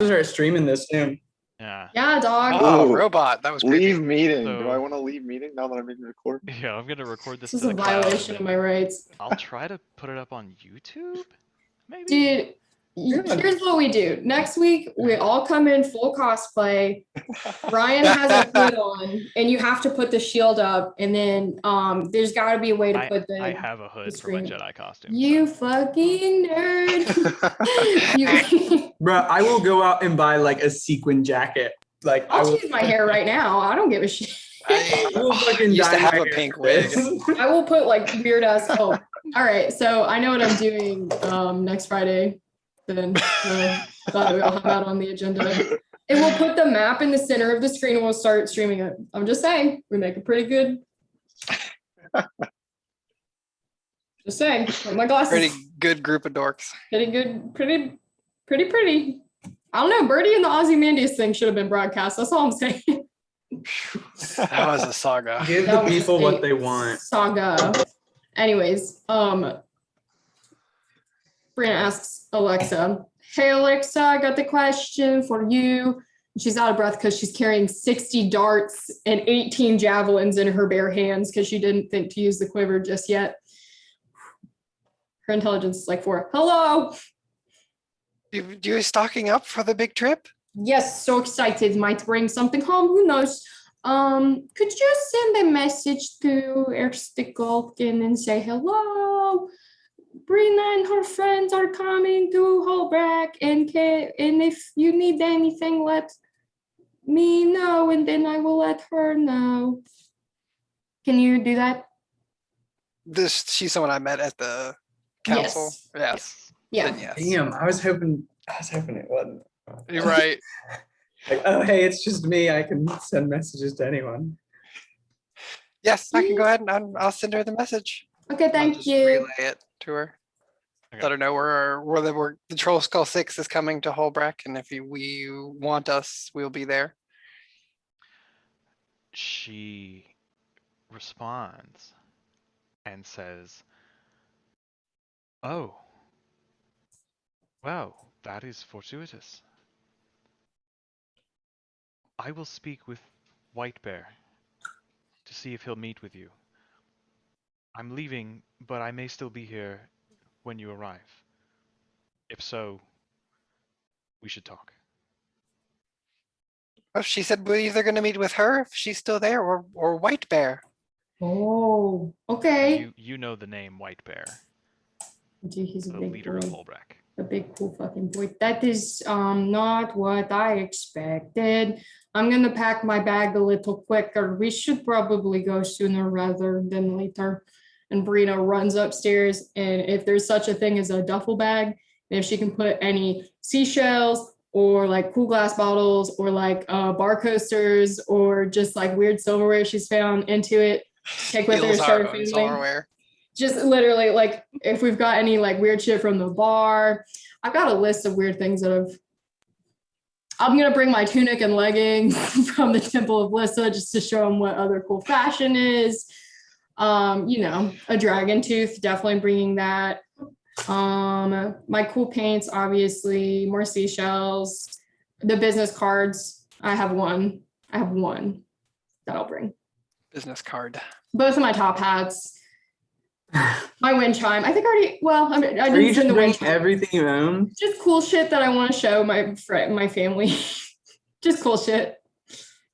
start streaming this soon. Yeah. Yeah, dog. Oh, Ooh. robot. That was creepy. Leave meeting. Do So- I want to leave meeting now that I'm in record? Yeah, I'm gonna record this This to is a the cloud, violation of and my rights. I'll try to put it up on YouTube, maybe? Dude, here's what we do. Next week, we all come in full cosplay. Ryan has a hood on, and you have to put the shield up, and then there's got to be a way to put I the. have a hood for my screen. Jedi costume. You fucking nerd. You, Bro, I will go out and buy like a sequin jacket. Like I I'll will, choose my hair right now. I don't give a shit. I will fucking used to dye have my a hair pink for wig. this. I will put like weird ass. Oh, all right. So I know what I'm doing next Friday. Then thought we'll have that on the agenda. And we'll put the map in the center of the screen and we'll start streaming it. I'm just saying, we make a pretty good. Just saying, with my glasses. Pretty good group of dorks. Pretty good, pretty. I don't know. Birdie and the Ozymandias thing should have been broadcast. That's all I'm saying. That was a saga. Give the That was people a what they want. Saga. Anyways, Brianna asks Alexa, "Hey Alexa, I got the question for you." She's out of breath because she's carrying 60 darts and 18 javelins in her bare hands because she didn't think to use the quiver just yet. Her intelligence is like 4. Hello. You stocking up for the big trip? Yes, so excited. Might bring something home. Who knows? Could you send a message to Erste Golfkin and say hello? Brina and her friends are coming to Hoelbrak, and if you need anything, let me know, and then I will let her know. Can you do that? She's someone I met at the council. Yes. Yeah. Then yes. Damn, I was hoping it wasn't. You're right. Like, oh hey, it's just me. I can send messages to anyone. Yes, I can go ahead and I'll send her the message. Okay, I'll thank just you. relay it to her. Okay. Let her know where the Trollskull 6 is coming to Hoelbrak, and if we want us, we'll be there. She responds and says, "Oh, wow, that is fortuitous. I will speak with White Bear to see if he'll meet with you. I'm leaving, but I may still be here when you arrive. If so, we should talk." Oh, she said we're either going to meet with her if she's still there, or White Bear. Oh, okay. You know the name White Bear, Dude, he's a the big leader of boy. Hoelbrak. A big cool fucking boy. That is not what I expected. I'm gonna pack my bag a little quicker. We should probably go sooner rather than later. And Brina runs upstairs, and if there's such a thing as a duffel bag, and if she can put any seashells or like cool glass bottles or like bar coasters or just like weird silverware she's found into it, take with her to Steals show our her own family. silverware. Just literally, like, if we've got any like weird shit from the bar, I've got a list of weird things that I'm gonna bring my tunic and leggings from the Temple of Lissa just to show them what other cool fashion is. A dragon tooth, definitely bringing that. My cool paints, obviously, more seashells, the business cards. I have one that I'll bring. Business card. Both of my top hats. My wind chime. I think I already. Well, I Are didn't you send just the bringing wind chime. everything you own? Just cool shit that I want to show my family. Just cool shit.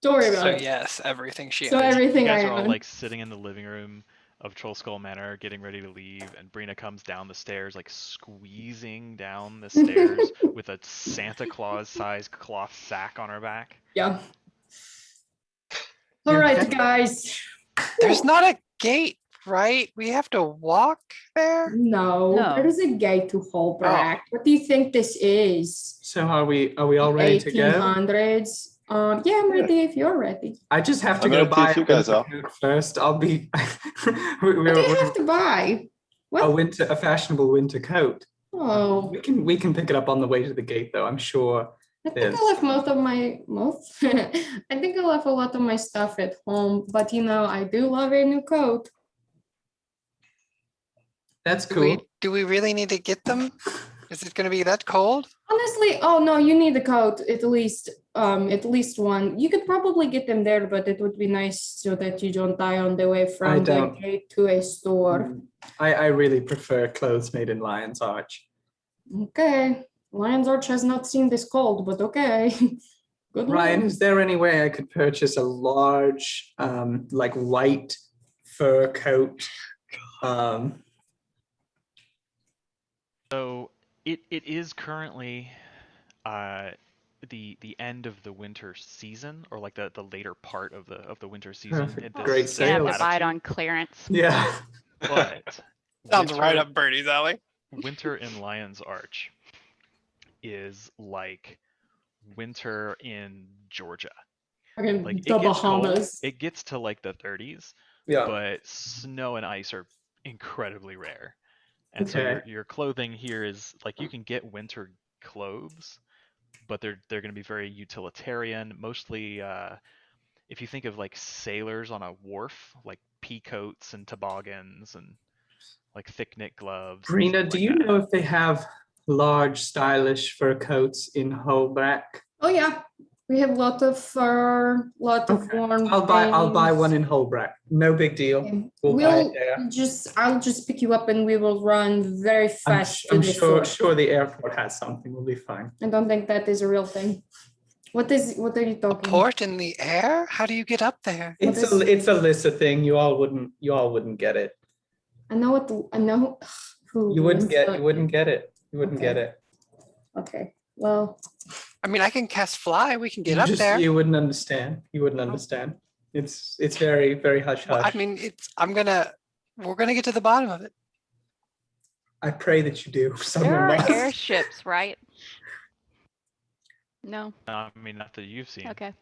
Don't worry about So it. yes, everything she So owns. everything You guys I are all own. like sitting in the living room of Trollskull Manor, getting ready to leave, and Brina comes down the stairs, like squeezing down the stairs with a Santa Claus-sized cloth sack on her back. Yeah. All You right, okay? guys. There's not a gate, right? We have to walk there. No, No. there is a gate to Hoelbrak. What do you think this is? So are we all ready to go? 1800s. Yeah, I'm ready if you're ready. I just have to I'm go gonna buy teach you guys a off. winter coat first. I'll be What do you have to buy? What? a fashionable winter coat. Oh, We can pick it up on the way to the gate though, I'm sure. I think I left I think I left a lot of my stuff at home, but I do love a new coat. That's Do cool. we really need to get them? Is it going to be that cold? Honestly, oh no, you need a coat at least one. You could probably get them there, but it would be nice so that you don't die on the way from the don't. gate to a store. I really prefer clothes made in Lion's Arch. Okay, Lion's Arch has not seen this cold, but okay. Good Ryan, luck. is there any way I could purchase a large, like white fur coat? So it is currently the end of the winter season, or like the later part of the winter season. Perfect. at Great this You're gonna have sales. to buy it latitude. on clearance. Yeah. But Sounds right winter- up Birdie's alley. Winter in Lion's Arch is like winter in Georgia. Fucking Like the it gets cold. Bahamas. It gets to like the 30s, Yeah. but snow and ice are incredibly rare. And so Okay. your clothing here is like you can get winter clothes, but they're going to be very utilitarian. Mostly, if you think of like sailors on a wharf, like pea coats and toboggans and like thick knit gloves. and Brina, stuff do like you that. know if they have large, stylish fur coats in Hoelbrak? Oh yeah, we have lot of fur, lot of Okay. warm. I'll buy things. one in Hoelbrak. No big deal. Okay. We'll buy it there. I'll just pick you up and we will run very fast to I'm the sure fort. the airport has something. We'll be fine. I don't think that is a real thing. What are you A talking? port in the air? How do you get up there? What It's is- it's a Lissa thing. You all wouldn't get it. I know what I know who You wouldn't Lisa get it. You wouldn't get Okay. it. Okay. Well, I mean, I can cast fly. We can get up there. You wouldn't understand. You wouldn't understand. It's very, very hush Well, hush. I mean, we're gonna get to the bottom of it. I pray that you do. There Someone are must. airships, right? No. I mean, not that you've seen. Okay.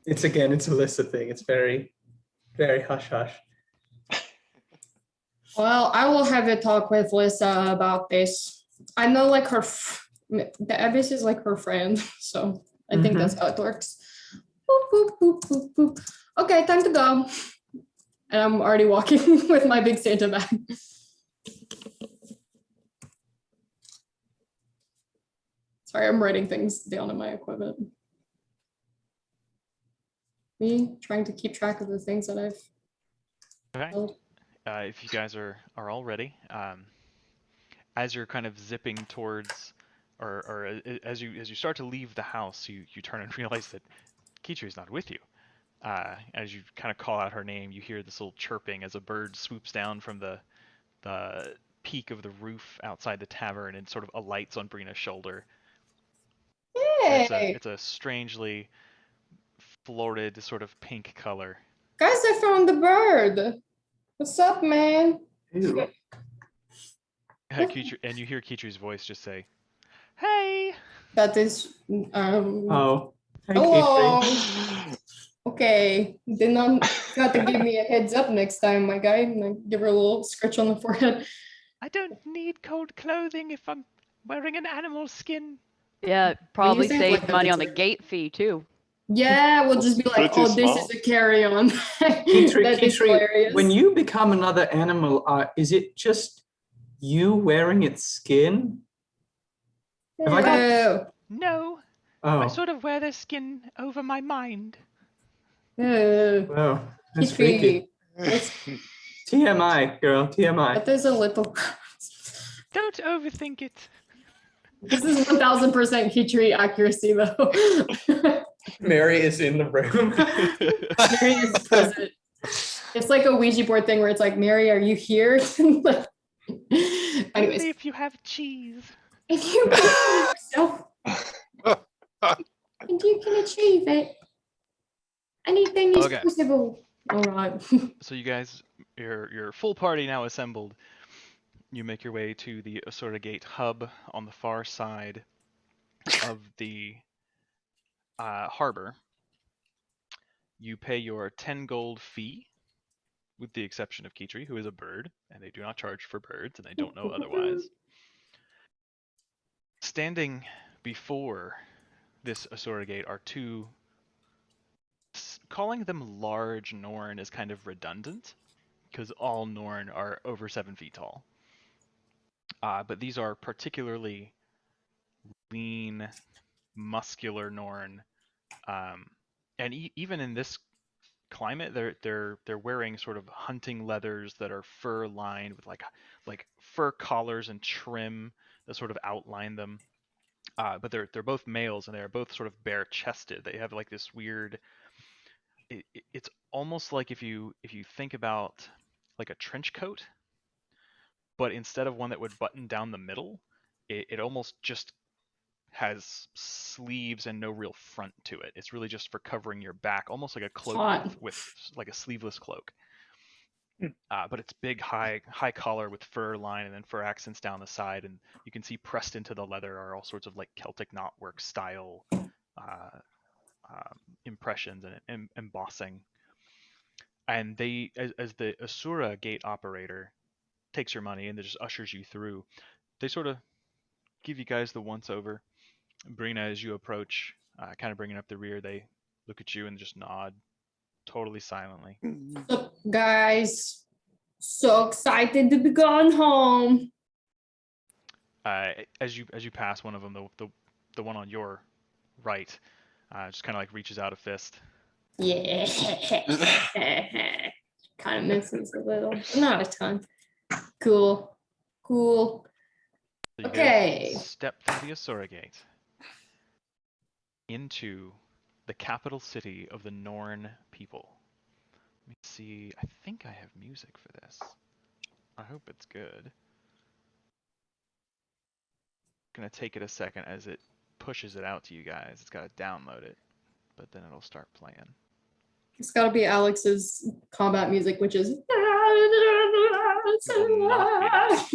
It's a Lissa thing. It's very, very hush hush. well, I will have a talk with Lisa about this. I know like the Abyss is like her friend, so I think that's how it works. Boop, boop, boop, boop, boop. Okay, time to go. And I'm already walking with my big Santa bag. Sorry, I'm writing things down in my equipment. Me trying to keep track of the things that I've Okay. built. If you guys are all ready, as you're kind of zipping towards, or as you start to leave the house, you turn and realize that Kitri's not with you. As you kind of call out her name, you hear this little chirping as a bird swoops down from the peak of the roof outside the tavern and sort of alights on Brina's shoulder. Hey, It's a strangely florid sort of pink color. guys, I found the bird. What's up, man? Ew. And you hear Kitri's voice just say, "Hey!" That is Oh. Thank hello. you. Okay, then got to give me a heads up next time, my guy. And I give her a little scratch on the forehead. I don't need cold clothing if I'm wearing an animal skin. Yeah, probably think save like money that on the it's a- gate fee too. Yeah, we'll just be like, Pretty oh, this small. is a carry-on. Kitri, That is hilarious. when you become another animal, is it just you wearing its skin? Have I got- Oh, No, I Oh, sort of wear their skin over my mind. oh. wow. That's freaky. Kitri, that's- TMI, girl. TMI. that is a little. Don't overthink it. This is 1000% Kitri accuracy, though. Mary is in the room. Mary is present. It's like a Ouija board thing where it's like, Mary, are you here? Like- Only Anyways, if you have cheese. if you believe in yourself and you can achieve it, anything is Okay. possible. All right. So you guys, your full party now assembled. You make your way to the Asura Gate hub on the far side of the harbor. You pay your 10 gold fee, with the exception of Kitri, who is a bird, and they do not charge for birds, and they don't know otherwise. Standing before this Asura Gate are two. Calling them large Norn is kind of redundant, because all Norn are over 7 feet tall. But these are particularly lean, muscular Norn. And even in this climate, they're wearing sort of hunting leathers that are fur lined with like fur collars and trim that sort of outline them. But they're both males and they're both sort of bare chested. They have like this weird. It's almost like if you think about like a trench coat, but instead of one that would button down the middle, it almost just has sleeves and no real front to it. It's really just for covering your back, almost like a cloak Hot. with like a sleeveless cloak. Hmm. But it's big, high collar with fur line and then fur accents down the side, and you can see pressed into the leather are all sorts of like Celtic knotwork style impressions and embossing. And they, as the Asura gate operator takes your money and just ushers you through, they sort of give you guys the once over. Brina, as you approach, kind of bringing up the rear, they look at you and just nod, totally silently. Mm. What's up, guys? So excited to be going home. As you pass one of them, the one on your right, just kind of like reaches out a fist. Yeah. Kind of misses a little, but not a ton. Cool. Cool. So you Okay. guys step through the Asura gate into the capital city of the Norn people. Let me see. I think I have music for this. I hope it's good. Gonna take it a second as it pushes it out to you guys. It's gotta download it, but then it'll start playing. It's got to be Alex's combat music, which is. will not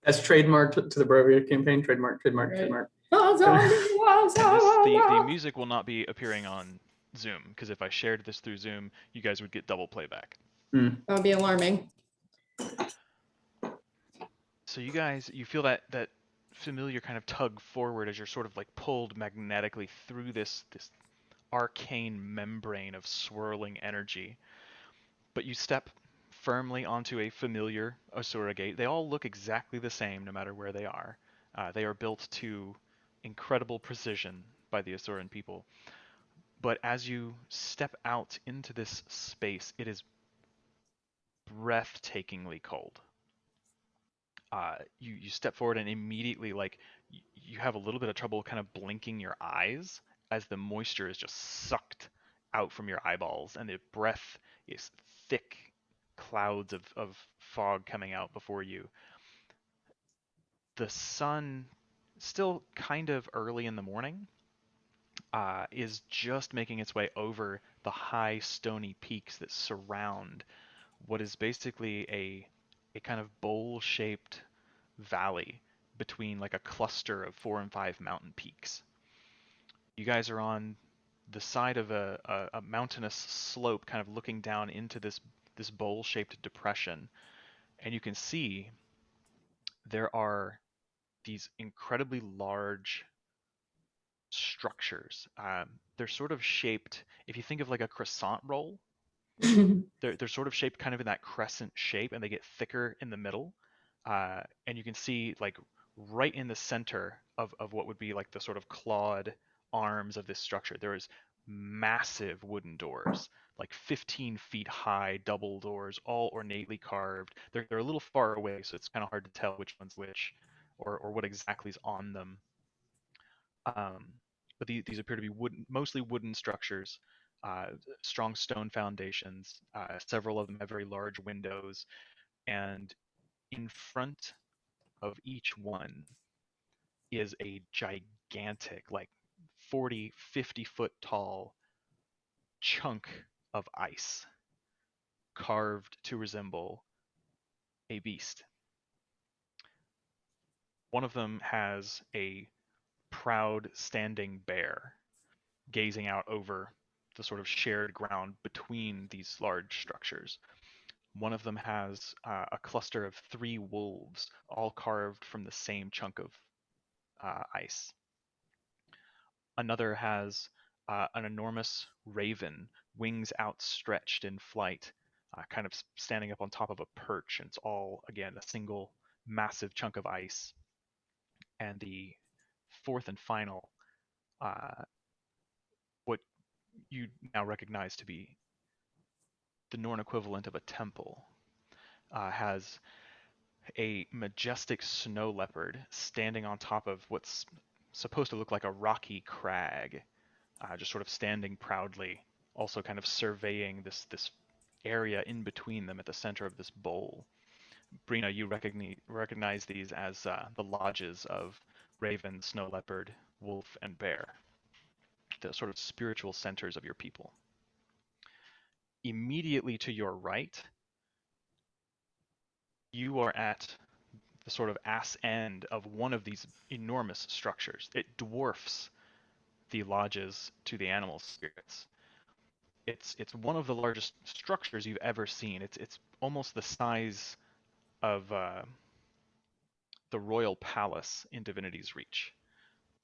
That's trademarked to the Brovia campaign. Trademark. Right. Trademark. And the music will not be appearing on Zoom, because if I shared this through Zoom, you guys would get double playback. That would be alarming. So you guys, you feel that familiar kind of tug forward as you're sort of like pulled magnetically through this arcane membrane of swirling energy. But you step firmly onto a familiar Asura gate. They all look exactly the same no matter where they are. They are built to incredible precision by the Asuran people. But as you step out into this space, it is breathtakingly cold. You step forward and immediately you have a little bit of trouble kind of blinking your eyes as the moisture is just sucked out from your eyeballs and the breath is thick clouds of fog coming out before you. The sun, still kind of early in the morning, is just making its way over the high stony peaks that surround what is basically a kind of bowl-shaped valley between like a cluster of 4 and 5 mountain peaks. You guys are on the side of a mountainous slope, kind of looking down into this bowl-shaped depression, and you can see there are these incredibly large structures. They're sort of shaped, if you think of like a croissant roll, they're sort of shaped kind of in that crescent shape, and they get thicker in the middle. And you can see like right in the center of what would be like the sort of clawed arms of this structure, there is massive wooden doors, like 15 feet high, double doors, all ornately carved. They're a little far away, so it's kind of hard to tell which one's which, or what exactly is on them. But these appear to be mostly wooden structures, strong stone foundations. Several of them have very large windows, and in front of each one is a gigantic, like 40, 50 foot tall chunk of ice carved to resemble a beast. One of them has a proud standing bear gazing out over the sort of shared ground between these large structures. One of them has a cluster of 3 wolves, all carved from the same chunk of ice. Another has an enormous raven, wings outstretched in flight, kind of standing up on top of a perch, and it's all, again, a single massive chunk of ice. And the fourth and final, what you now recognize to be the Norn equivalent of a temple, has a majestic snow leopard standing on top of what's supposed to look like a rocky crag, just sort of standing proudly, also kind of surveying this area in between them at the center of this bowl. Brina, you recognize these as the lodges of Raven, Snow Leopard, Wolf, and Bear, the sort of spiritual centers of your people. Immediately to your right, you are at the sort of ass end of one of these enormous structures. It dwarfs the lodges to the animal spirits. It's one of the largest structures you've ever seen. It's almost the size of the royal palace in Divinity's Reach,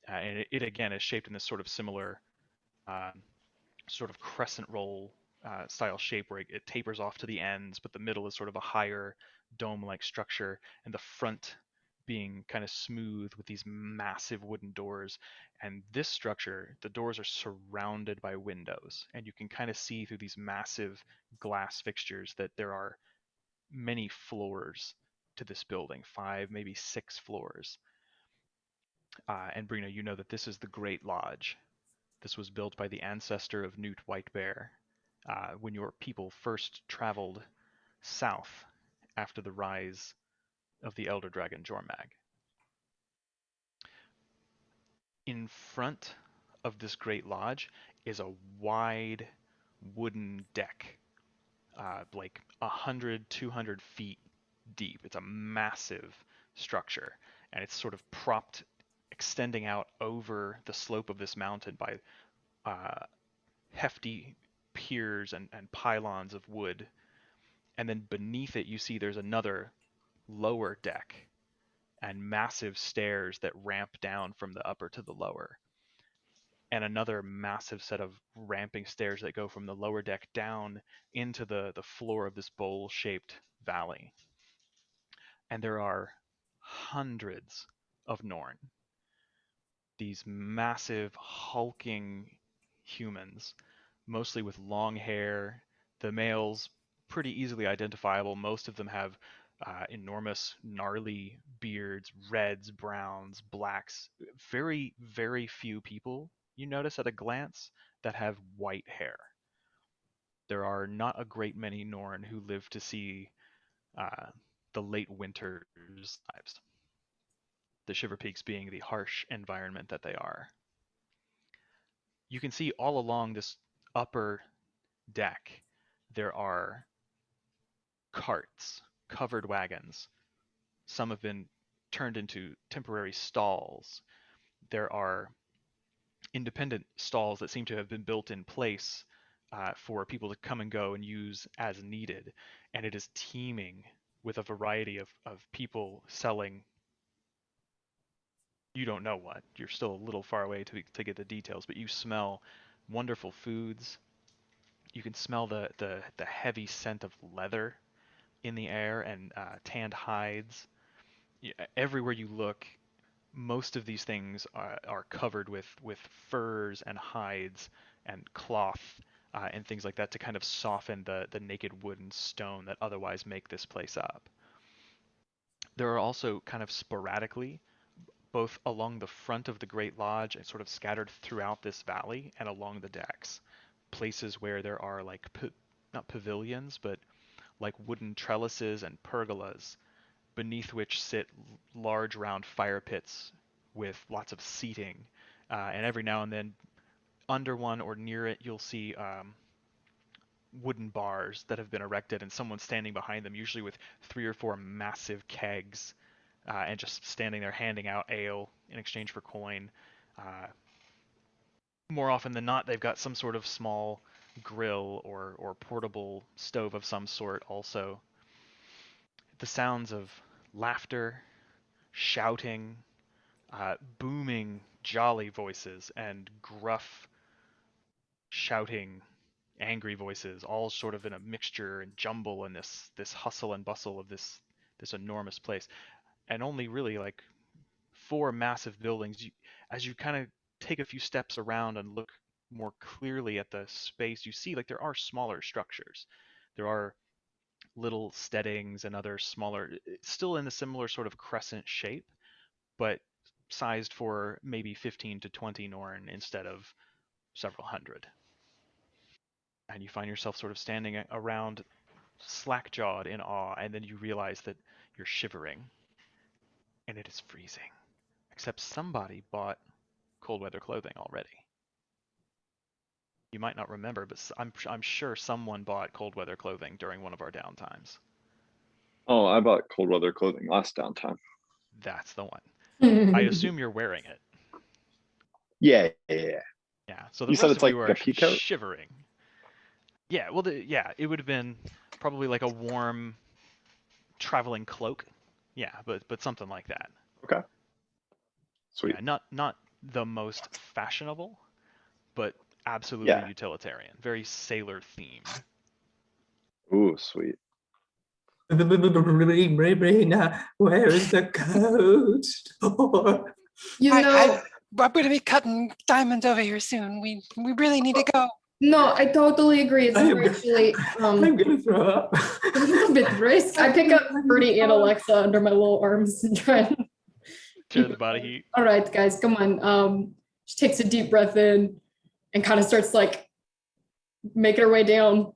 and it again is shaped in this sort of similar sort of crescent roll style shape where it tapers off to the ends, but the middle is sort of a higher dome-like structure, and the front being kind of smooth with these massive wooden doors. And this structure, the doors are surrounded by windows, and you can kind of see through these massive glass fixtures that there are many floors to this building, 5, maybe 6 floors. And Brina, you know that this is the Great Lodge. This was built by the ancestor of Newt Whitebear when your people first traveled south after the rise of the Elder Dragon Jormag. In front of this Great Lodge is a wide wooden deck, like 100, 200 feet deep. It's a massive structure, and it's sort of propped, extending out over the slope of this mountain by hefty piers and pylons of wood. And then beneath it, you see there's another lower deck and massive stairs that ramp down from the upper to the lower, and another massive set of ramping stairs that go from the lower deck down into the floor of this bowl-shaped valley. And there are hundreds of Norn, these massive hulking humans, mostly with long hair. The males pretty easily identifiable. Most of them have enormous gnarly beards, reds, browns, blacks. Very, very few people, you notice at a glance, that have white hair. There are not a great many Norn who live to see the late winter's lives. The Shiver Peaks being the harsh environment that they are. You can see all along this upper deck, there are carts, covered wagons. Some have been turned into temporary stalls. There are independent stalls that seem to have been built in place for people to come and go and use as needed. And it is teeming with a variety of people selling, you don't know what. You're still a little far away to get the details, but you smell wonderful foods. You can smell the heavy scent of leather in the air and tanned hides. Everywhere you look, most of these things are covered with furs and hides and cloth and things like that to kind of soften the naked wood and stone that otherwise make this place up. There are also kind of sporadically, both along the front of the Great Lodge and sort of scattered throughout this valley and along the decks, places where there are like, not pavilions, but like wooden trellises and pergolas beneath which sit large round fire pits with lots of seating. And every now and then, under one or near it, you'll see wooden bars that have been erected and someone standing behind them, usually with 3 or 4 massive kegs, and just standing there handing out ale in exchange for coin. More often than not, they've got some sort of small grill or portable stove of some sort also. The sounds of laughter, shouting, booming, jolly voices, and gruff, shouting, angry voices, all sort of in a mixture and jumble in this hustle and bustle of this enormous place. and only really like 4 massive buildings. As you kind of take a few steps around and look more clearly at the space, you see like there are smaller structures. There are little steadings and other smaller, still in a similar sort of crescent shape, but sized for maybe 15 to 20 Norn instead of several hundred. And you find yourself sort of standing around slack-jawed in awe, and then you realize that you're shivering and it is freezing. Except somebody bought cold weather clothing already. You might not remember, but I'm sure someone bought cold weather clothing during one of our downtimes. Oh, I bought cold weather clothing last downtime. That's the one. I assume you're wearing it. Yeah. Yeah. So the You said rest it's of you like are a pea coat? shivering. Yeah. Well, yeah, it would have been probably like a warm traveling cloak. Yeah, but something like that. Okay. Sweet. Yeah, not the most fashionable, but absolutely Yeah. utilitarian. Very sailor themed. Ooh, sweet. Where is the code store? You I'm know, gonna be cutting diamonds over here soon. We really need to go. no, I totally agree. It's I am actually I'm gonna throw up. a little bit risk. I pick up Birdie and Alexa under my little arms and try and Share the body heat. all right, guys, come on. She takes a deep breath in and kind of starts like making her way down,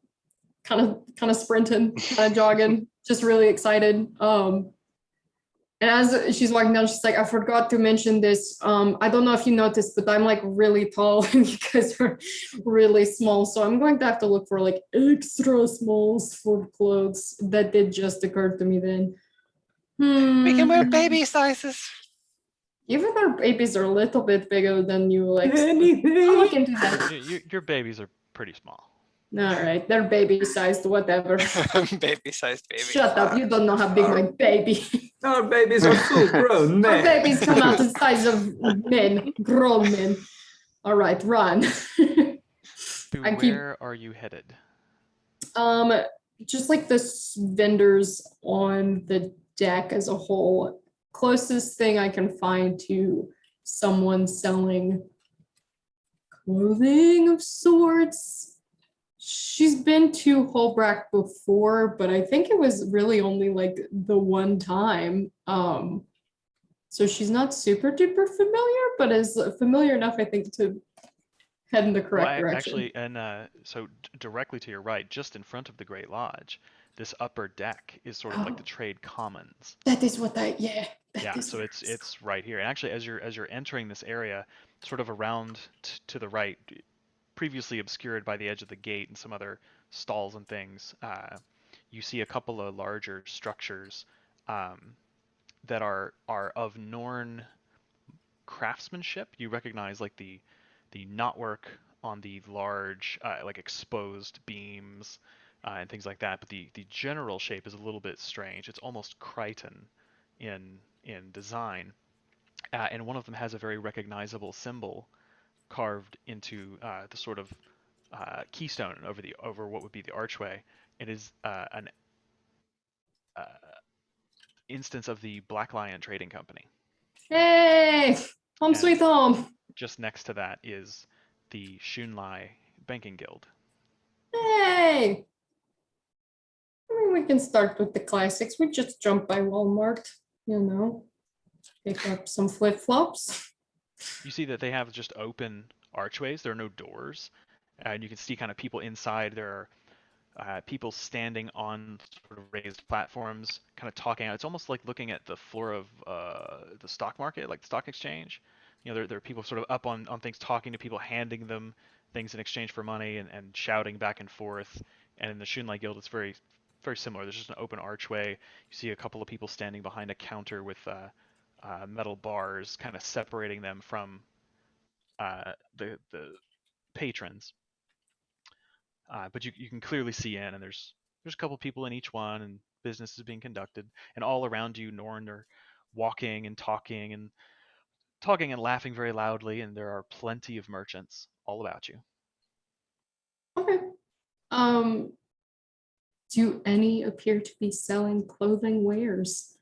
kind of sprinting, kind of jogging, just really excited. And as she's walking down, she's like, I forgot to mention this. I don't know if you noticed, but I'm like really tall and you guys are really small. So I'm going to have to look for like extra smalls for clothes. That did just occur to me then. We can wear Hmm. baby sizes. Even our babies are a little bit bigger than you, like. I'll look Anything. into that. Your babies are pretty small. All right, they're baby sized, whatever. Baby sized baby. Shut up, you don't know how big my baby. Our babies are full grown Our men. babies come out the size of men, grown men. All right, run. To I keep- where are you headed? Just like the vendors on the deck as a whole. Closest thing I can find to someone selling clothing of sorts. She's been to Hoelbrak before, but I think it was really only like the one time. So she's not super duper familiar, but is familiar enough, I think, to head in the correct direction. Actually, and so directly to your right, just in front of the Great Lodge, this upper deck is sort of like the trade commons. That is what I, yeah. Yeah, so it's right here. And actually, as you're entering this area, sort of around to the right, previously obscured by the edge of the gate and some other stalls and things, you see a couple of larger structures that are of Norn craftsmanship. You recognize like the knotwork on the large like exposed beams and things like that, but the general shape is a little bit strange. It's almost Crichton in design, and one of them has a very recognizable symbol carved into the sort of keystone over what would be the archway. It is an instance of the Black Lion Trading Company. Hey, home And sweet home. Just next to that is the Shunlai Banking Guild. Hey. I mean, we can start with the classics. We just jump by Walmart, pick up some flip-flops. You see that they have just open archways. There are no doors. And you can see kind of people inside. There are people standing on sort of raised platforms, kind of talking out. It's almost like looking at the floor of the stock market, like the stock exchange. There are people sort of up on things, talking to people, handing them things in exchange for money and shouting back and forth. And in the Shunlai Guild, it's very, very similar. There's just an open archway. You see a couple of people standing behind a counter with metal bars, kind of separating them from the patrons. But you can clearly see in, and there's a couple people in each one, and business is being conducted. And all around you, Norn are walking and talking and laughing very loudly, and there are plenty of merchants all about you. Okay. Do any appear to be selling clothing wares?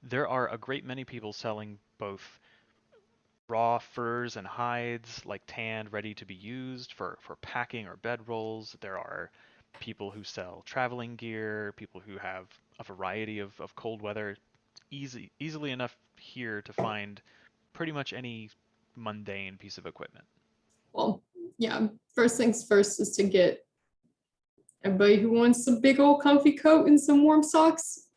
there are a great many people selling both raw furs and hides, like tanned, ready to be used for packing or bedrolls. There are people who sell traveling gear, people who have a variety of cold weather. Easily enough here to find pretty much any mundane piece of equipment. Well, yeah, first things first is to get everybody who wants a big old comfy coat and some warm socks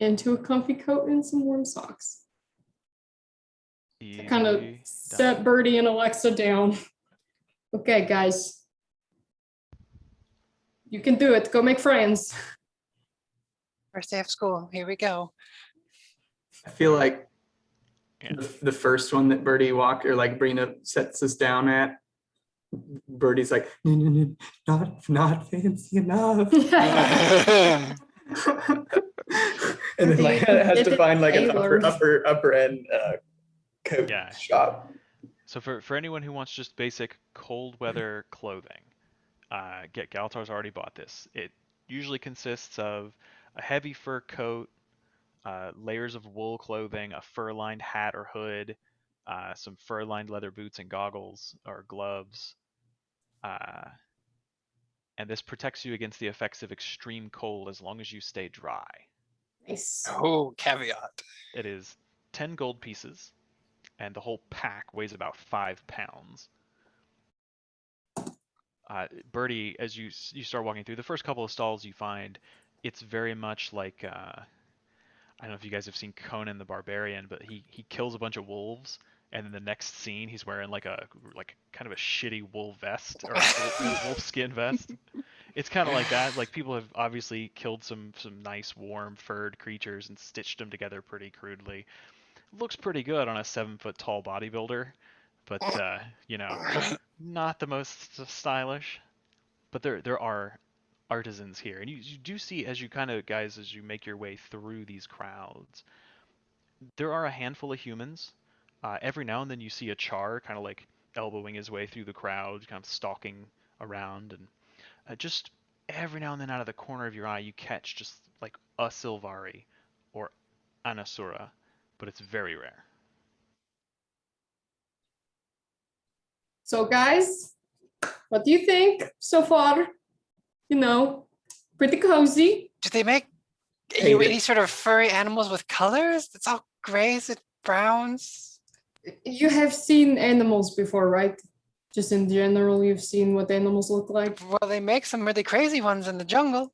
into a comfy coat and some warm socks. Kind of Easily set done. Birdie and Alexa down. Okay, guys. You can do it. Go make friends. First day of school, here we go. I feel like Yeah. the first one that Birdie walked or like Brina sets us down at, Birdie's like, no, not fancy enough. And then like has to find like an upper end coat Yeah. shop. So for anyone who wants just basic cold weather clothing, Galtar's already bought this. It usually consists of a heavy fur coat, layers of wool clothing, a fur-lined hat or hood, some fur-lined leather boots and goggles or gloves. And this protects you against the effects of extreme cold as long as you stay dry. Nice. Oh, caveat. It is 10 gold pieces, and the whole pack weighs about 5 pounds. Birdie, as you start walking through the first couple of stalls, you find it's very much like I don't know if you guys have seen Conan the Barbarian, but he kills a bunch of wolves, and in the next scene he's wearing like kind of a shitty wool vest or wolf skin vest. It's kind of like that. Like people have obviously killed some nice warm furred creatures and stitched them together pretty crudely. Looks pretty good on a 7-foot tall bodybuilder, but not the most stylish. But there are artisans here, and you do see as you make your way through these crowds, there are a handful of humans. Every now and then you see a char kind of like elbowing his way through the crowd, kind of stalking around, and just every now and then out of the corner of your eye you catch just like a Sylvari or Anasura, but it's very rare. So guys, what do you think so far? Pretty cozy. Do they make Hey, any sort of furry animals with colors? It's all grays and browns. You have seen animals before, right? Just in general, you've seen what animals look like. Well, they make some really crazy ones in the jungle.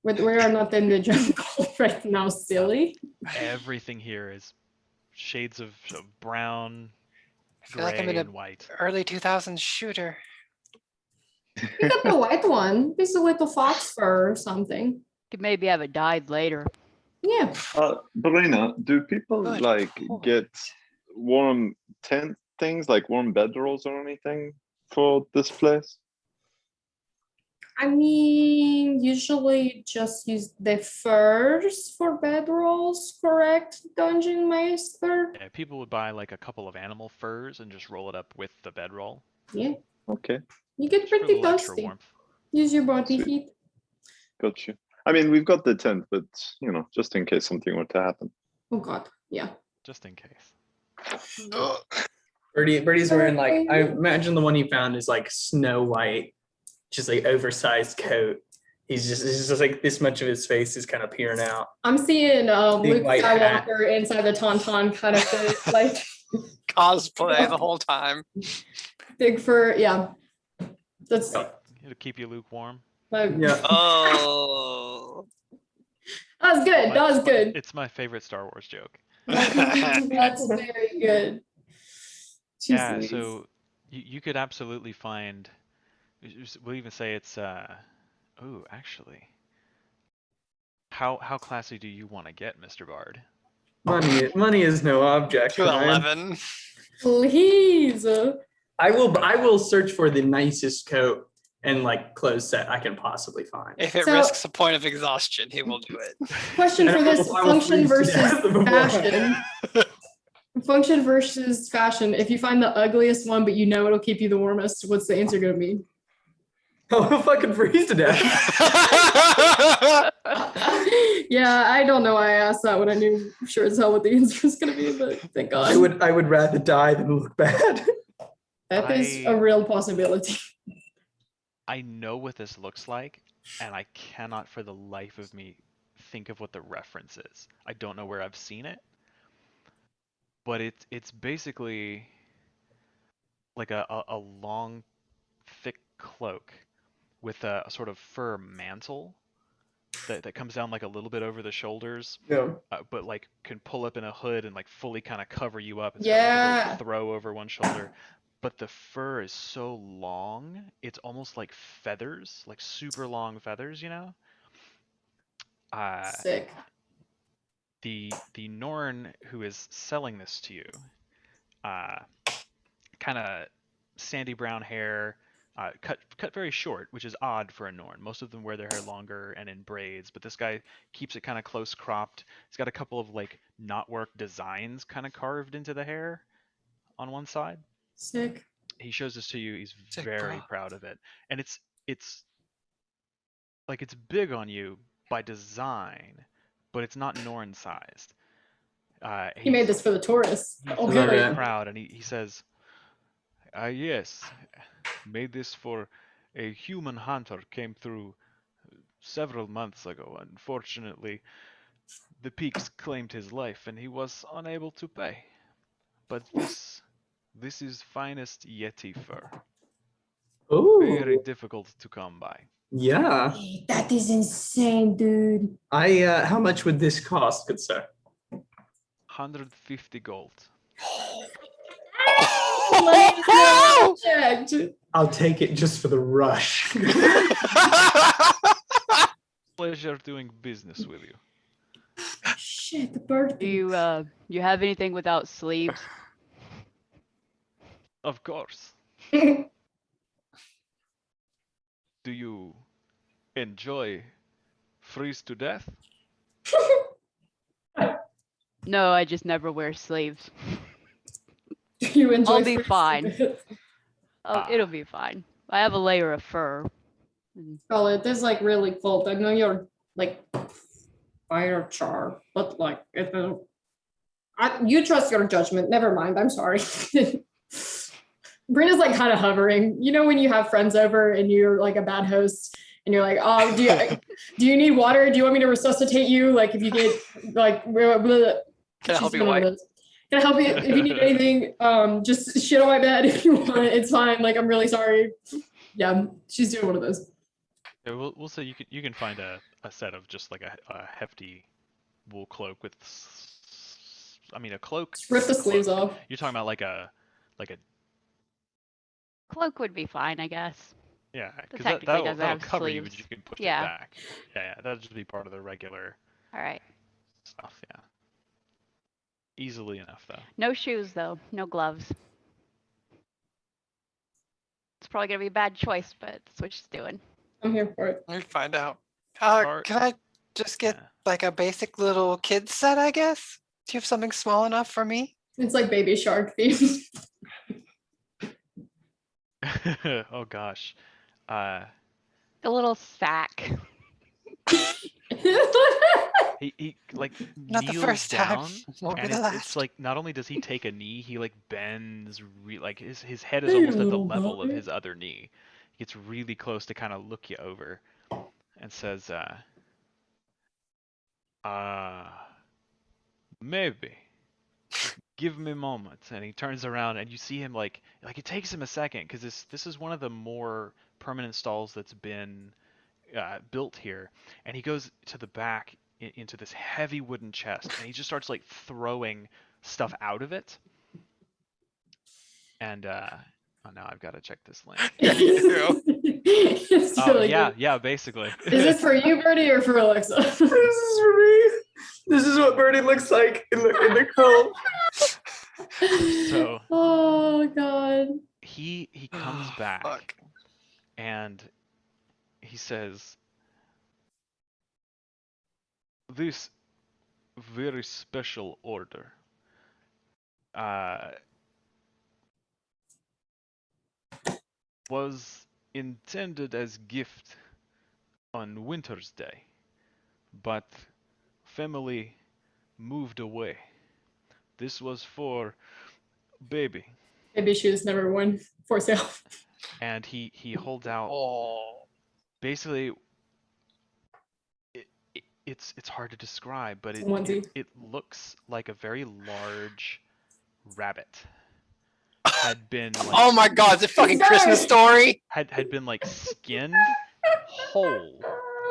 But we are not in the jungle right now, silly. Everything here is shades of brown, I feel like I'm gray, in and a white. early 2000s shooter. You got the white one. There's a little fox fur or something. Could maybe have it dyed later. Yeah. Brina, do people Good like point. get warm tent things like warm bedrolls or anything for this place? I mean, usually just use the furs for bedrolls, correct, Dungeon Master? Yeah, people would buy like a couple of animal furs and just roll it up with the bedroll. Yeah. Okay, You get Just for a pretty little extra dusty. warmth. Use your body Sweet. heat. got you. I mean, we've got the tent, but just in case something were to happen. Oh god, yeah. Just in case. Birdie's wearing like, I imagine the one he found is like Snow White, just like oversized coat. He's just like this much of his face is kind of peering out. I'm seeing Big Luke white hat. Skywalker inside the Tauntaun kind of thing, like Cosplay the whole time. big fur, yeah. That's It'll keep you lukewarm. like, Yeah. Oh. that was good. That was good. It's my favorite Star Wars joke. That's very good. Yeah, Jeez. so you could absolutely find. We'll even say it's. Oh, actually. How classy do you want to get, Mr. Bard? Money is no object. To Ryan. 11. Please. I will search for the nicest coat and like clothes set I can possibly find. If it So- risks a point of exhaustion, he will do it. Question for this: I will function freeze to versus death before- fashion. Function versus fashion. If you find the ugliest one, but you know it'll keep you the warmest, what's the answer going to be? Oh, he'll fucking freeze to death. Yeah, I don't know why I asked that when I knew sure as hell what the answer was gonna be, but thank God. I would rather die than look bad. That is a I- real possibility. I know what this looks like, and I cannot for the life of me think of what the reference is. I don't know where I've seen it, but it's basically like a long, thick cloak with a sort of fur mantle that comes down like a little bit over the shoulders, Yeah. but like can pull up in a hood and like fully kind of cover you up. It's got like a Yeah. little throw over one shoulder. But the fur is so long, it's almost like feathers, like super long feathers, you know? Sick. The Norn who is selling this to you, kind of sandy brown hair, cut very short, which is odd for a Norn. Most of them wear their hair longer and in braids, but this guy keeps it kind of close cropped. He's got a couple of like knotwork designs kind of carved into the hair on one side. Sick. He shows this to you. He's Sick, very bro. proud of it, and it's like it's big on you by design, but it's not Norn sized. He made this for the tourists. He's Okay. very Yeah. proud, and he says, yes, made this for a human hunter came through several months ago. Unfortunately, the peaks claimed his life, and he was unable to pay. But this is finest Yeti fur. Very Ooh. difficult to come by. Yeah. Hey, that is insane, dude. How much would this cost, good sir? 150 gold. Checked. I'll take it just for the rush. Pleasure doing business with you. Shit, the bird. Do you have anything without sleeves? Of course. Do you enjoy freeze to death? No, I just never wear sleeves. You enjoy I'll be freezing fine. bits. Oh, it'll be fine. I have a layer of fur. Well, it is like really cold. I know you're like fire char, but like if you trust your judgment. Never mind. I'm sorry. Brina's like kind of hovering. You know when you have friends over and you're like a bad host and you're like, oh, do you need water? Do you want me to resuscitate you? Like if you get like, blah, blah. Can I help She's you, one of White? those. Can I help you if you need anything? Just shit on my bed if you want. It's fine. Like I'm really sorry. Yeah, she's doing one of those. Yeah, we'll say you can find a set of just like a hefty wool cloak with, I mean, a cloak. Just rip the sleeves cloak. off. You're talking about like a Cloak would be fine, I guess. yeah, because technically that'll doesn't have cover you, but sleeves. you can push Yeah. it back. Yeah, that'll just be part of the regular All right. stuff. Yeah, easily enough though. No shoes though. No gloves. It's probably gonna be a bad choice, but that's what she's doing. I'm here for it. Let me find out. Art- Can I just get Yeah. like a basic little kid set, I guess? Do you have something small enough for me? It's like baby shark themed. Oh gosh. A little sack. He like Not the kneels first time. down, Won't be and the it's last. like not only does he take a knee, he like bends like his head is almost at the little level of boy. his other knee. He gets really close to kind of look you over, and says, maybe. Give me a moment. And he turns around, and you see him like it takes him a second because this is one of the more permanent stalls that's been built here, and he goes to the back into this heavy wooden chest, and he just starts like throwing stuff out of it. And oh, now I've got to check this link. It's Oh really yeah, good. yeah, basically. Is this for you, Birdie, or for Alexa? This is for me. This is what Birdie looks like in the comb. So Oh god. he comes back Fuck. and he says, this very special order was intended as gift on Winter's Day, but family moved away. This was for baby. Maybe she was never one for sale. And he holds out Oh. basically it's hard to describe, but It's a onesie. it looks like a very large rabbit had been like Oh my god, it's a fucking Sorry. Christmas story. had been like skinned whole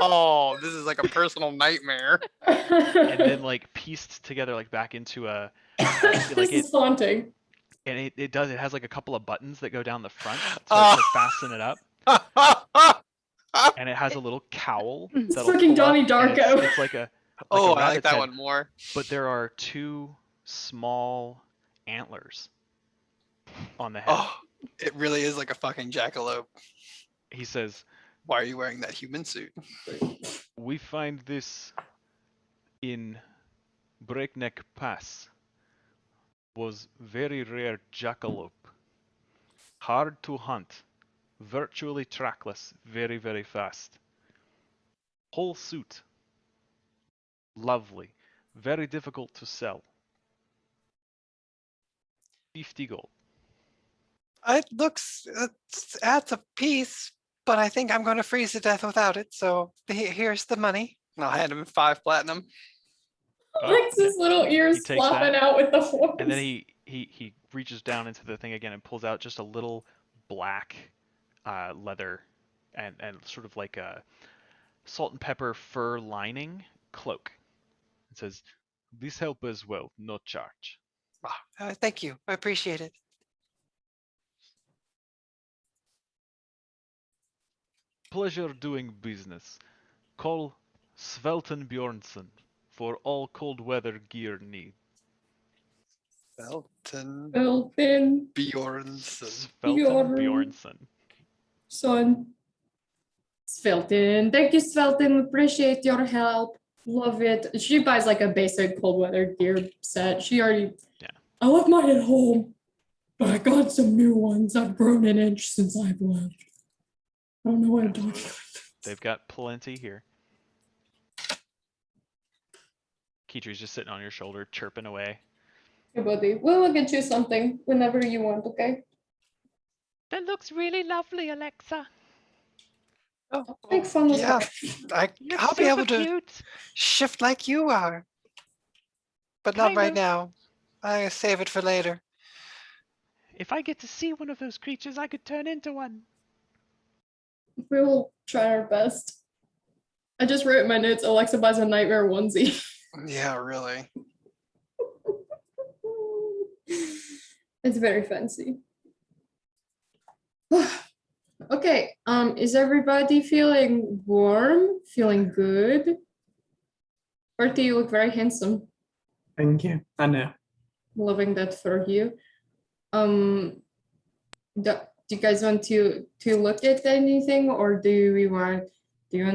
Oh, this is like a personal nightmare. and then like pieced together like back into a This like is haunting. and it has like a couple of buttons that go down the front to fasten it up, and it has a little cowl. It's that'll fucking pull up, Donnie and Darko. It's like a Oh, I like rabbit's that head, one more. but there are two small antlers on the head. Oh, it really is like a fucking jackalope. He says, Why are you wearing that human suit? "We find this in Breakneck Pass. Was very rare jackalope. Hard to hunt. Virtually trackless. Very, very fast. Whole suit. Lovely. Very difficult to sell. 50 gold. It looks, adds a piece, but I think I'm going to freeze to death without it. So here's the money. And I'll hand him 5 platinum. Alex's little ears takes flopping that, out with the horns. And then he reaches down into the thing again and pulls out just a little black leather and sort of like a salt and pepper fur lining cloak. It says, "This help as well, no charge." Thank you. I appreciate it. Pleasure doing business. Call Svelten Bjornsson for all cold weather gear need. Belton Elfin, Bjornsson. Svelten Bjorn. Bjornsson. son. Svelten. Thank you, Svelten. Appreciate your help. Love it. She buys like a basic cold weather gear set. She already. Yeah. I left mine at home, but I got some new ones. I've grown an inch since I've left. I don't know what I'm talking about. They've got plenty here. Kitri's just sitting on your shoulder, chirping away. Hey, buddy. We'll get you something whenever you want, okay? That looks really lovely, Alexa. Oh, Make fun of yeah. her. You're I'll be super able to cute. shift like you are. But not Kind right of. now. I save it for later. If I get to see one of those creatures, I could turn into one. We will try our best. I just wrote in my notes, Alexa buys a nightmare onesie. Yeah, really. It's very fancy. Okay, is everybody feeling warm? Feeling good? Bertie, you look very handsome. Thank you. I know. Loving that for you. Do you guys want to look at anything, or do you want to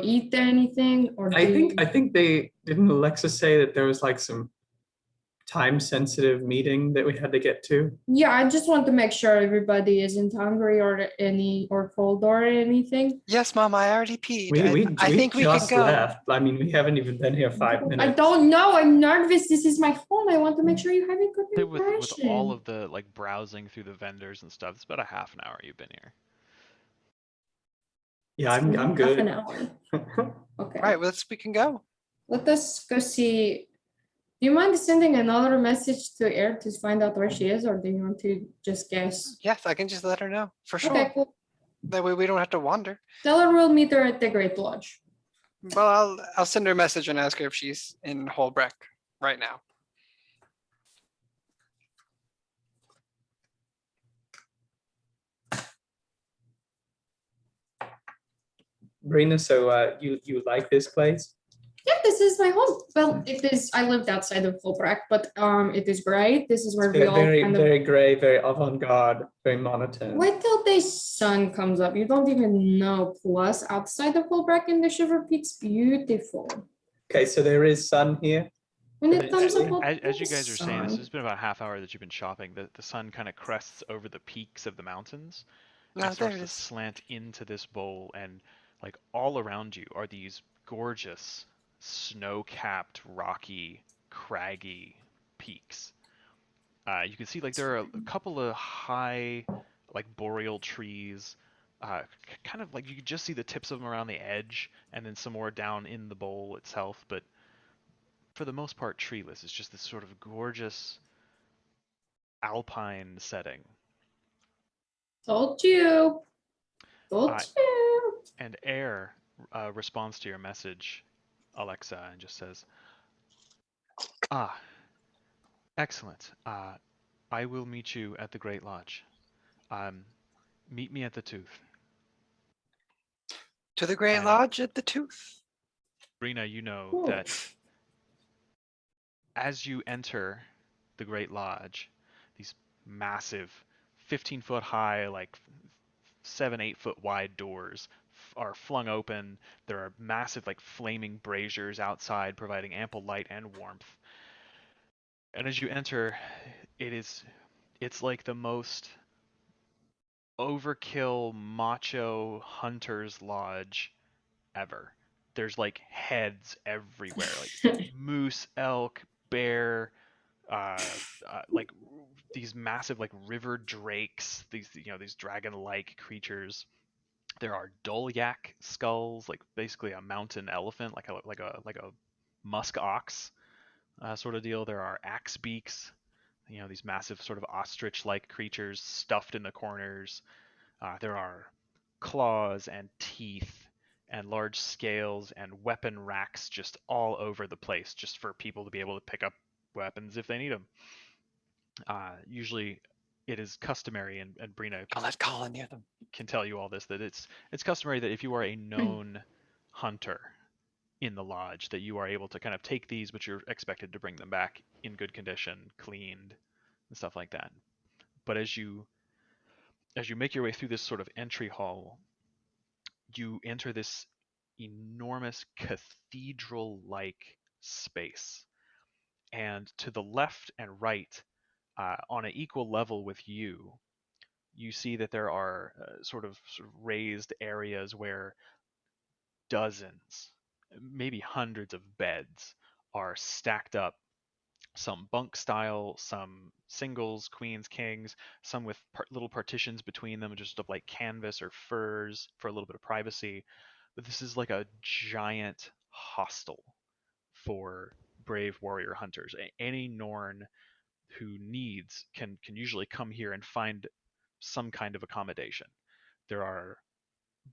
eat anything, or I think they didn't Alexa say that there was like some time sensitive meeting that we had to get to. Yeah, I just want to make sure everybody isn't hungry or cold or anything. Yes, Mom, I already peed. I We think we could just go. left. I mean, we haven't even been here 5 minutes. I don't know. I'm nervous. This is my home. I want to make sure you have a good With impression. all of the like browsing through the vendors and stuff, it's about a half an hour you've been here. Yeah, I'm Half good. an hour. Okay. Right, we can go. Let us go see. Do you mind sending another message to Air to find out where she is, or do you want to just guess? Yes, I can just let her know for sure. Okay, cool. That way we don't have to wander. Tell her we'll meet her at the Great Lodge. Well, I'll send her a message and ask her if she's in Hoelbrak right now. Brina, so you like this place? Yeah, this is my home. Well, it is. I lived outside of Hoelbrak, but it is great. This is where we all Very, kind of. very gray, very avant-garde, very monotone. Wait till the sun comes up. You don't even know. Plus, outside of Hoelbrak in the Shiver Peaks, beautiful. Okay, so there is sun here. And And it thumbs up all as you guys are saying, this sun. has been about a half hour that you've been shopping. The sun kind of crests over the peaks of the mountains and No, there starts it to is. slant into this bowl, and like all around you are these gorgeous snow-capped, rocky, craggy peaks. You can see like there are a couple of high, like boreal trees, kind of like you can just see the tips of them around the edge, and then some more down in the bowl itself. But for the most part, treeless. It's just this sort of gorgeous alpine setting. Told you. Told Uh, you. and Air responds to your message, Alexa, and just says, "Ah, excellent. I will meet you at the Great Lodge. Meet me at the Tooth." To the Great And Lodge at the Tooth. Brina, you know Cool. that as you enter the Great Lodge, these massive 15-foot high, like 7-8 foot wide doors are flung open. There are massive, like flaming braziers outside, providing ample light and warmth. And as you enter, it's like the most overkill macho hunter's lodge ever. There's like heads everywhere, like moose, elk, bear, like these massive like river drakes, these dragon-like creatures. There are Dolyak skulls, like basically a mountain elephant, like a musk ox sort of deal. There are axe beaks, these massive sort of ostrich-like creatures stuffed in the corners. There are claws and teeth and large scales and weapon racks just all over the place, just for people to be able to pick up weapons if they need them. Usually, it is customary, and Brina I'll let Colin near them. can tell you all this, that it's customary that if you are a known hunter in the lodge, that you are able to kind of take these, but you're expected to bring them back in good condition, cleaned, and stuff like that. But as you make your way through this sort of entry hall, you enter this enormous cathedral-like space, and to the left and right, on an equal level with you, you see that there are sort of raised areas where dozens, maybe hundreds of beds are stacked up, some bunk style, some singles, queens, kings, some with little partitions between them just of like canvas or furs for a little bit of privacy. But this is like a giant hostel for brave warrior hunters. Any Norn who needs can usually come here and find some kind of accommodation. There are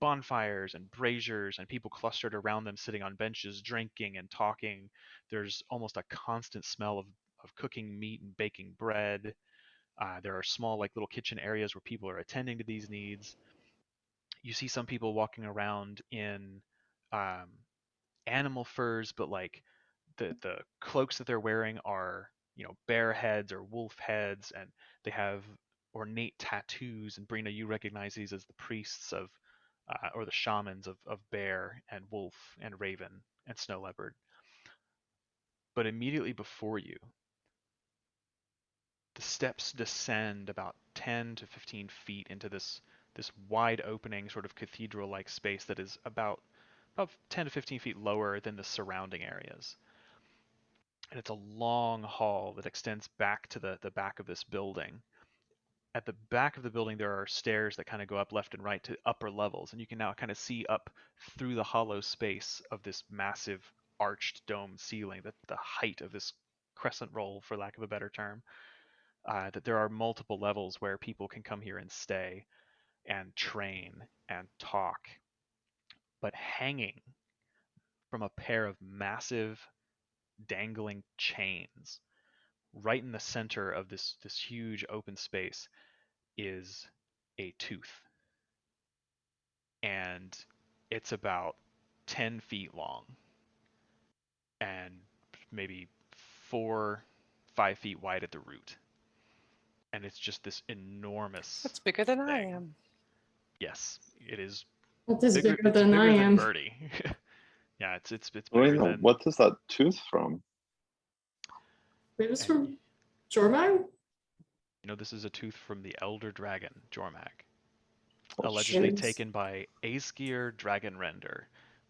bonfires and braziers and people clustered around them sitting on benches drinking and talking. There's almost a constant smell of cooking meat and baking bread. There are small like little kitchen areas where people are attending to these needs. You see some people walking around in um, animal furs, but like the cloaks that they're wearing are bear heads or wolf heads, and they have ornate tattoos. And Brina, you recognize these as the priests of or the shamans of bear and wolf and raven and snow leopard. But immediately before you, the steps descend about 10 to 15 feet into this wide opening sort of cathedral-like space that is about 10 to 15 feet lower than the surrounding areas. And it's a long hall that extends back to the back of this building. At the back of the building, there are stairs that kind of go up left and right to upper levels, and you can now kind of see up through the hollow space of this massive arched dome ceiling, the height of this crescent roll, for lack of a better term, that there are multiple levels where people can come here and stay and train and talk. But hanging from a pair of massive dangling chains right in the center of this huge open space is a tooth, and it's about 10 feet long and maybe 4-5 feet wide at the root, and it's just this enormous That's bigger than I thing. am. Yes, it is That is bigger it's than I bigger than am. Birdie. Yeah, it's Wait, bigger no, than what is that tooth from? It was And from Jormag? you know this is a tooth from the Elder Dragon, Jormag. Oh, Allegedly shit. taken by Aesgeir Dragonrender,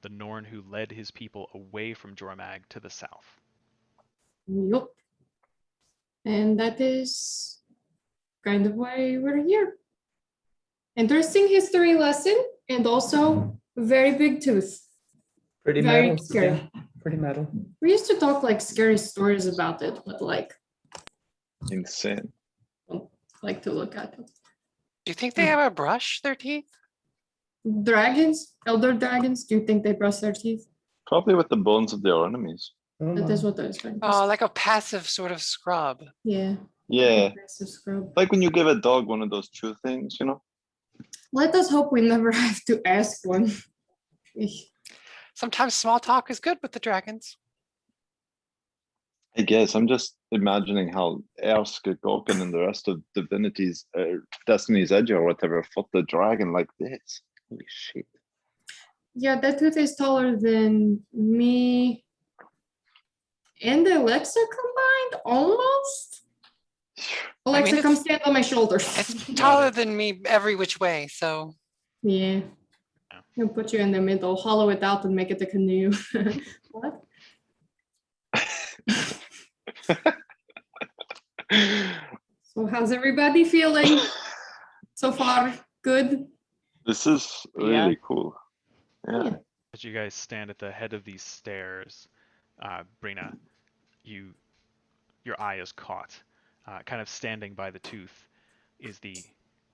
the Norn who led his people away from Jormag to the south. Yup. And that is kind of why we're here. Interesting history lesson and also very big tooth. Pretty Very metal. scary. Yeah, pretty metal. We used to talk like scary stories about it, but like insane. to look at it. Do you think they have a brush their teeth? Dragons, elder dragons, do you think they brush their teeth? Probably with the bones of their enemies. Oh, That is my. what I was trying to Oh, say. like a passive sort of scrub. Yeah. Yeah, Massive scrub. like when you give a dog one of those chew things, you know? Let us hope we never have to ask one. Sometimes small talk is good with the dragons. I guess I'm just imagining how Erske, Gorken, and the rest of Divinity's Destiny's Edge or whatever fought the dragon like this. Holy shit. Yeah, that tooth is taller than me and Alexa combined, almost. Alexa, mean, come it's- stand on my shoulders. It's taller than me every which way, so Yeah. I'll put you in the middle, hollow it out and make it a canoe. What? So how's everybody feeling so far? Good? This is really cool. Yeah. As you guys stand at the head of these stairs, Brina, your eye is caught. Kind of standing by the tooth is the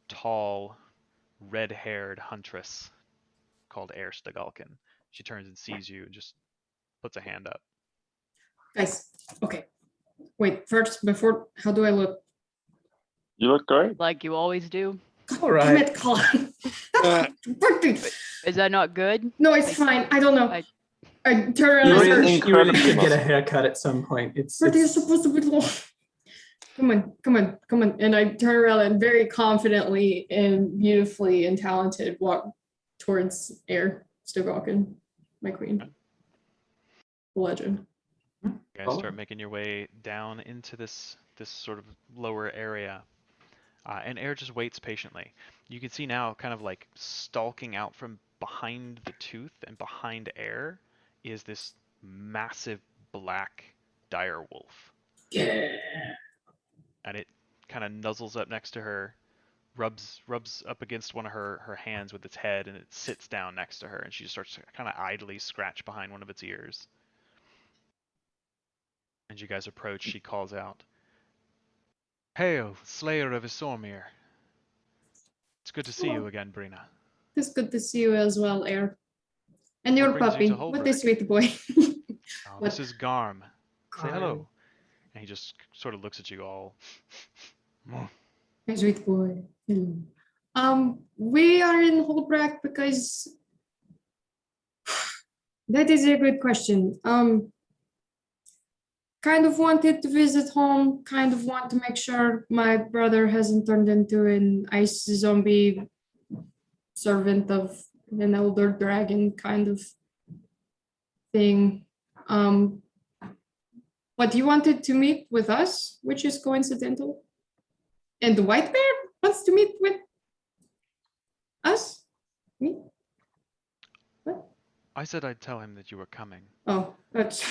tall, red-haired huntress called Erste Galkin. She turns and sees you and just puts a hand up. Guys, okay. Wait, first, before, how do I look? You look great. Like you always do. All Damn right. it, Colin. Is that not good? No, it's fine. I don't know. I- I turn around You and really- start. think- You really incredibly should get a muscle. haircut at some point. It's What are you supposed to be doing? Come on, come on, come on. And I turn around and very confidently and beautifully and talented walk towards Air Stogalkin, my queen. The legend. You guys Oh. start making your way down into this sort of lower area. And Air just waits patiently. You can see now kind of like stalking out from behind the tooth and behind Air is this massive black dire wolf. Yeah. And it kind of nuzzles up next to her, rubs up against one of her hands with its head, and it sits down next to her, and she just starts to kind of idly scratch behind one of its ears. As you guys approach, she calls out, "Hail, Slayer of Isormir. It's good to see you again, Brina." It's good to see you as well, Air. And your brings you puppy. to What a Hoelbrak? sweet boy. Oh, What? this is Garm. Say hello. Garm. And he just sort of looks at you all. A sweet boy. Hello. We are in Hoelbrak because that is a good question. Kind of wanted to visit home, kind of want to make sure my brother hasn't turned into an ice zombie servant of an elder dragon kind of thing. But he wanted to meet with us, which is coincidental. And the white bear wants to meet with us? Me? What? I said I'd tell him that you were coming. Oh, that's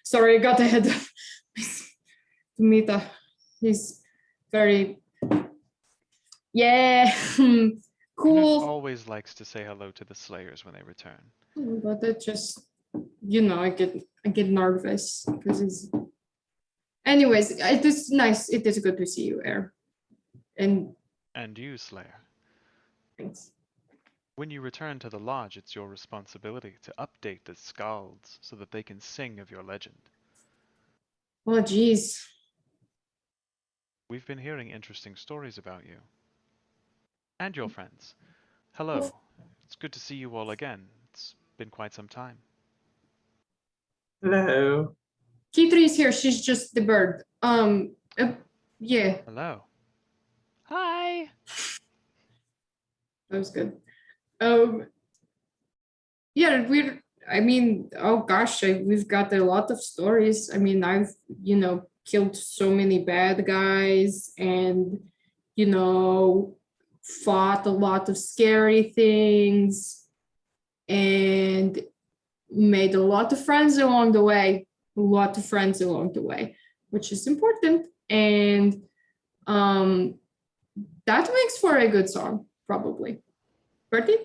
sorry, I got ahead of Mita. He's very Brina cool. always likes to say hello to the Slayers when they return. But that just I get nervous because it's anyways, it is nice. It is good to see you, Air. And And you, Slayer. thanks. When you return to the lodge, it's your responsibility to update the Skalds so that they can sing of your legend. Oh geez. We've been hearing interesting stories about you. And your friends. Hello. It's good to see you all again. It's been quite some time. Hello. K3 is here, she's just the bird. Yeah, Hello. Hi. that was good. Yeah, I mean, oh gosh, we've got a lot of stories. I mean, I've, killed so many bad guys and, you know, fought a lot of scary things and made a lot of friends along the way, which is important. And that makes for a good song, probably. Bertie,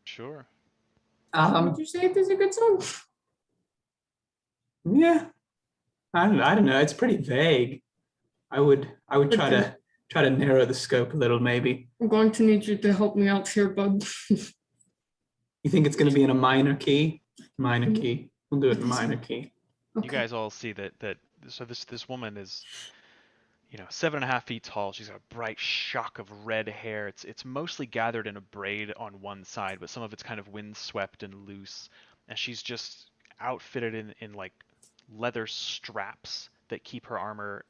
Sure. would you say it is a good song? Yeah. I don't know. It's pretty vague. I would try to narrow the scope a little, maybe. I'm going to need you to help me out here, bud. You think it's going to be in a minor key? Minor Mhm. key. We'll do it in minor key. You guys all see that so this woman is, 7.5 feet tall. She's got a bright shock of red hair. It's mostly gathered in a braid on one side, but some of it's kind of windswept and loose. And she's just outfitted in like leather straps that keep her armor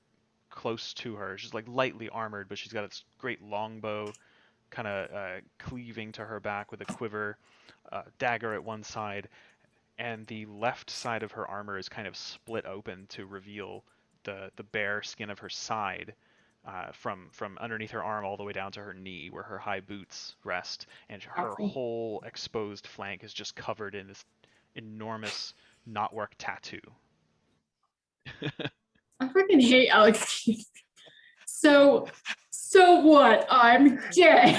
close to her. She's like lightly armored, but she's got this great longbow kind of cleaving to her back with a quiver, dagger at one side, and the left side of her armor is kind of split open to reveal the bare skin of her side, from underneath her arm all the way down to her knee where her high boots rest, and her whole exposed flank is just covered in this enormous knotwork tattoo. I freaking hate Alex. So what? I'm gay.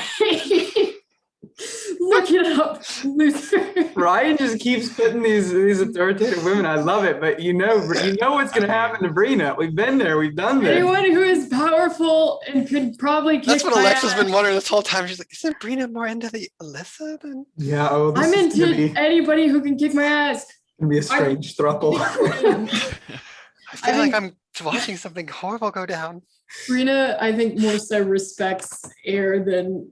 Look it up, loser. Ryan just keeps putting these authoritative women. I love it, but you know what's going to happen to Brina. We've been there. We've done this. Anyone who is powerful and could probably kick That's what my Alexa's ass. been wondering this whole time. She's like, isn't Brina more into the Alyssa than? Yeah. Oh, this I'm is into anybody who can kick my ass. gonna be a strange throuple. I feel like I'm watching something horrible go down. Brina, I think, more so respects air than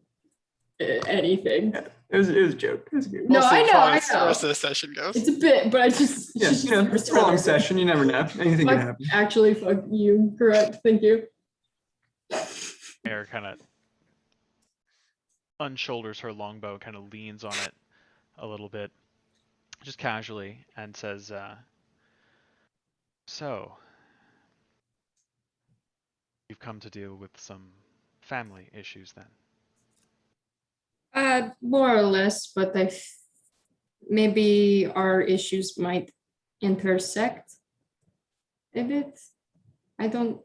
anything. Yeah, it was a joke. It was good. No, I know. The rest of the session goes. It's a bit, but I just Yeah, just it's a long session. You never know. Anything can happen. Actually, fuck you. Correct. Thank you. Air kind of unshoulders her longbow, kind of leans on it a little bit, just casually, and says, so, you've come to deal with some family issues then? More or less, but maybe our issues might intersect a bit. I don't.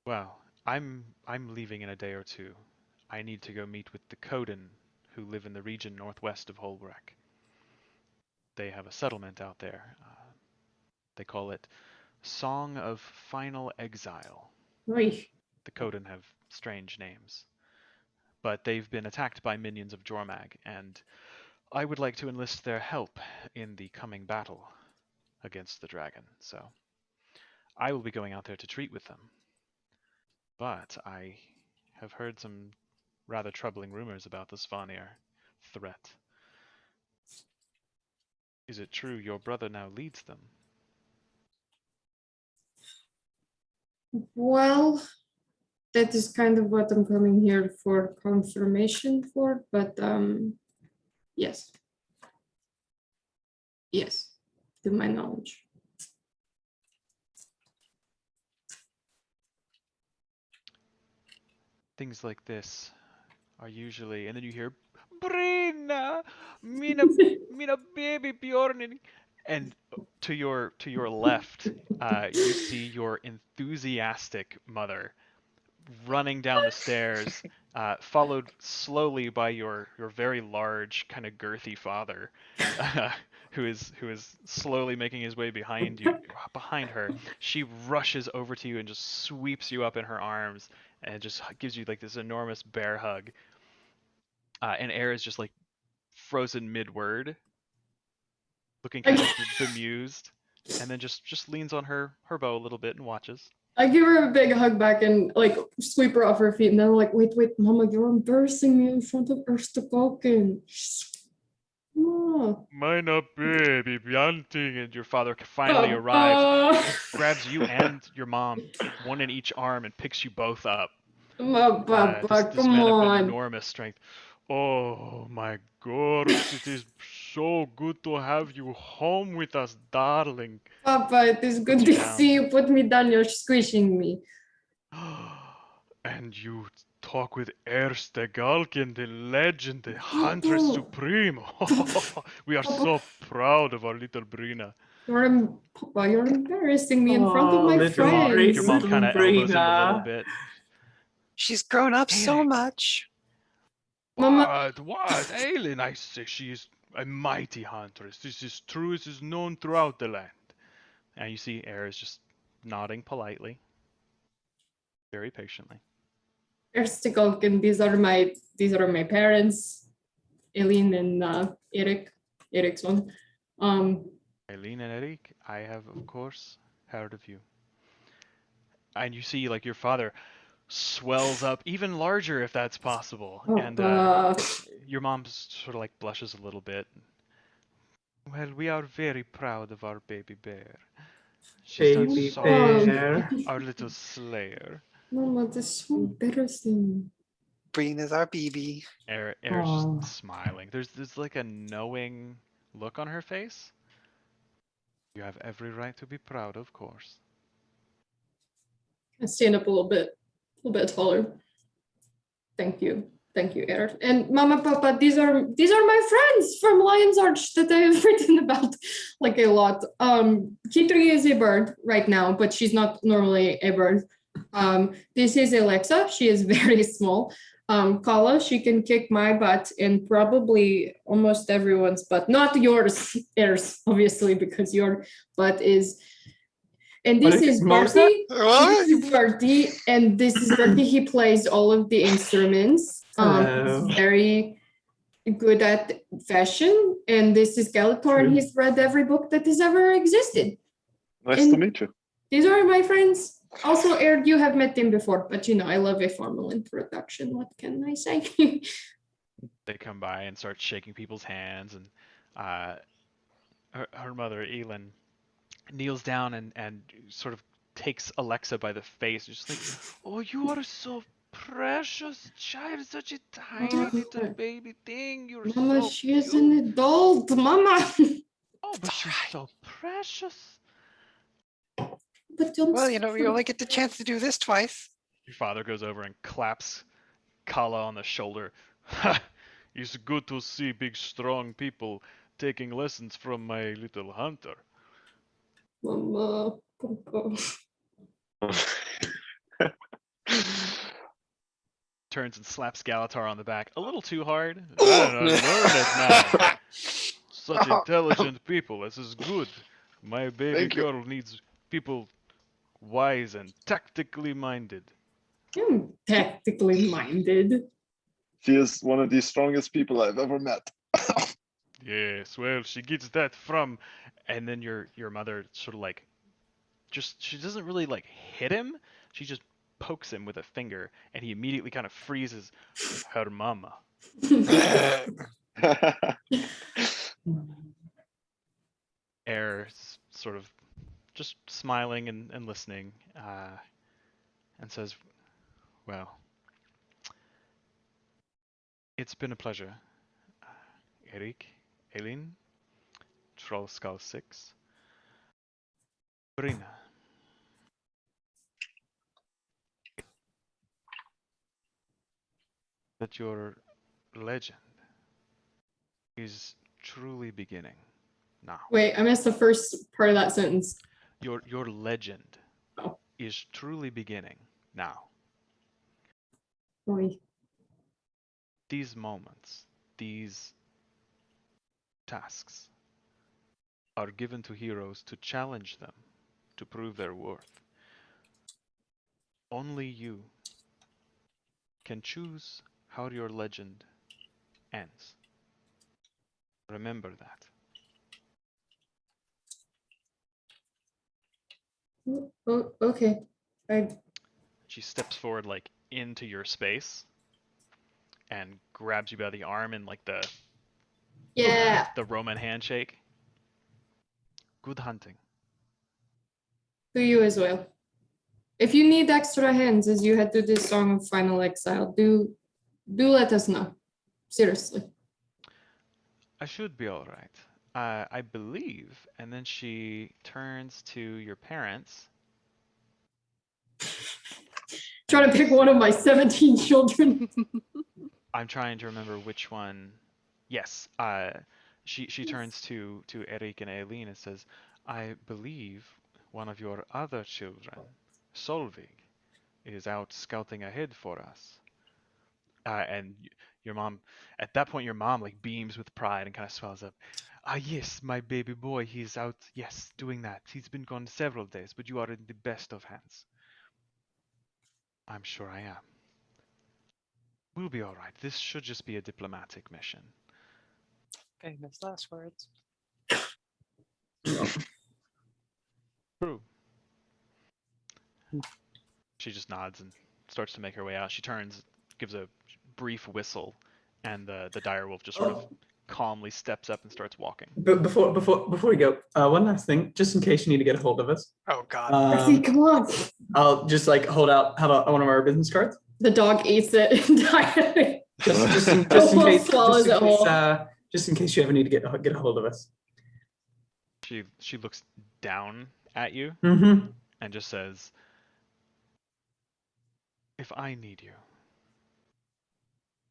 Well, I'm leaving in a day or two. I need to go meet with the Coden, who live in the region northwest of Hoelbrak. They have a settlement out there. They call it Song of Final Exile. Oy. The Coden have strange names. But they've been attacked by minions of Jormag, and I would like to enlist their help in the coming battle against the dragon. So I will be going out there to treat with them. But I have heard some rather troubling rumors about the Svanir threat. Is it true your brother now leads them? Well, that is kind of what I'm coming here for confirmation for, but yes. Yes, to my knowledge. Things like this are usually, and then you hear, Brina, mina baby Bjorn, and to your left, you see your enthusiastic mother running down the stairs, followed slowly by your very large, kind of girthy father, who is slowly making his way behind her. She rushes over to you and just sweeps you up in her arms and just gives you like this enormous bear hug. And Air is just like frozen mid-word, looking kind of bemused, and then just leans on her bow a little bit and watches. I give her a big hug back and like sweep her off her feet, and then I'm like, wait, Mama, you're embarrassing me in front of Erstaboken. Oh. Mina baby Bjanting, and your father finally arrives, grabs you and your mom, one in each arm, and picks you both up. This This come man of on. enormous strength. Oh my god, it is so good to have you home with us, darling. Papa, it is good Put to you down. see you. Put me down. You're squishing me. And you talk with Erstegalkin, the legend, the Huntress Papa. Supreme. We are so proud of our little Brina. Papa, you're embarrassing me in front of Oh, my little friends. Your mom kind of elbows him a little Brina. bit. She's grown up so much. Mama, What? Aelin, I say she is a mighty huntress. This is true. This is known throughout the land. And you see Air is just nodding politely, very patiently. Erstigalken, these are my parents, Eileen and Eric. Eric's one. Aelin and Eric, I have, of course, heard of you. And you see, like, your father swells up even larger, if that's possible. And your mom sort of, like, blushes a little bit. Well, we are very proud of our baby bear. She's done Baby so bear. much. Our little slayer. Mama, this is so embarrassing. Brina's our BB. Air's Aw. just smiling. There's like a knowing look on her face. You have every right to be proud, of course. I stand up a little bit taller. Thank you, Eric. And Mama, Papa, these are my friends from Lion's Arch that I have written about like a lot. Tyria is a bird right now, but she's not normally a bird. This is Alexa. She is very small. Kala, she can kick my butt and probably almost everyone's butt. Not yours, Airs, obviously, because your butt is. And this What is Mimosa? Bertie. What? This is Bertie, and this is Bertie. He plays all of the instruments. Hello. He's very good at fashion. And this is Galator, and True. he's read every book that has ever existed. Nice And- to meet you. These are my friends. Also, Eric, you have met him before, but you know, I love a formal introduction. What can I say? They come by and start shaking people's hands, and her mother, Elin, kneels down and sort of takes Alexa by the face, just like, oh, you are so precious, child, such a tiny Mama. little baby thing. You're Mama, so she is cute. an adult. Mama. Oh, but she's so precious. But don't Well, you know, we only get the chance to do this twice. Your father goes over and claps Kala on the shoulder. Ha! It's good to see big, strong people taking lessons from my little hunter. Mama. Papa. Turns and slaps Galatar on the back a little too hard. I learn it now. Such intelligent people. This is good. My baby Thank you. girl needs people wise and tactically minded. I'm tactically minded. She is one of the strongest people I've ever met. Yes, well, she gets that from, and then your mother sort of like, she doesn't really like hit him. She just pokes him with a finger, and he immediately kind of freezes. Her mama. Air sort of just smiling and listening, and says, well, it's been a pleasure. Eric, Elin, Trollskull Six, Brina. That your legend is truly beginning now. Wait, I missed the first part of that sentence. Your legend Oh. is truly beginning now. Oy. These moments, these tasks are given to heroes to challenge them, to prove their worth. Only you can choose how your legend ends. Remember that. Oh, okay. She steps forward like into your space and grabs you by the arm in like the Roman handshake. Good hunting. To you as well. If you need extra hands as you head to this Song of Final Exile, do let us know. Seriously. I should be all right. I believe. And then she turns to your parents. Trying to pick one of my 17 children. I'm trying to remember which one. Yes. She turns to Eric and Eileen and says, I believe one of your other children, Solvig, is out scouting ahead for us. And your mom, at that point, your mom like beams with pride and kind of swells up. Ah, yes, my baby boy, he's out, yes, doing that. He's been gone several days, but you are in the best of hands. I'm sure I am. We'll be all right. This should just be a diplomatic mission. Famous last words. True. She just nods and starts to make her way out. She turns, gives a brief whistle, and the direwolf just sort of calmly steps up and starts walking. But before we go, one last thing, just in case you need to get a hold of us. Oh God. Percy, come on. I'll just like hold out. How about one of our business cards? The dog eats it entirely. Just in case you ever need to get a hold of us. She looks down at you Mm-hmm. and just says, if I need you,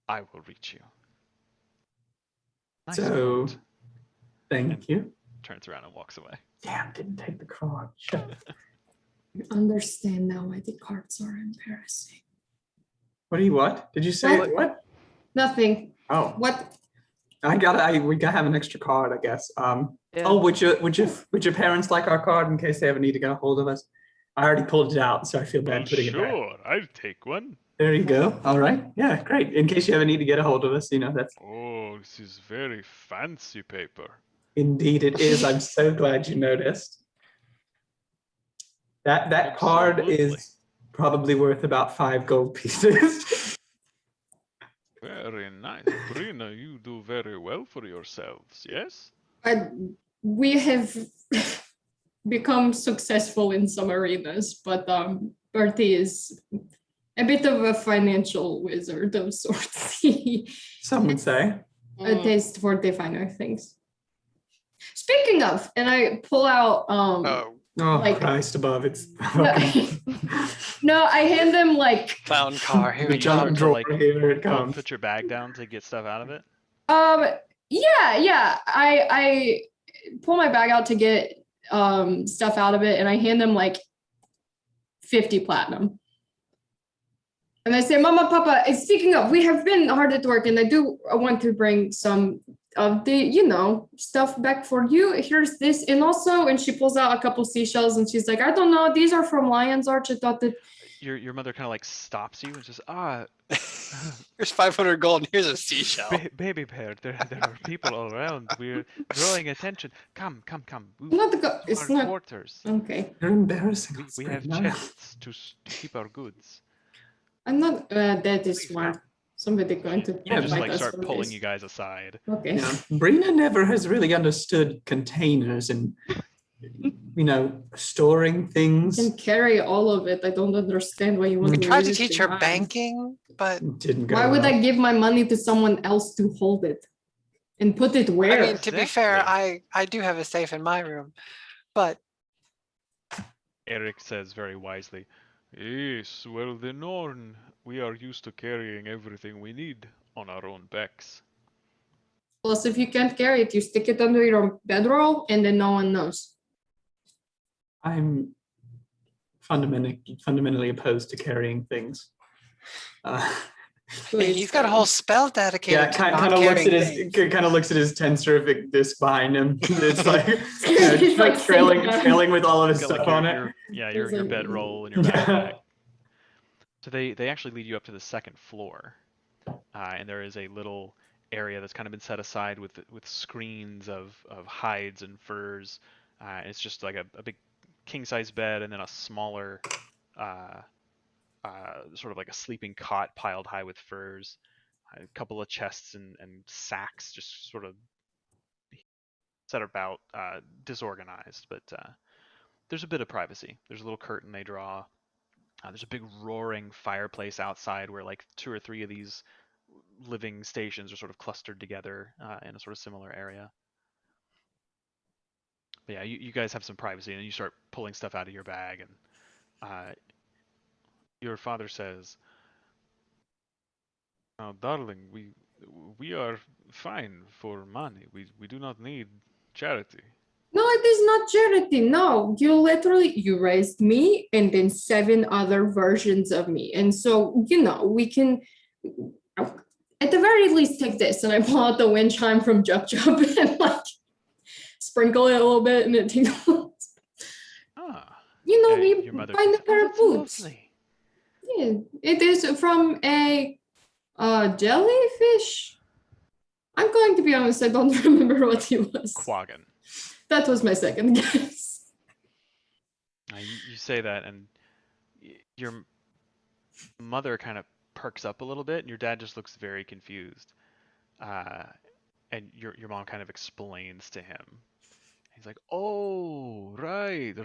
I will reach you. Nice So, quote. thank you. Turns around and walks away. Damn, didn't take the card. Shit. You understand now why the cards are embarrassing. What? Did you say What? what? Nothing. Oh, What? we gotta have an extra card, I guess. Yeah. Oh, would your parents like our card in case they ever need to get a hold of us? I already pulled it out, so I feel bad putting it back. Sure, I'll take one. There you go. All right. Yeah, great. In case you ever need to get a hold of us, that's Oh, this is very fancy paper. indeed it is. I'm so glad you noticed. That card Absolutely. is probably worth about 5 gold pieces. Very nice. Brina, you do very well for yourselves, yes? We have become successful in some arenas, but Bertie is a bit of a financial wizard of sorts. He Some would say. a taste for the finer things. Speaking of, and I pull out Oh, Oh, Like- Christ above. It's no, no, I hand them like clown car. Here the we you go. start giant to, drawer. like, Here it Go comes. put your bag down to get stuff out of it. yeah. I pull my bag out to get stuff out of it, and I hand them like 50 platinum. And I say, Mama, Papa, speaking of, we have been hard at work, and I do want to bring some of the, stuff back for you. Here's this. And also, and she pulls out a couple seashells, and she's like, I don't know, these are from Lion's Arch. I thought that. Your mother kind of like stops you and says, Here's 500 gold and here's a seashell. baby bear, there are people all around. We're drawing attention. Come. It's Our not. quarters. Okay. You're embarrassing us. We have Brina. chests to keep our goods. I'm not. That is Please, smart. Somebody going to. Yeah, just fight like us start for pulling this. you guys aside. Okay. Brina never has really understood containers and, storing things. Can carry all of it. I don't understand why you want We to. Tried to use teach your her mind. banking, but Didn't go Why would well. I give my money to someone else to hold it and put it where? I mean, to be fair, Exactly. I do have a safe in my room, but Eric says very wisely, yes, well, the Norn, we are used to carrying everything we need on our own backs. Plus, if you can't carry it, you stick it under your bedroll, and then no one knows. I'm fundamentally opposed to carrying things. he's got a whole spell dedicated Yeah, to kind not of looks carrying at things. his tensorific disc behind him. It's like, It's like trailing with all of his Got, like, stuff on it. your It's like- bedroll and your Yeah. backpack. So they actually lead you up to the second floor, and there is a little area that's kind of been set aside with screens of hides and furs. It's just like a big king size bed and then a smaller sort of like a sleeping cot piled high with furs, a couple of chests and sacks just sort of set about, disorganized, but there's a bit of privacy. There's a little curtain they draw. There's a big roaring fireplace outside where like 2 or 3 of these living stations are sort of clustered together in a sort of similar area. But yeah, you guys have some privacy, and you start pulling stuff out of your bag, and your father says, "Now, darling, we are fine for money. We do not need charity." No, it is not charity. No, you raised me and then 7 other versions of me. And so, we can at the very least take this. And I pull out the wind chime from Jup Jup and like sprinkle it a little bit and it tingles. Ah, We your mother find says, a pair Oh, of that's boots. lovely. Yeah, it is from a jellyfish. I'm going to be honest, I don't remember what he was. Quaggan. That was my second guess. You say that, and your mother kind of perks up a little bit, and your dad just looks very confused. And your mom kind of explains to him. He's like, "Oh, right.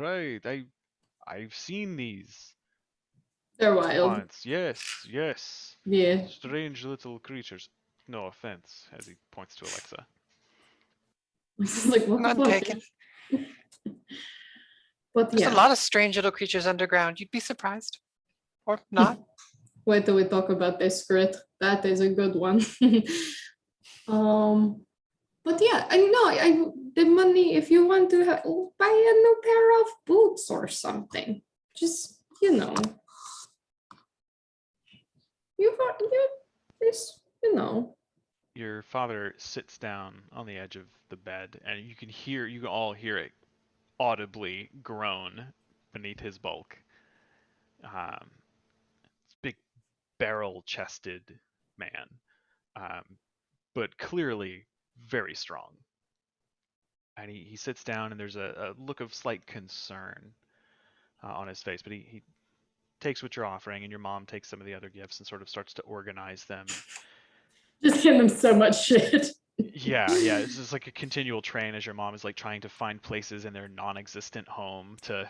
I've seen these They're wild. once. Yes. Yeah. Strange little creatures. No offense," as he points to Alexa. Like, what the None fuck? taken. But There's yeah. a lot of strange little creatures underground. You'd be surprised. Or not. Wait till we talk about this script. That is a good one. But yeah, the money, if you want to buy a new pair of boots or something, just you got this, Your father sits down on the edge of the bed, and you can all hear it audibly groan beneath his bulk. Big barrel-chested man, but clearly very strong. And he sits down, and there's a look of slight concern on his face, but he takes what you're offering, and your mom takes some of the other gifts and sort of starts to organize them. just give them so much shit. Yeah, it's just like a continual train as your mom is like trying to find places in their non-existent home to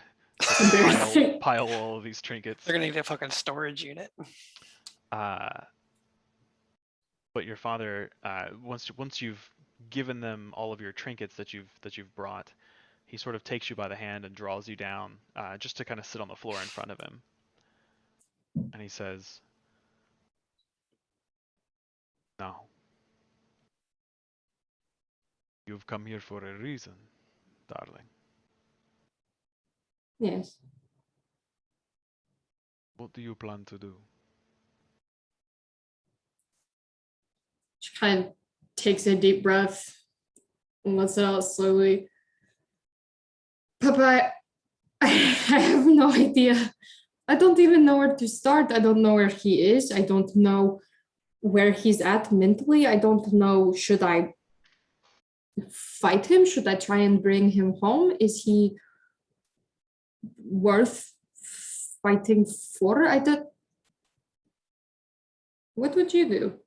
pile all of these trinkets. They're gonna need a fucking storage unit. But your father, once you've given them all of your trinkets that you've brought, he sort of takes you by the hand and draws you down, just to kind of sit on the floor in front of him. And he says, "Now, you've come here for a reason, darling. Yes. What do you plan to do?" She kind of takes a deep breath and lets it out slowly. Papa, I have no idea. I don't even know where to start. I don't know where he is. I don't know where he's at mentally. I don't know, should I fight him? Should I try and bring him home? Is he worth fighting for? What would you do?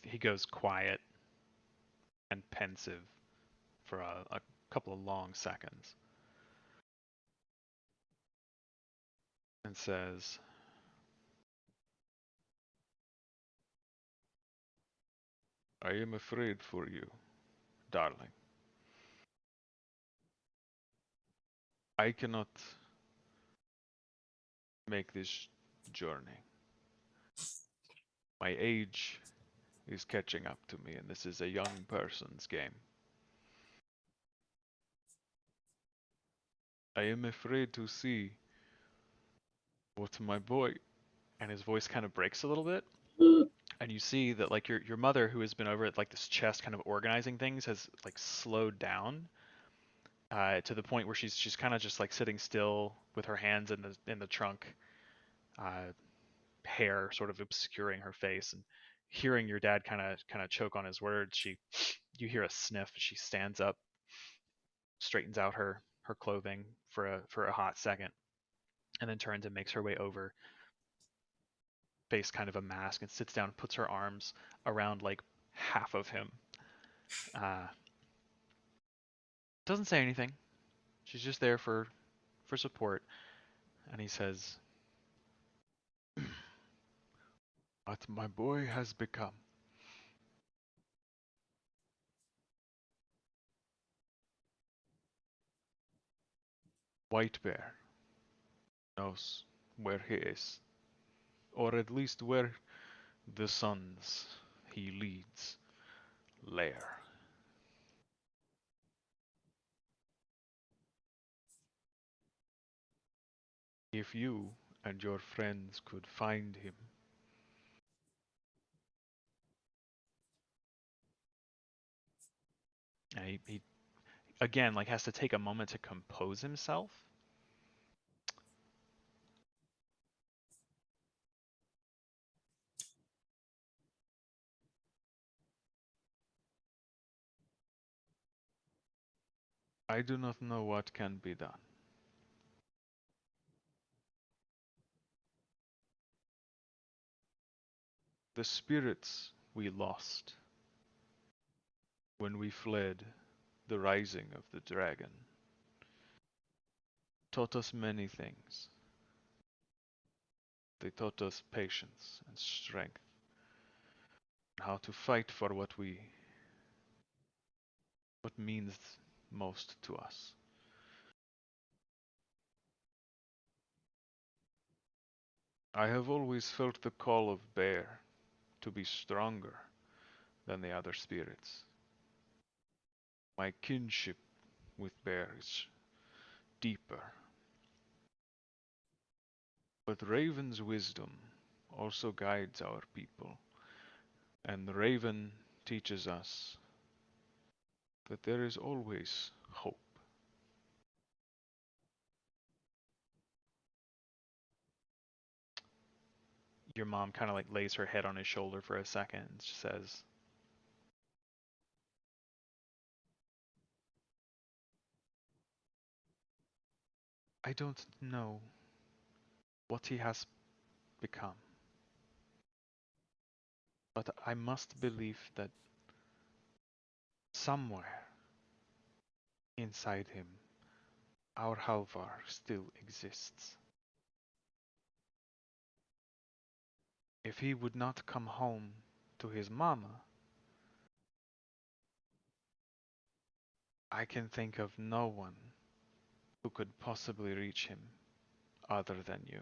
He goes quiet and pensive for a couple of long seconds and says, "I am afraid for you, darling. I cannot make this journey. My age is catching up to me, and this is a young person's game. I am afraid to see what my boy," and his voice kind of breaks a little bit, and you see that like your mother, who has been over at like this chest kind of organizing things, has like slowed down to the point where she's kind of just like sitting still with her hands in the trunk, hair sort of obscuring her face, and hearing your dad kind of choke on his words, you hear a sniff. She stands up, straightens out her clothing for a hot second, and then turns and makes her way over, face kind of a mask, and sits down and puts her arms around like half of him. Doesn't say anything. She's just there for support. And he says, What my boy has become. White Bear knows where he is, or at least where the sons he leads lair. If you and your friends could find him, and he again like has to take a moment to compose himself. I do not know what can be done. The spirits we lost when we fled the rising of the dragon taught us many things. They taught us patience and strength, how to fight for what means most to us. I have always felt the call of Bear to be stronger than the other spirits. My kinship with Bear is deeper. But Raven's wisdom also guides our people, and Raven teaches us that there is always hope. Your mom kind of like lays her head on his shoulder for a second and says, I don't know what he has become, but I must believe that somewhere inside him, our Halvar still exists. If he would not come home to his mama, I can think of no one who could possibly reach him other than you.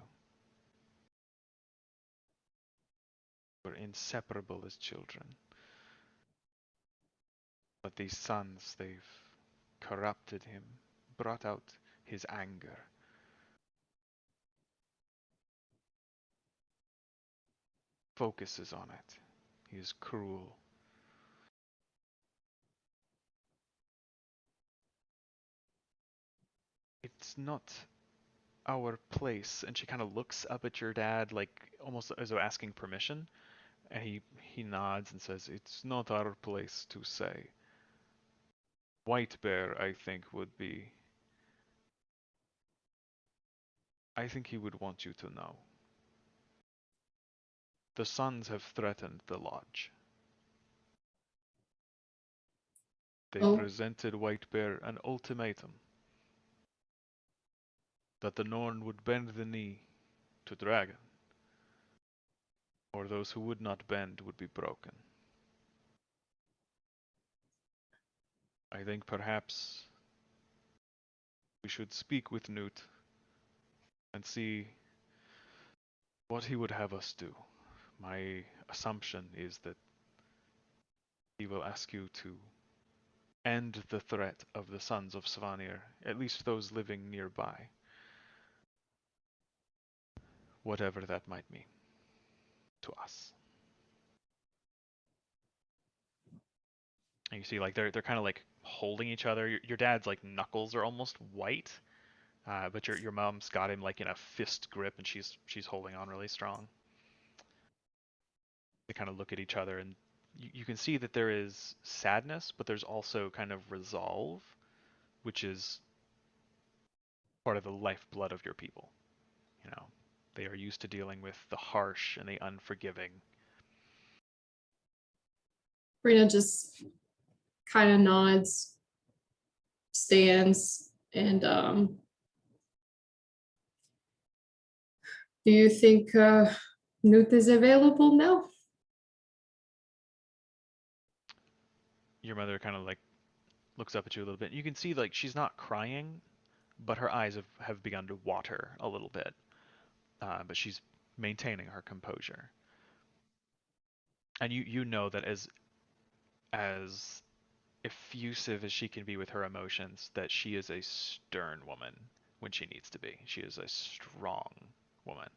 We're inseparable as children. But these sons, they've corrupted him, brought out his anger. Focuses on it. He is cruel. It's not our place. And she kind of looks up at your dad, like almost as though asking permission. And he nods and says, it's not our place to say. White Bear, I think, would be... I think he would want you to know. The sons have threatened the lodge. They presented White Bear an ultimatum that the Norn would bend the knee to Dragon, or those who would not bend would be broken. I think perhaps we should speak with Newt and see what he would have us do. My assumption is that he will ask you to end the threat of the sons of Svanir, at least those living nearby. Whatever that might mean to us. And you see, like they're kind of like holding each other. Your dad's like knuckles are almost white, but your mom's got him like in a fist grip, and she's holding on really strong. They kind of look at each other, and you can see that there is sadness, but there's also kind of resolve, which is part of the lifeblood of your people. You know, they are used to dealing with the harsh and the unforgiving. Rena just kind of nods, stands, and do you think Newt is available now. Your mother kind of like looks up at you a little bit. You can see like she's not crying, but her eyes have begun to water a little bit. But she's maintaining her composure. And you know that as effusive as she can be with her emotions, that she is a stern woman when she needs to be. She is a strong woman.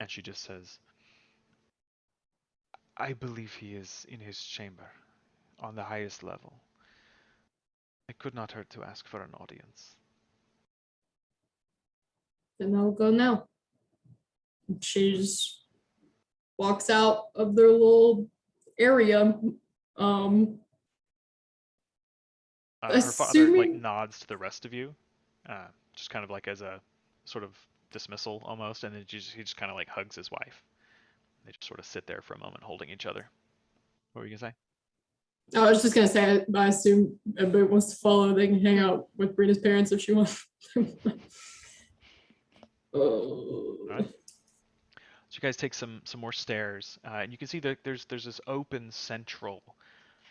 And she just says, I believe he is in his chamber, on the highest level. It could not hurt to ask for an audience. Then I'll go now. She just walks out of their little area. Her father like Assuming- nods to the rest of you, just kind of like as a sort of dismissal almost, and then he just kind of like hugs his wife. They just sort of sit there for a moment holding each other. What were you gonna say? I was just gonna say, I assume everybody wants to follow. They can hang out with Brina's parents if she wants. All right. So you guys take some more stairs, and you can see that there's this open central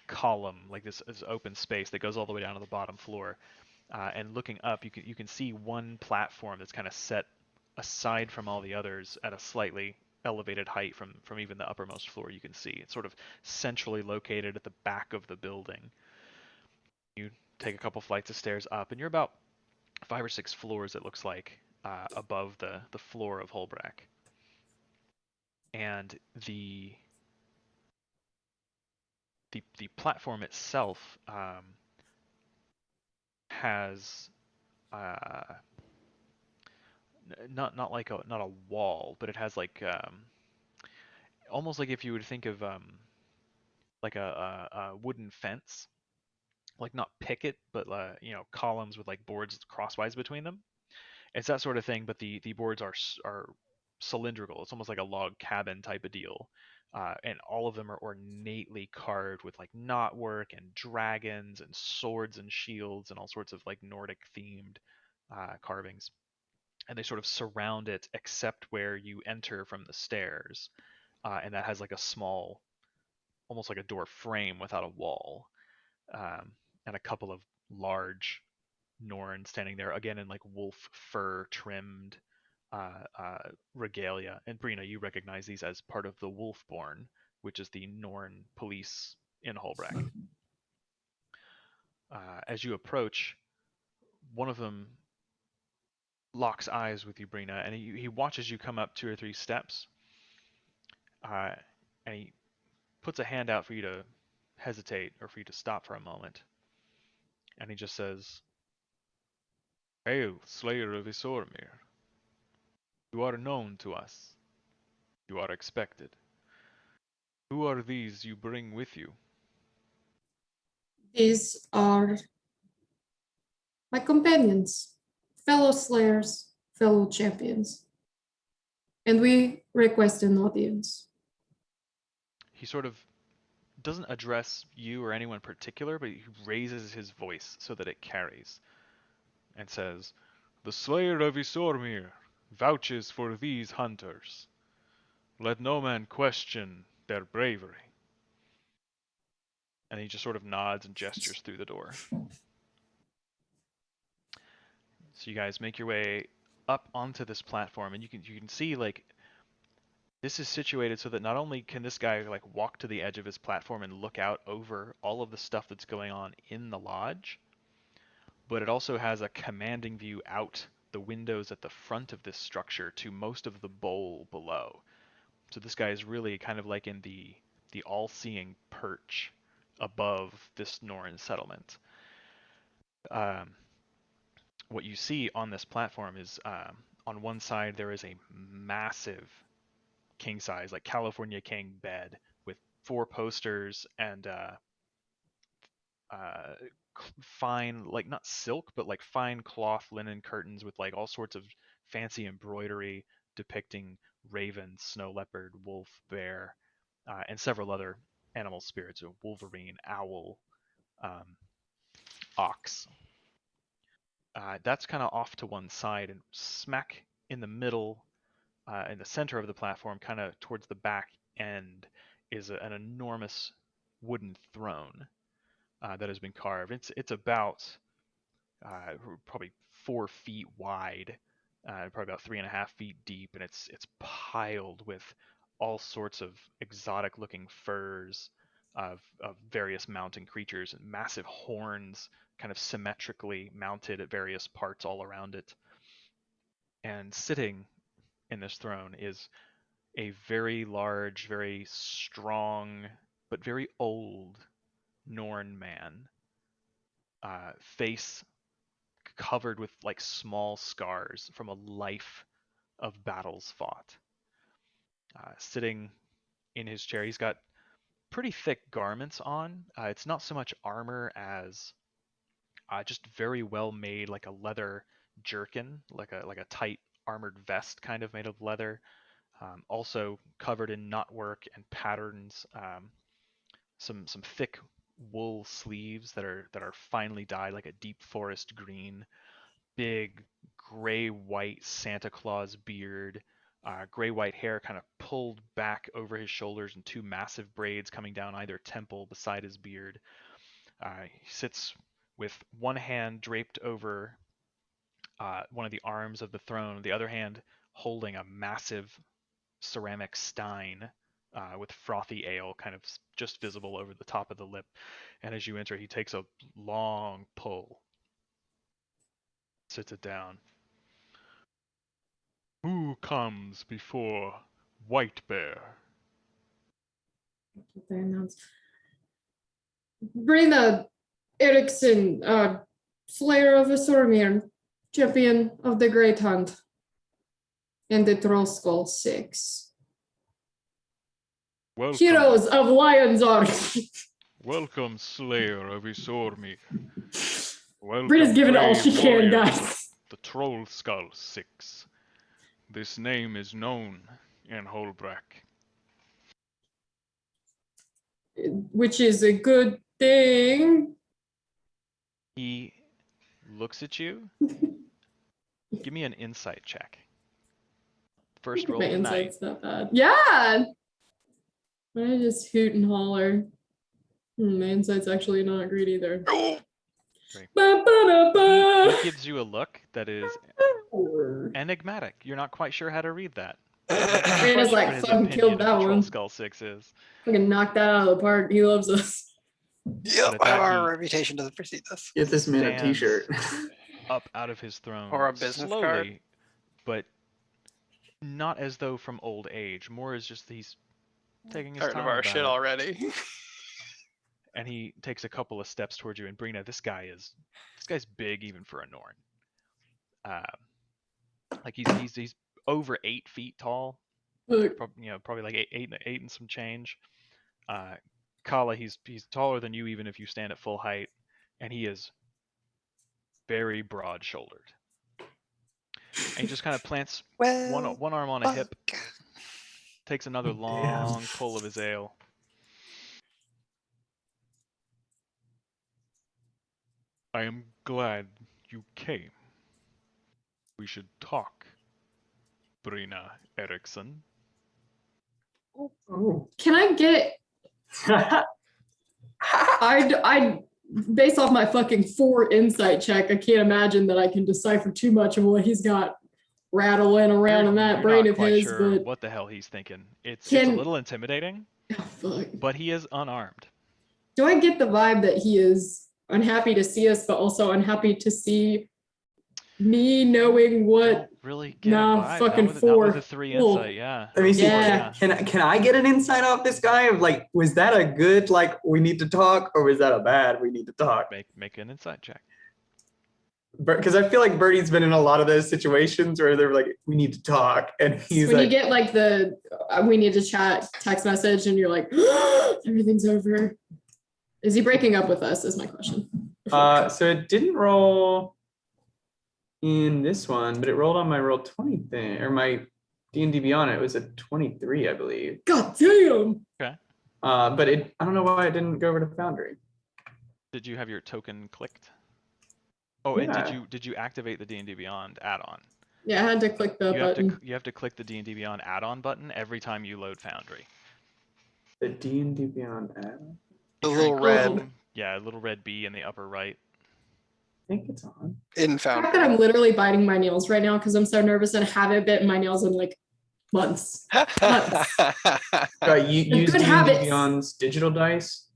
column, like this open space that goes all the way down to the bottom floor. And looking up, you can see one platform that's kind of set aside from all the others at a slightly elevated height from even the uppermost floor. You can see it's sort of centrally located at the back of the building. You take a couple flights of stairs up, and you're about 5 or 6 floors, it looks like, above the floor of Hoelbrak. And the platform itself has not like not a wall, but it has like almost like if you would think of like a wooden fence, like not picket, but columns with like boards crosswise between them. It's that sort of thing, but the boards are cylindrical. It's almost like a log cabin type of deal. And all of them are ornately carved with like knotwork and dragons and swords and shields and all sorts of like Nordic themed carvings. And they sort of surround it except where you enter from the stairs. And that has like a small, almost like a door frame without a wall. And a couple of large Norn standing there again in like wolf fur trimmed regalia. And Brina, you recognize these as part of the Wolfborn, which is the Norn police in Hoelbrak. As you approach, one of them locks eyes with you, Brina, and he watches you come up 2 or 3 steps, and he puts a hand out for you to hesitate or for you to stop for a moment, and he just says, "Hail, Slayer of Isormir. You are known to us. You are expected. Who are these you bring with you?" These are my companions, fellow slayers, fellow champions. And we request an audience. He sort of doesn't address you or anyone particular, but he raises his voice so that it carries and says, "The Slayer of Isormir vouches for these hunters. Let no man question their bravery." And he just sort of nods and gestures through the door. So you guys make your way up onto this platform, and you can see like this is situated so that not only can this guy like walk to the edge of his platform and look out over all of the stuff that's going on in the lodge, but it also has a commanding view out the windows at the front of this structure to most of the bowl below. So this guy is really kind of like in the all-seeing perch above this Norn settlement. What you see on this platform is on one side there is a massive king size, like California king bed with 4 posters and fine, like not silk, but like fine cloth linen curtains with like all sorts of fancy embroidery depicting raven, snow leopard, wolf, bear, and several other animal spirits, so wolverine, owl, ox. That's kind of off to one side, and smack in the middle in the center of the platform, kind of towards the back end, is an enormous wooden throne that has been carved. It's about probably 4 feet wide, probably about 3.5 feet deep, and it's piled with all sorts of exotic-looking furs of various mountain creatures and massive horns, kind of symmetrically mounted at various parts all around it. And sitting in this throne is a very large, very strong, but very old Norn man, face covered with like small scars from a life of battles fought. Sitting in his chair, he's got pretty thick garments on. It's not so much armor as just very well made, like a leather jerkin, like a tight armored vest kind of made of leather. Also covered in knotwork and patterns. Some thick wool sleeves that are finely dyed, like a deep forest green. Big gray-white Santa Claus beard, gray-white hair kind of pulled back over his shoulders in 2 massive braids coming down either temple beside his beard. He sits with one hand draped over one of the arms of the throne, the other hand holding a massive ceramic stein with frothy ale kind of just visible over the top of the lip. And as you enter, he takes a long pull. Sits it down. Who comes before White Bear? They announced. Brina Eriksson, Slayer of Asormir, champion of the Great Hunt, and the Trollskull Six. Welcome, Heroes of Lion's Ark. welcome, Slayer of Isormir. Brina's giving it all she can, guys. The Trollskull Six. This name is known in Hoelbrak. Which is a good thing. He looks at you. Give me an insight check. First roll My of the night. insight's not bad. Yeah. I just hoot and holler. My insight's actually not great either. Great. Ba, ba, da, ba. He gives you a look that is enigmatic. You're not quite sure how to read that. Brina's like, His fucking opinion killed of that the one. Trollskull Six is. Fucking knocked that out of the park. He loves us. Yep, But at that our he reputation doesn't precede us. Get this man a stands t-shirt. up out of his throne. Or a business slowly, card. but not as though from old age. More as just he's taking his Heard time of our about shit it. already. And he takes a couple of steps towards you. And Brina, this guy's big even for a Norn. Like he's over 8 feet tall. Look, Probably like eight and some change. Kala, he's taller than you even if you stand at full height, and he is very broad-shouldered. And he just kind of plants Well, one arm on a hip, takes another long pull of his ale. I am glad you came. We should talk, Brina Eriksson. Oh. can I get I based off my fucking 4 insight check, I can't imagine that I can decipher too much of what he's got rattling around in that You're brain not of quite his, sure but what the hell he's thinking. It's a Can- little intimidating, oh, fuck. but he is unarmed. Do I get the vibe that he is unhappy to see us, but also unhappy to see me knowing what? Don't really get No, a vibe. fucking not with 4. a 3 Cool. insight, yeah. Let me see. Yeah. Can I get an insight off this guy? Of like, was that a good like we need to talk, or was that a bad we need to talk? Make an insight check. Because I feel like Birdie's been in a lot of those situations where they're like, we need to talk, and he's When like, you get like the we need to chat text message and you're like, everything's over. Is he breaking up with us? Is my question. so it didn't roll in this one, but it rolled on my roll 20 thing, or my D&D Beyond. It was a 23, I believe. God damn. Okay. But I don't know why it didn't go over to Foundry. Did you have your token clicked? Oh, and Yeah. did you activate the D&D Beyond add-on? Yeah, I had to click the button. You have to click the D&D Beyond add-on button every time you load Foundry. The D&D Beyond add. The Try little and red click- Yeah, a little red B in the upper right. I think it's on. in The fact that Foundry. I'm literally biting my nails right now because I'm so nervous and haven't bitten my nails in like months. Right, you use good D&D habits. Beyond's digital dice.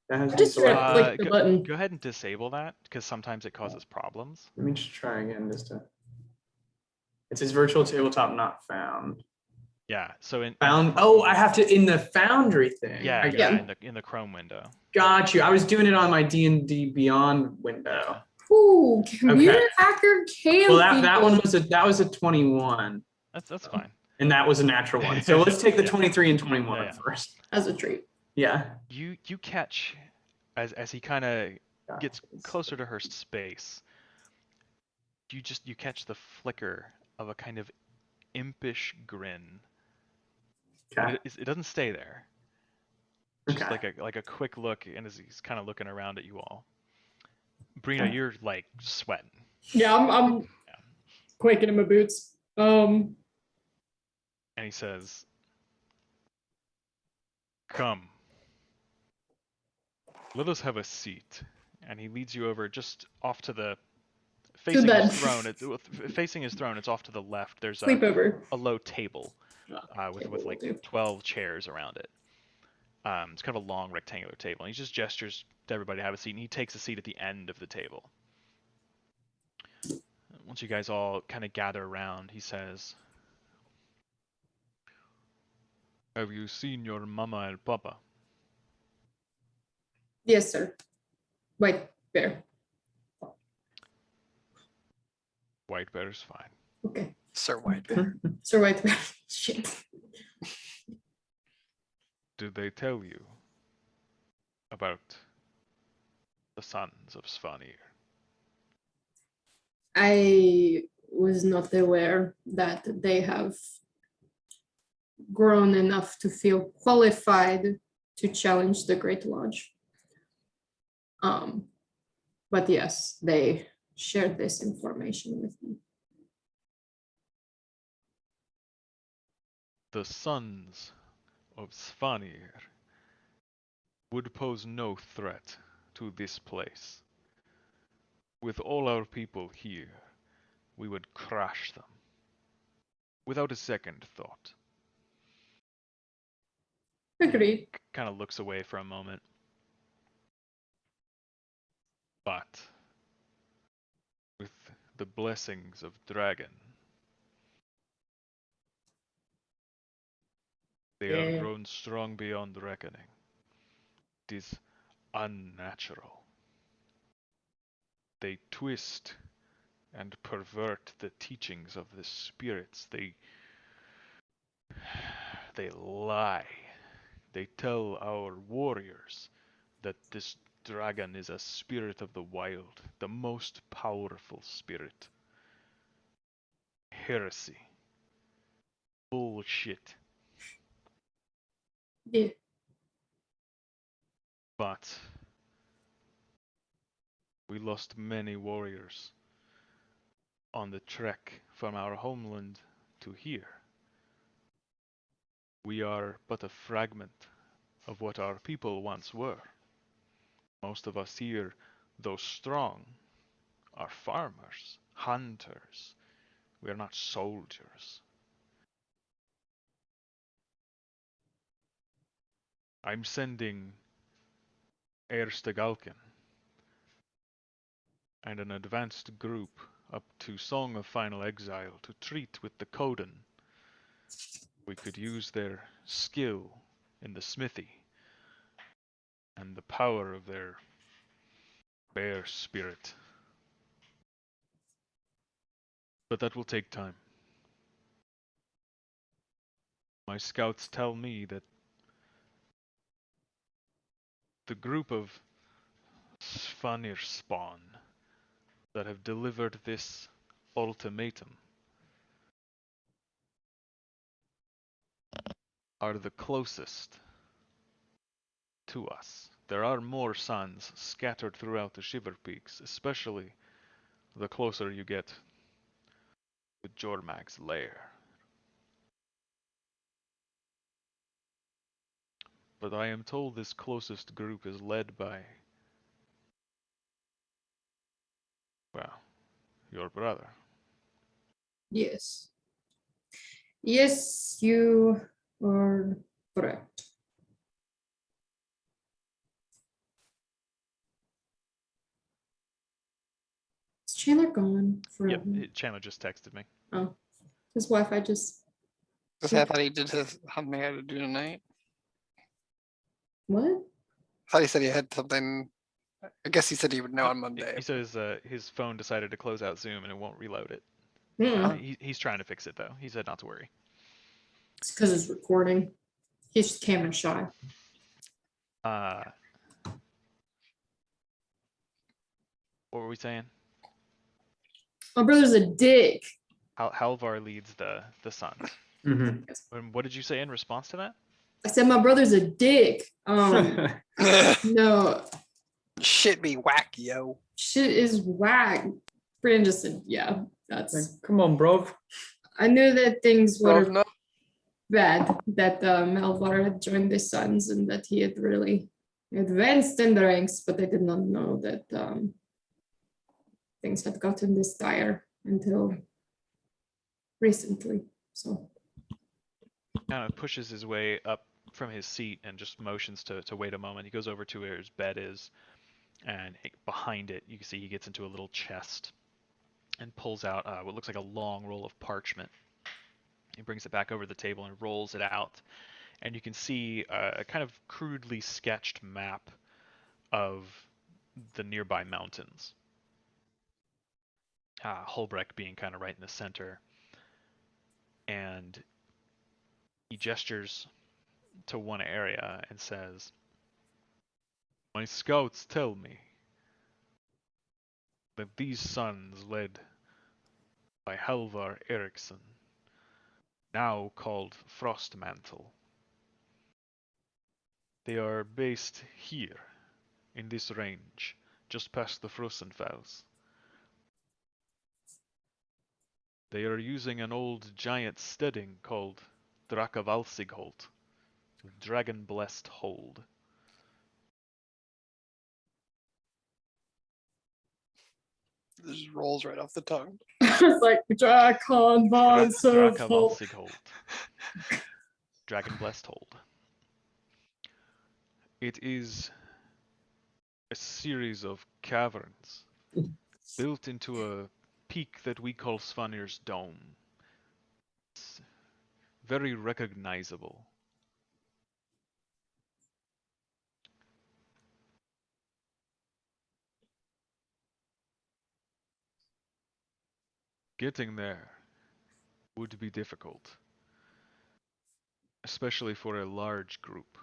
That has been Just straight selected. click the button. Go ahead and disable that because sometimes it causes problems. Let me just try again just to. It says virtual tabletop not found. Yeah. So in Found. Oh, I have to in the Foundry thing. yeah, I yeah, got, in the Chrome window. got you. I was doing it on my D&D Beyond window. Ooh, computer Okay. hacker can Well, that one was a 21, That's fine. and that was a natural one. So let's take the Yeah. 23 and 21 Yeah. first. as a treat. Yeah. You catch as he kind of gets Gotcha. closer to her space. You catch the flicker of a kind of impish grin. Okay. It doesn't stay there. Just Okay. like a quick look, and as he's kind of looking around at you all. Brina, you're like sweating. Yeah, I'm quaking in my boots. And he says, "Come, let us have a seat." And he leads you over just off to the facing bed. his throne. Facing his throne, it's off to the left. There's Sleepover. a low table with will like do. 12 chairs around it. It's kind of a long rectangular table. And he just gestures to everybody to have a seat, and he takes a seat at the end of the table. Once you guys all kind of gather around, he says, "Have you seen your mama and papa?" Yes, sir. White bear. White Bear is fine. Okay. Sir White Bear. Sir White bear. Shit. Did they tell you about the sons of Svanir? I was not aware that they have grown enough to feel qualified to challenge the Great Lodge. But yes, they shared this information with me. The sons of Svanir would pose no threat to this place. With all our people here, we would crush them without a second thought. Agreed. Kind of looks away for a moment. But with the blessings of Dragon, they are Yeah. grown strong beyond reckoning. It is unnatural. They twist and pervert the teachings of the spirits. They lie. They tell our warriors that this dragon is a spirit of the wild, the most powerful spirit. Heresy. Bullshit. Yeah. But we lost many warriors on the trek from our homeland to here. We are but a fragment of what our people once were. Most of us here, though strong, are farmers, hunters. We are not soldiers. I'm sending Erstegalken and an advanced group up to Song of Final Exile to treat with the Coden. We could use their skill in the smithy and the power of their bear spirit. But that will take time. My scouts tell me that the group of Svanir spawn that have delivered this ultimatum are the closest to us. There are more sons scattered throughout the Shiver Peaks, especially the closer you get to Jormak's lair. But I am told this closest group is led by, well, your brother. Yes. Yes, you are correct. Is Chandler gone forever? Chandler just texted me. Oh, his Wi-Fi just. Because I thought he did his something he had to do tonight. What? I thought he said he had something. I guess he said he would know on Monday. He says his phone decided to close out Zoom and it won't reload it. Hmm. He's trying to fix it though. He said not to worry. It's because it's recording. He's camera shy. What were we saying? My brother's a dick. Halvar leads the Suns. Mhm. And what did you say in response to that? I said my brother's a dick. No, Shit be whack, yo. shit is whack. Brandon just said, yeah, that's. Like, come on, bro. I knew that things were No, bad, that Melvar had joined the Suns and that he had really advanced in the ranks, but I did not know that things had gotten this dire until recently. So Kind of pushes his way up from his seat and just motions to wait a moment. He goes over to where his bed is, and behind it, you can see he gets into a little chest and pulls out what looks like a long roll of parchment. He brings it back over the table and rolls it out, and you can see a kind of crudely sketched map of the nearby mountains. Hoelbrak being kind of right in the center, and he gestures to one area and says, "My scouts tell me that these sons led by Halvar Eriksson, now called Frostmantle, they are based here, in this range, just past the Frossenfels. They are using an old giant steading called Drakavalsigholt, Dragon-Blessed Hold. This just rolls right off the tongue. it's like Drakon von Serval. Drakavalsigholt. Dragon-Blessed Hold. It is a series of caverns built into a peak that we call Svanir's Dome. It's very recognizable. Getting there would be difficult, especially for a large group.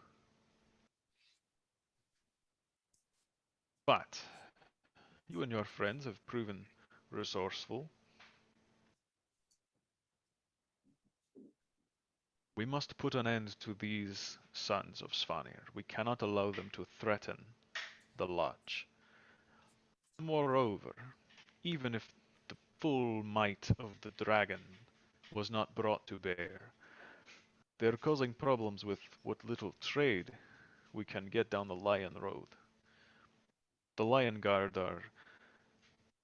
But you and your friends have proven resourceful. We must put an end to these sons of Svanir. We cannot allow them to threaten the lodge. Moreover, even if the full might of the dragon was not brought to bear, they're causing problems with what little trade we can get down the Lion Road. The Lion Guard are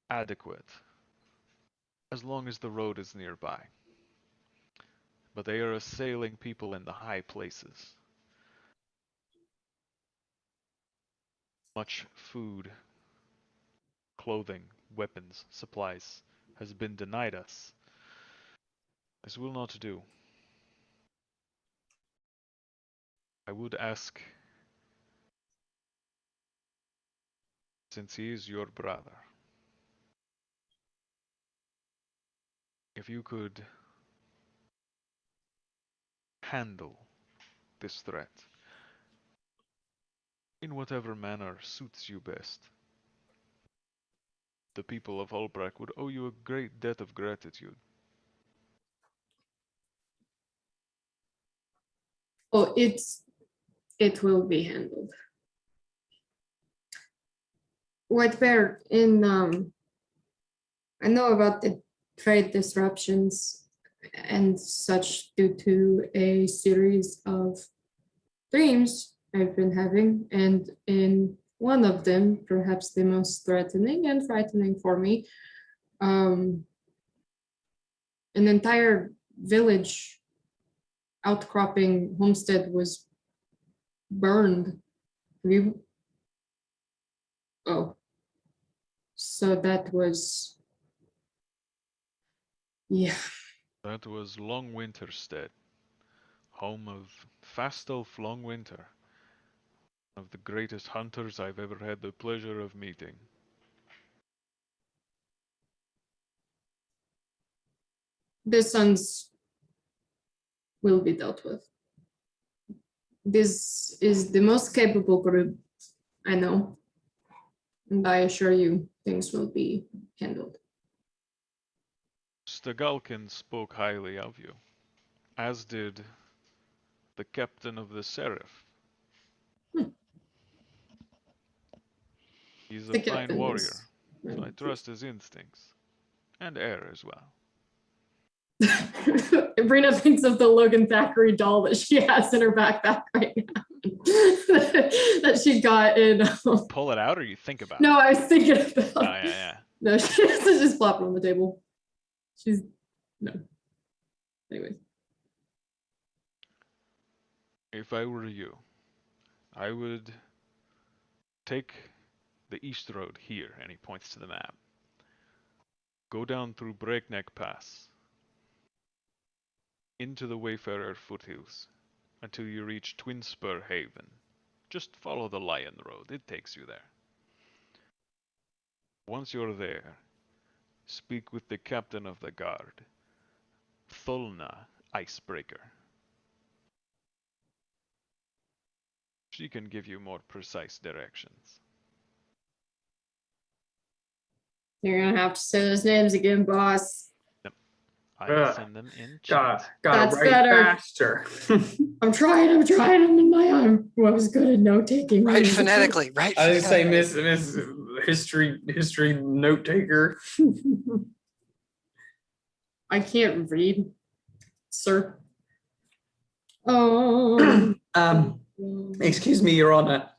adequate as long as the road is nearby. But they are assailing people in the high places. Much food, clothing, weapons, supplies has been denied us. This will not do. I would ask, since he is your brother, if you could handle this threat in whatever manner suits you best. The people of Hoelbrak would owe you a great debt of gratitude. Oh, it will be handled. White Bear, I know about the trade disruptions and such due to a series of dreams I've been having. And in one of them, perhaps the most threatening and frightening for me, an entire village outcropping homestead was burned. Oh, so that was, yeah. That was Longwinterstead, home of Fastolf Longwinter, one of the greatest hunters I've ever had the pleasure of meeting. The sons will be dealt with. This is the most capable group I know, and I assure you things will be handled. Stagalkin spoke highly of you, as did the captain of the Seraph. He's The a fine captain warrior, was- so I trust his instincts. And air as well. Brina thinks of the Logan Thackeray doll that she has in her backpack right now. That she got in. Pull it out or you think about No, it? I was thinking about. Oh, yeah. No, she doesn't just plop it on the table. She's no. Anyways. If I were you, I would take the east road here, and he points to the map. Go down through Breakneck Pass into the Wayfarer foothills until you reach Twin Spur Haven. Just follow the Lion Road, it takes you there. Once you're there, speak with the captain of the guard, Thulna Icebreaker. She can give you more precise directions. You're gonna have to say those names again, boss. I will send them in chat. Gotta That's write better. faster. I'm trying. I'm in my arm. I was good at note taking. Write phonetically. Write I would say phonetically. Miss history note taker. I can't read, sir. Oh. Excuse me, Your Honor.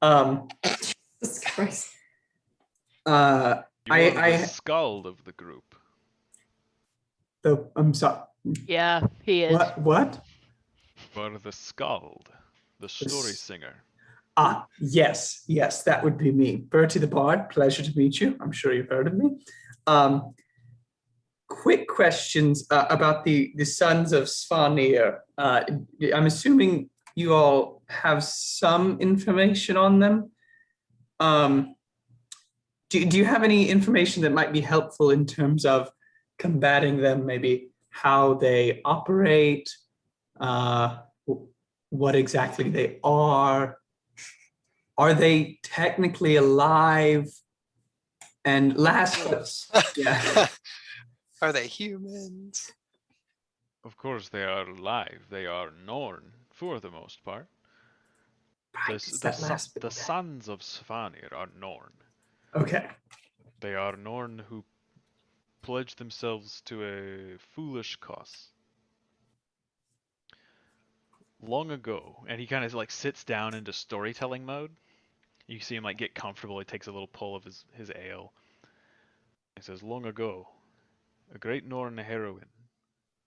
Jesus Christ. You are I the skald of the group. I'm sorry. Yeah, he is. What? You are the skald, the story singer. Yes, that would be me. Bertie the Bard, pleasure to meet you. I'm sure you've heard of me. Quick questions about the sons of Svanir. I'm assuming you all have some information on them. Do you have any information that might be helpful in terms of combating them, maybe how they operate, what exactly they are? Are they technically alive? And last, yeah. Are they humans? Of course they are alive. They are Norn, for the most part. The sons of Svanir are Norn. Okay. They are Norn who pledged themselves to a foolish cause. Long ago, and he kind of like sits down into storytelling mode. You see him like get comfortable. He takes a little pull of his ale. He says, long ago, a great Norn heroine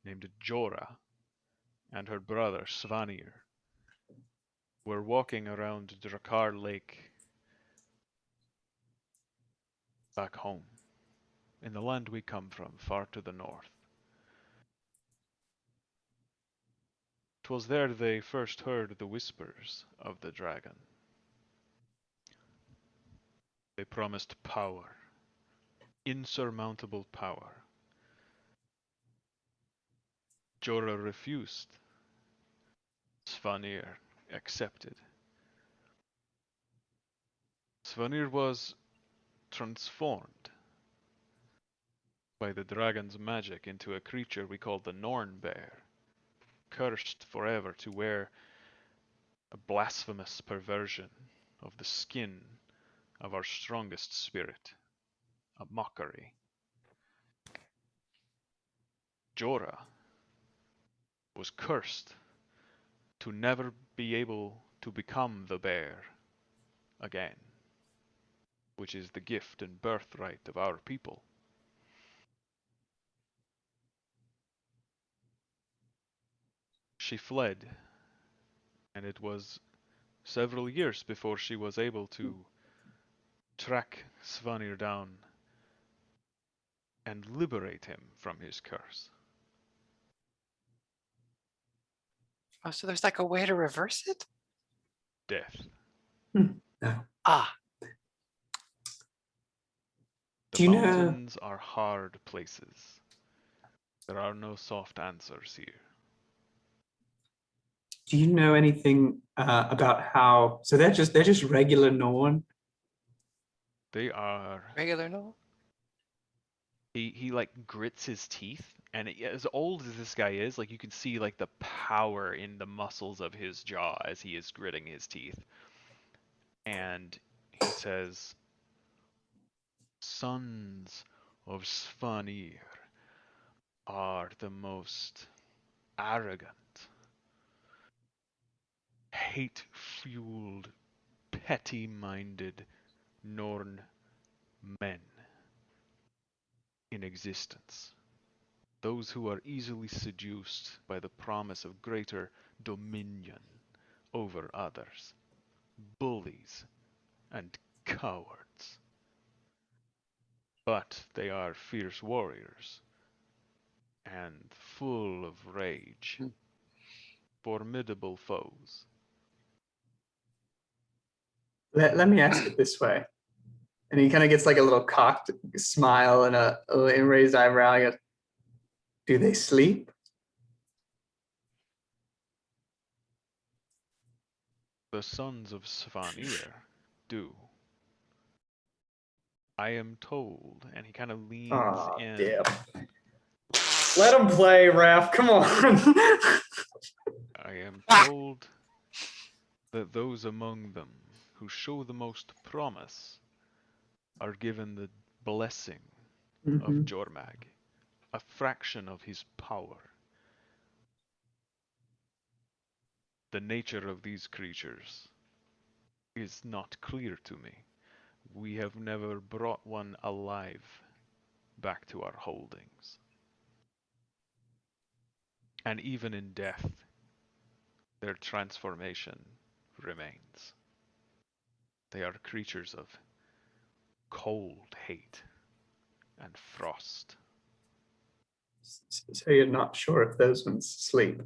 named Jorah and her brother Svanir were walking around Drakkar Lake back home, in the land we come from, far to the north. 'Twas there they first heard the whispers of the dragon. They promised power, insurmountable power. Jorah refused. Svanir accepted. Svanir was transformed by the dragon's magic into a creature we call the Norn bear, cursed forever to wear a blasphemous perversion of the skin of our strongest spirit, a mockery. Jorah was cursed to never be able to become the bear again, which is the gift and birthright of our people. She fled, and it was several years before she was able to track Svanir down and liberate him from his curse. Oh, so there's like a way to reverse it? Death. Ah, The Do you know- mountains are hard places. There are no soft answers here. Do you know anything about how? So they're just regular Norn. They are. regular no? He like grits his teeth, and as old as this guy is, like you can see like the power in the muscles of his jaw as he is gritting his teeth. And he says, "Sons of Svanir are the most arrogant, hate-fueled, petty-minded Norn men in existence. Those who are easily seduced by the promise of greater dominion over others. Bullies and cowards. But they are fierce warriors and full of rage. Formidable foes." Let me ask it this way. And he kind of gets like a little cocked smile and a raised eyebrow. He goes, do they sleep? The sons of Svanir do. I am told, and he kind of leans Oh, in. damn. Let him play, Raph. Come on. I am told that those among them who show the most promise are given the blessing of Mhm. Jormag, a fraction of his power. The nature of these creatures is not clear to me. We have never brought one alive back to our holdings. And even in death, their transformation remains. They are creatures of cold hate and frost. So you're not sure if those ones sleep.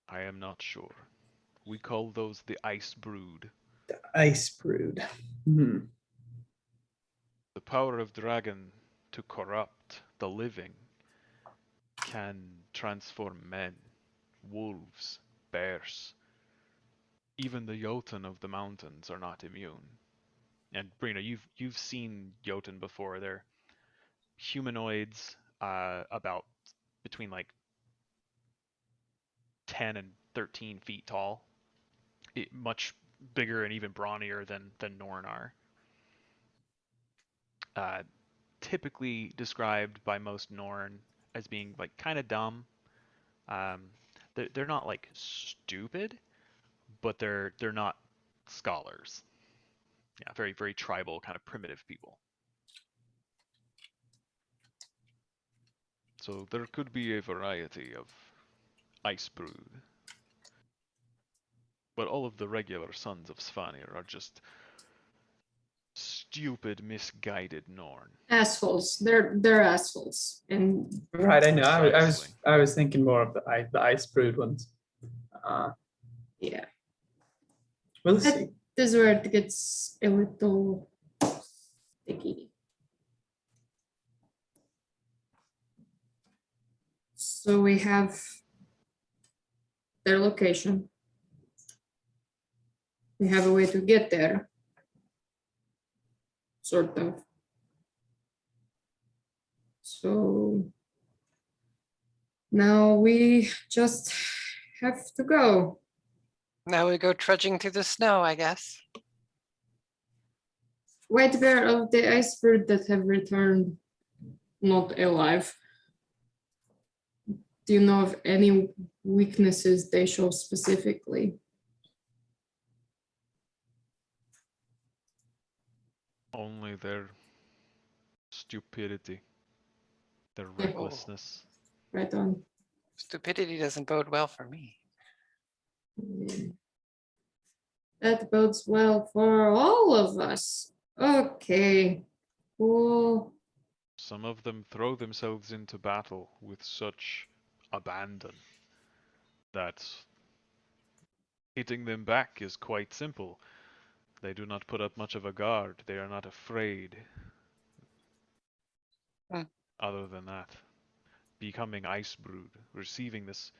I am not sure. We call those the Ice Brood. The ice brood. Hmm. The power of dragon to corrupt the living can transform men, wolves, bears. Even the Jotun of the mountains are not immune. And Brina, you've seen Jotun before. They're humanoids, about between like 10 and 13 feet tall. Much bigger and even brawnier than Norn are. Typically described by most Norn as being like kind of dumb. They're not like stupid, but they're not scholars. Yeah, very very tribal, kind of primitive people. So there could be a variety of ice brood, but all of the regular sons of Svanir are just stupid, misguided Norn. Assholes. They're assholes. And Right, I know. Precisely. I was thinking more of the ice brood ones. yeah, We'll That- see. this is where it gets a little sticky. So we have their location. We have a way to get there. Sort of. So now we just have to go. Now we go trudging through the snow, I guess. White bear of the ice bird that have returned not alive. Do you know of any weaknesses they show specifically? Only their stupidity, their Yeah. recklessness. Right on. Stupidity doesn't bode well for me. Yeah. That bodes well for all of us. Okay. Cool. Some of them throw themselves into battle with such abandon that hitting them back is quite simple. They do not put up much of a guard. They are not afraid. Hmm. Other than that, becoming ice brood, receiving this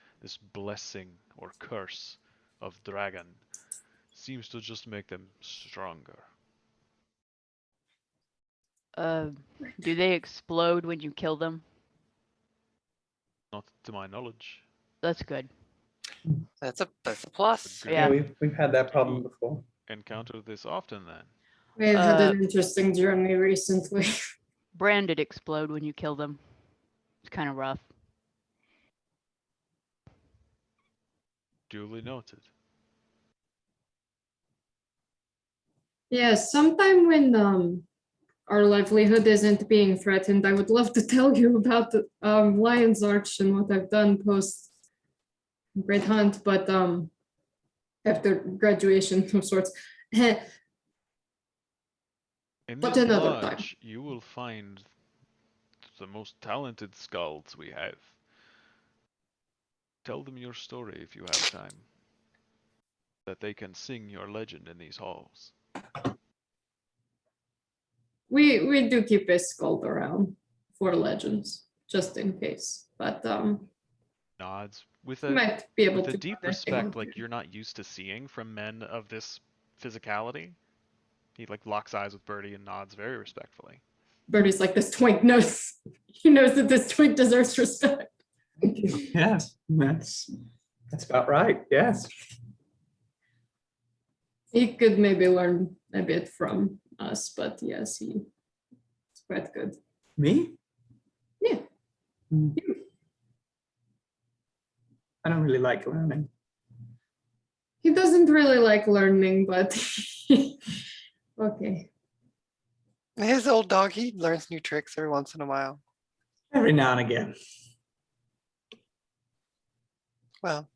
blessing or curse of dragon, seems to just make them stronger. Do they explode when you kill them? Not to my knowledge. That's good. That's a plus. Good. Yeah. We've had that problem before. Encounter this often then. We've had an interesting journey recently. Branded explode when you kill them. It's kind of rough. Duly noted. Yeah, sometime when our livelihood isn't being threatened, I would love to tell you about the Lion's Arch and what I've done post Great Hunt, but after graduation of sorts. In But this another lodge, time. you will find the most talented skalds we have. Tell them your story if you have time, that they can sing your legend in these halls. We do keep a skull around for legends, just in case. But Nods with you a might be able with a to deep find respect anyone. like you're not used to seeing from men of this physicality. He like locks eyes with Birdie and nods very respectfully. Birdie's like, this twink knows. He knows that this twink deserves respect. Yes, that's about right. Yes. He could maybe learn a bit from us, but yes, he's quite good. Me? Yeah. Mm. I don't really like learning. He doesn't really like learning, but okay. His old dog, he learns new tricks every once in a while. Every now and again. Well,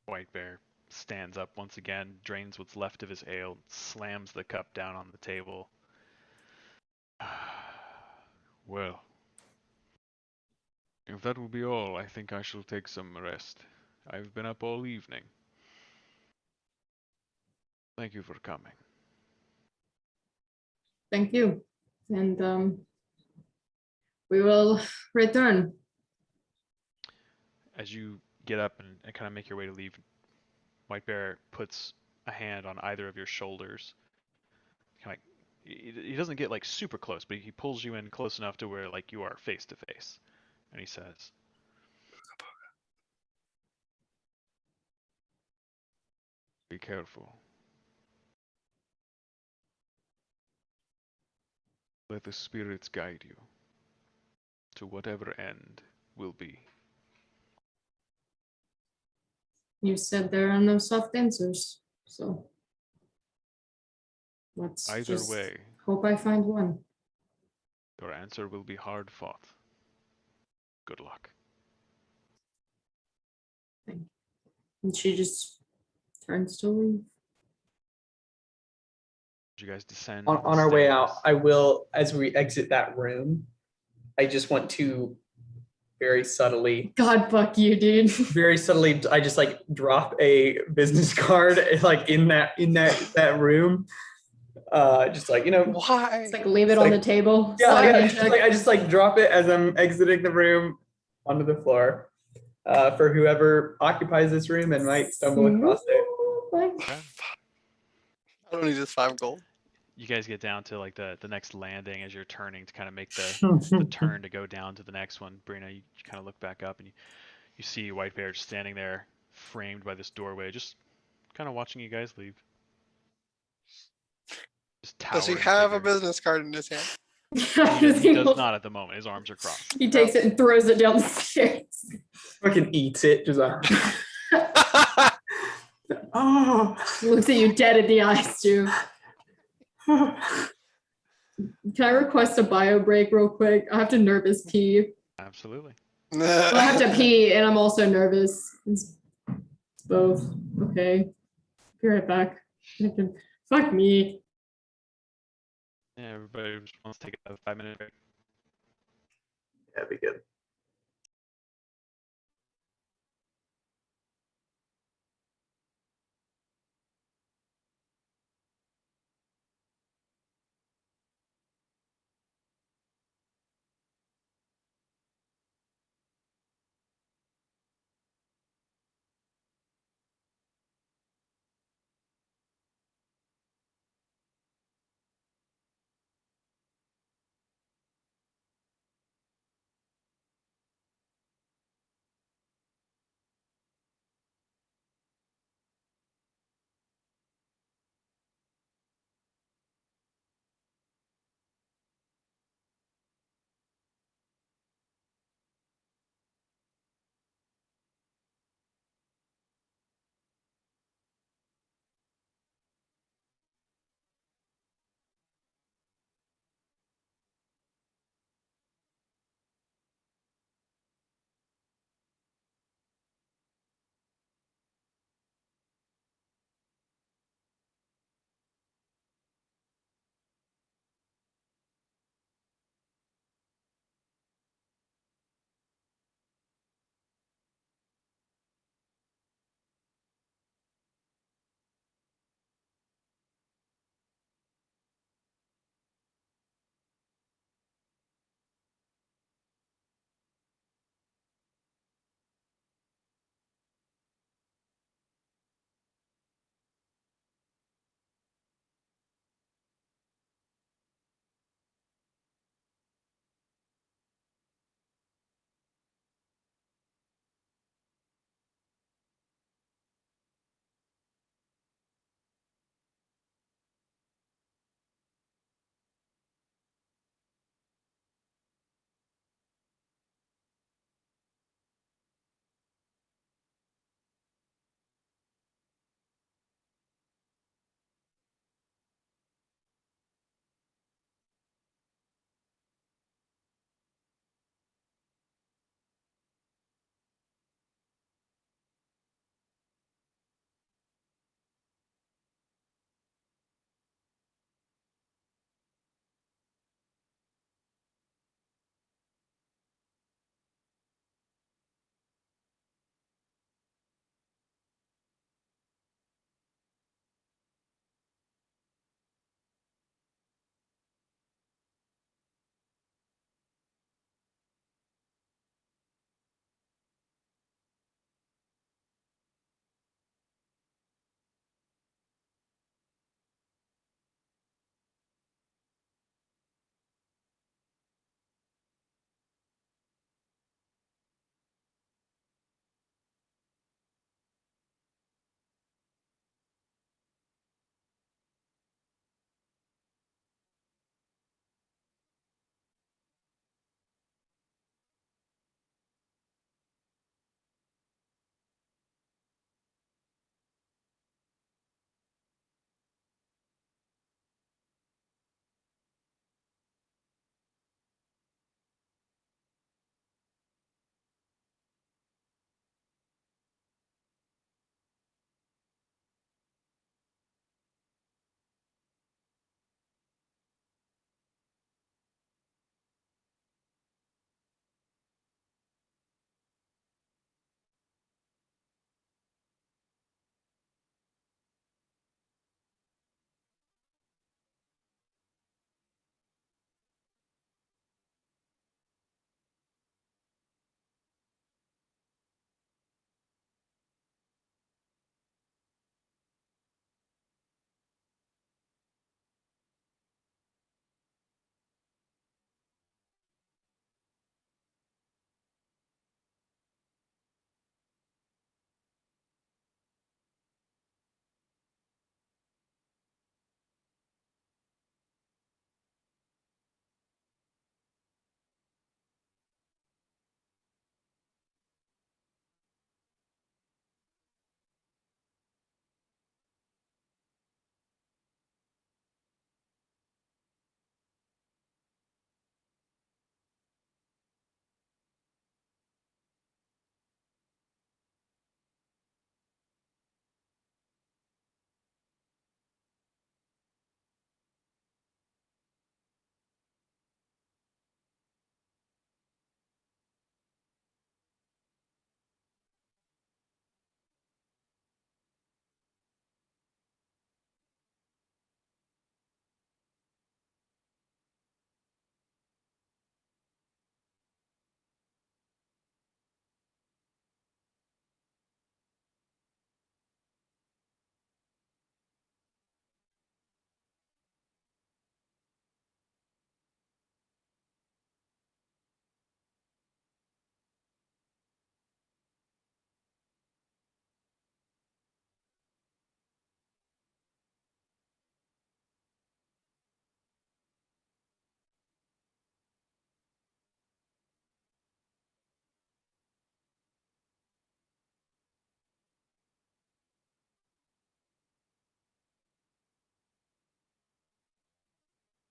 White Bear stands up once again, drains what's left of his ale, slams the cup down on the table. Well, if that will be all, I think I shall take some rest. I've been up all evening. Thank you for coming. Thank you. And we will return. As you get up and kind of make your way to leave, White Bear puts a hand on either of your shoulders. Kind of, he doesn't get like super close, but he pulls you in close enough to where like you are face to face. And he says, "Be careful. Let the spirits guide you to whatever end will be." You said there are no soft answers, so let's Either just way, hope I find one. your answer will be hard fought. Good luck. And she just turns to leave. You guys descend On the our way stairs. out, I will, as we exit that room, I just want to very subtly, God fuck you, dude. very subtly, I just like drop a business card like in that room. Just like, you know, why? It's like leave it It's on like- the table. yeah, slide I in just check. like I just like drop it as I'm exiting the room onto the floor for whoever occupies this room and might stumble across it. Okay. I don't need this 5 gold. You guys get down to like the next landing as you're turning to kind of make the turn to go down to the next one. Brina, you kind of look back up and you see White Bear just standing there, framed by this doorway, just kind of watching you guys leave. Just Does he towering have a figure. business card in his hand? He does not at the moment. His arms are crossed. He takes it and throws it down the stairs. Fucking eats it. Just like, oh. Looks at you dead in the eyes, too. Can I request a bio break real quick? I have to nervous pee. Absolutely. Well, I have to pee and I'm also nervous. It's both. Okay. Be right back. Fuck me. Yeah, everybody just wants to take a 5-minute break. Yeah, be good.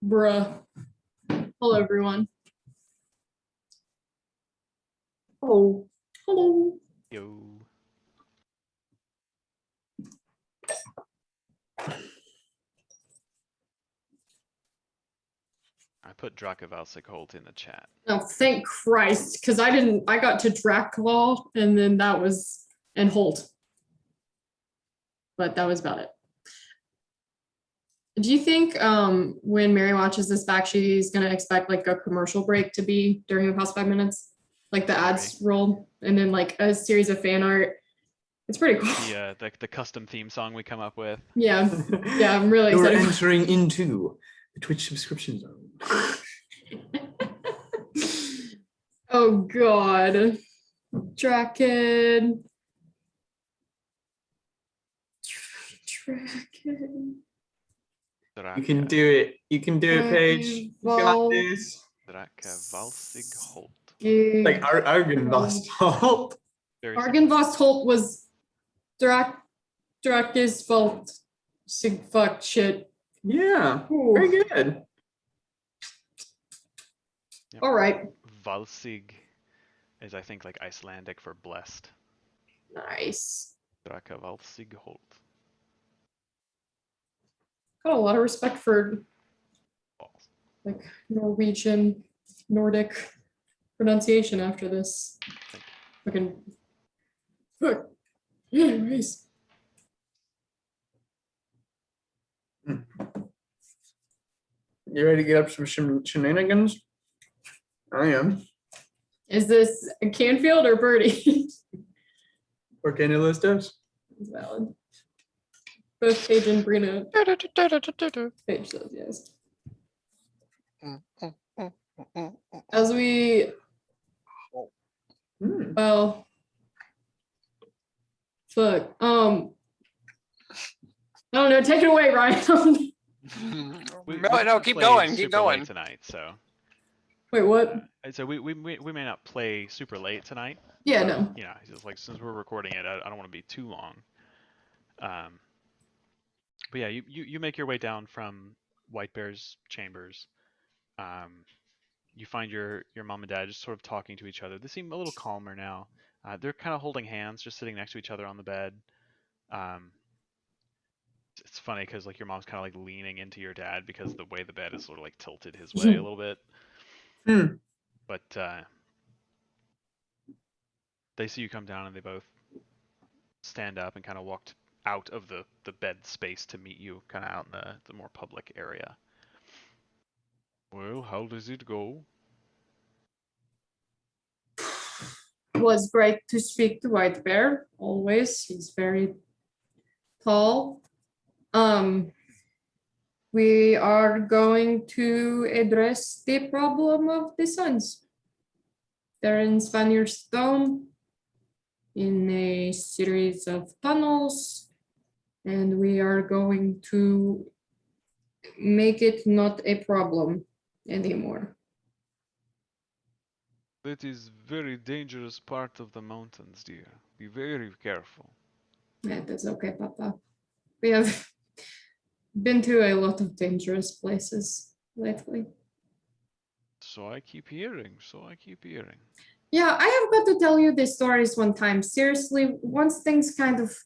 Bruh. Hello, everyone. Hello. Hello. Yo. I put Dracovalsic Holt in the chat. Oh, thank Christ, because I got to Draclaw and then that was, and Holt. But that was about it. Do you think when Mary watches this back, she's gonna expect like a commercial break to be during the past 5 minutes? Like the ads roll and then like a series of fan art. It's pretty cool. The custom theme song we come up with. Yeah. Yeah, I'm really You're excited. entering into the Twitch subscription zone. Oh God. Draken. Draken. You can do it. You can do it, Paige. You got this. Dracovalsic Holt. Like Argenvost Holt. Very simple. Argenvost Holt was Drak's fault. Sig fuck shit. Yeah. Ooh. Very good. Yep. All right. Valsig is, I think, like Icelandic for blessed. Nice. Dracovalsic Holt. Got a lot of respect for Balls. like Norwegian, Nordic pronunciation after this. Fucking. Fuck. Anyways. You ready to get up some shenanigans? I am. Is this a Canfield or Birdie? Or can you list us? It's valid. Both Paige and Brina. Paige says yes. As we, well, fuck. I don't know. Take it away, Ryan. No, keep play going, keep super going. late tonight, so. Wait, what? So we may not play super late tonight. Yeah, no. Yeah, it's just like since we're recording it, I don't want to be too long. But yeah, you make your way down from White Bear's chambers. You find your mom and dad just sort of talking to each other. They seem a little calmer now. They're kind of holding hands, just sitting next to each other on the bed. It's funny because like your mom's kind of like leaning into your dad because the way the bed is sort of like tilted his way a little bit. But they see you come down and they both stand up and kind of walked out of the bed space to meet you, kind of out in the more public area. Well, how does it go? It was great to speak to White Bear. Always, he's very tall. We are going to address the problem of the suns. They're in Spaniard Stone in a series of tunnels, and we are going to make it not a problem anymore. That is very dangerous part of the mountains, dear. Be very careful. Yeah, that's okay, Papa. We have been to a lot of dangerous places lately. So I keep hearing. Yeah, I have got to tell you these stories one time. Seriously, once things kind of...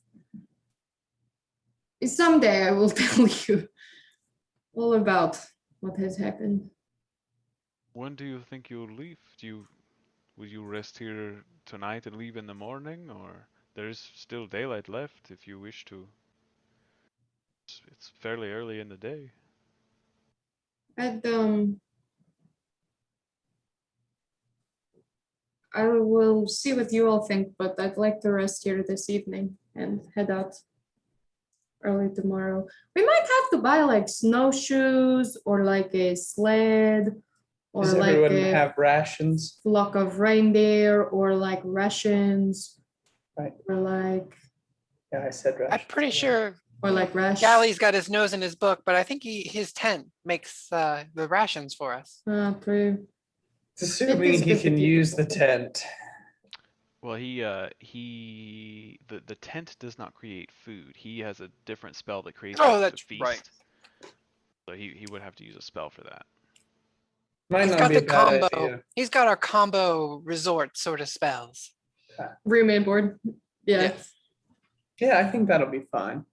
Someday I will tell you all about what has happened. When do you think you'll leave? Will you rest here tonight and leave in the morning, or there is still daylight left if you wish to? It's fairly early in the day. I will see what you all think, but I'd like to rest here this evening and head out early tomorrow. We might have to buy like snowshoes or like a sled or Does like everyone a have rations? flock of reindeer or like rations. Right. Or like, Yeah, I said rations. I'm pretty sure or like rash. Gally's got his nose in his book, but I think his tent makes the rations for us. True. Assuming he can use the tent. Well, the tent does not create food. He has a different spell that creates Oh, a that's feast. right. So he would have to use a spell for that. Might He's not got be a the bad combo. idea. He's got our combo resort sort of spells. Room and board. Yeah. Yes. Yeah, I think that'll be fine.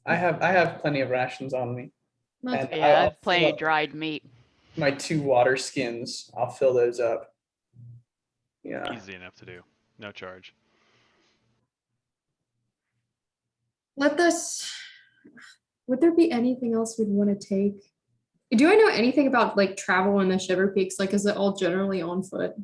I have plenty of rations on me. Not And Yeah, I'll I've plenty fill of up dried meat. my 2 water skins. I'll fill those up. Yeah. Easy enough to do. No charge. Let us. Would there be anything else we'd want to take? Do I know anything about like travel in the Shiver Peaks? Like, is it all generally on foot?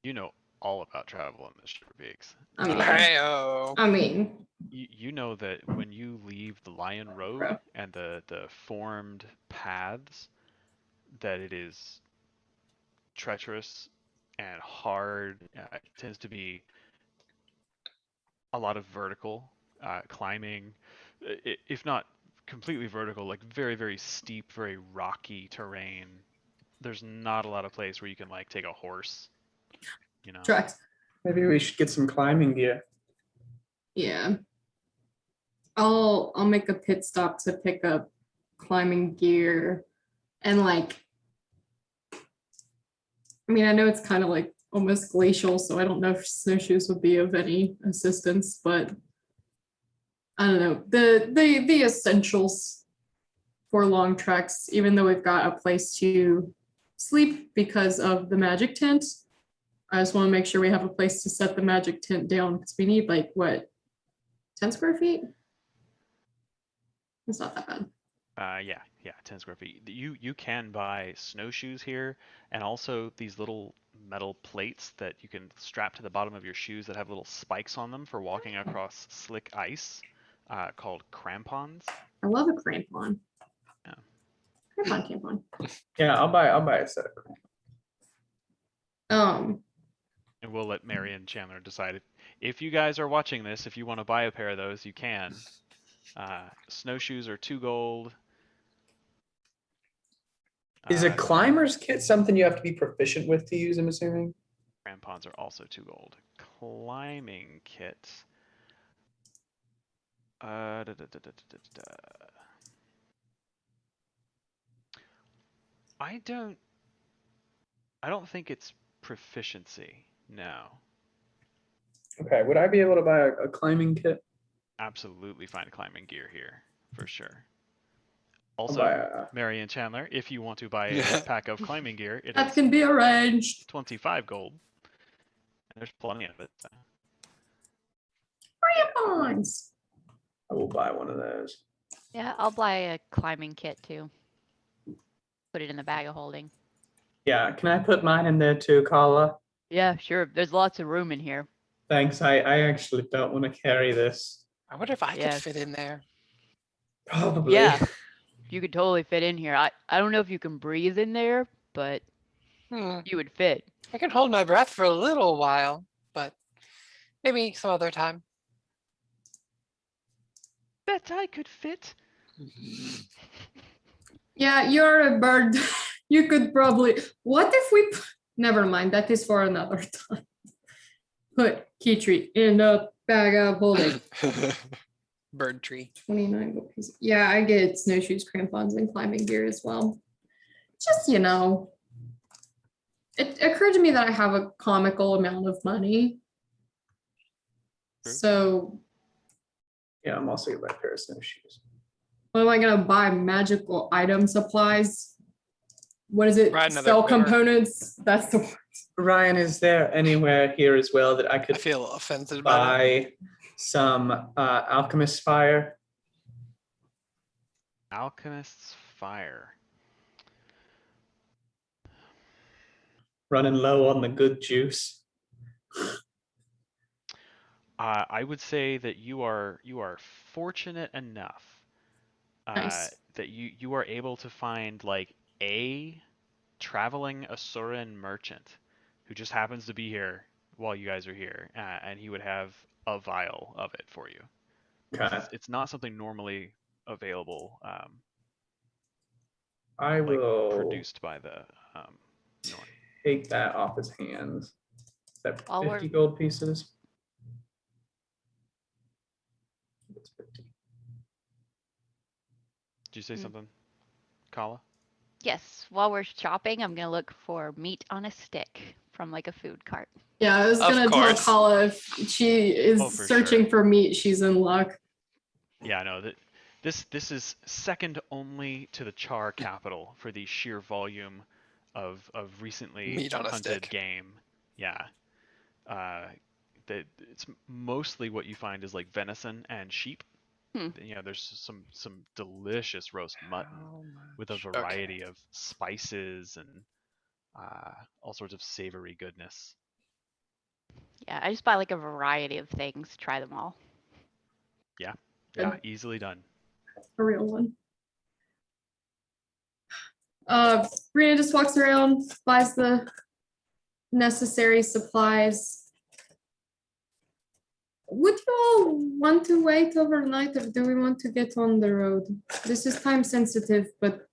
You know all about travel in the Shiver Peaks. I mean, Hey-oh. I mean, You know that when you leave the Lion Road and the formed paths, that it is treacherous and hard. It tends to be a lot of vertical climbing, if not completely vertical, like very, very steep, very rocky terrain. There's not a lot of place where you can like take a horse, you know. tracks. Maybe we should get some climbing gear. Yeah. I'll make a pit stop to pick up climbing gear and like. I mean, I know it's kind of like almost glacial, so I don't know if snowshoes would be of any assistance, but I don't know the essentials for long treks. Even though we've got a place to sleep because of the magic tent, I just want to make sure we have a place to set the magic tent down because we need like what, 10 square feet? It's not that bad. Yeah, 10 square feet. You can buy snowshoes here, and also these little metal plates that you can strap to the bottom of your shoes that have little spikes on them for walking across slick ice, called crampons. I love a crampon. Yeah. Crampon. Yeah, I'll buy a set of crampons. And we'll let Mary and Chandler decide if you guys are watching this, if you want to buy a pair of those, you can. Snowshoes are 2 gold. Is a climber's kit something you have to be proficient with to use, I'm assuming? Crampons are also 2 gold. Climbing kit. I don't think it's proficiency. No. Okay, would I be able to buy a climbing kit? Absolutely find climbing gear here, for sure. I'll Also, buy a- Mary and Chandler, if you want to buy a Yeah. pack of climbing gear, it That is can be arranged. 25 gold. And there's plenty of it. So. Crampons. I will buy one of those. Yeah, I'll buy a climbing kit too. Put it in the bag of holding. Yeah, can I put mine in there too, Carla? Yeah, sure. There's lots of room in here. Thanks. I actually don't want to carry this. I wonder if I Yes. could fit in there. Probably. Yeah, you could totally fit in here. I don't know if you can breathe in there, but you would fit. I can hold my breath for a little while, but maybe some other time. Bet I could fit. Yeah, you're a bird. You could probably. What if we? Never mind. That is for another time. Put key tree in a bag of holding. Bird tree. 29 gold pieces. Yeah, I get snowshoes, crampons, and climbing gear as well. Just, you know, it occurred to me that I have a comical amount of money. True. So, Yeah, I'm also gonna buy a pair of snowshoes. what am I going to buy? Magical item supplies? What is it? Right, another Spell quiver. components? That's the word. Ryan, is there anywhere here as well that I I could feel offended by it. buy some alchemist fire? Alchemist's Fire. Running low on the good juice. I would say that you are fortunate enough Nice. that you are able to find like a traveling Asuran merchant who just happens to be here while you guys are here, and he would have a vial of it for you. Okay. It's not something normally available, I like will produced by the Norn. take that off his hands. Is that I'll 50 work- gold pieces? It's 50. Did you say something, Kala? Yes, while we're shopping, I'm gonna look for meat on a stick from like a food cart. Yeah, I was Of gonna tell course. Kala if she is Oh, for searching sure. for meat, she's in luck. Yeah, no, this is second only to the Char capital for the sheer volume of recently Meat on a hunted stick. game. Yeah. It's mostly what you find is like venison and sheep. Hmm. You know, there's some delicious roast mutton with a variety of spices and all sorts of savory goodness. Yeah, I just buy like a variety of things, try them all. Yeah, Good. easily done. A real one. Brianna just walks around, buys the necessary supplies. Would you all want to wait overnight, or do we want to get on the road? This is time sensitive, but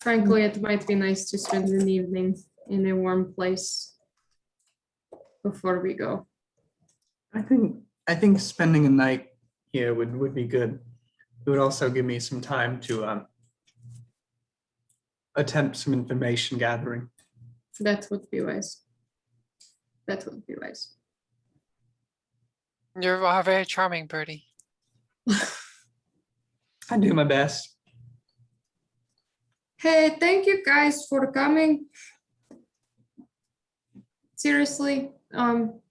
frankly, it might be nice to spend an evening in a warm place before we go. I think spending a night here would be good. It would also give me some time to attempt some information gathering. That would be wise. That would be wise. You are very charming, Birdie. I do my best. Hey, thank you guys for coming. Seriously,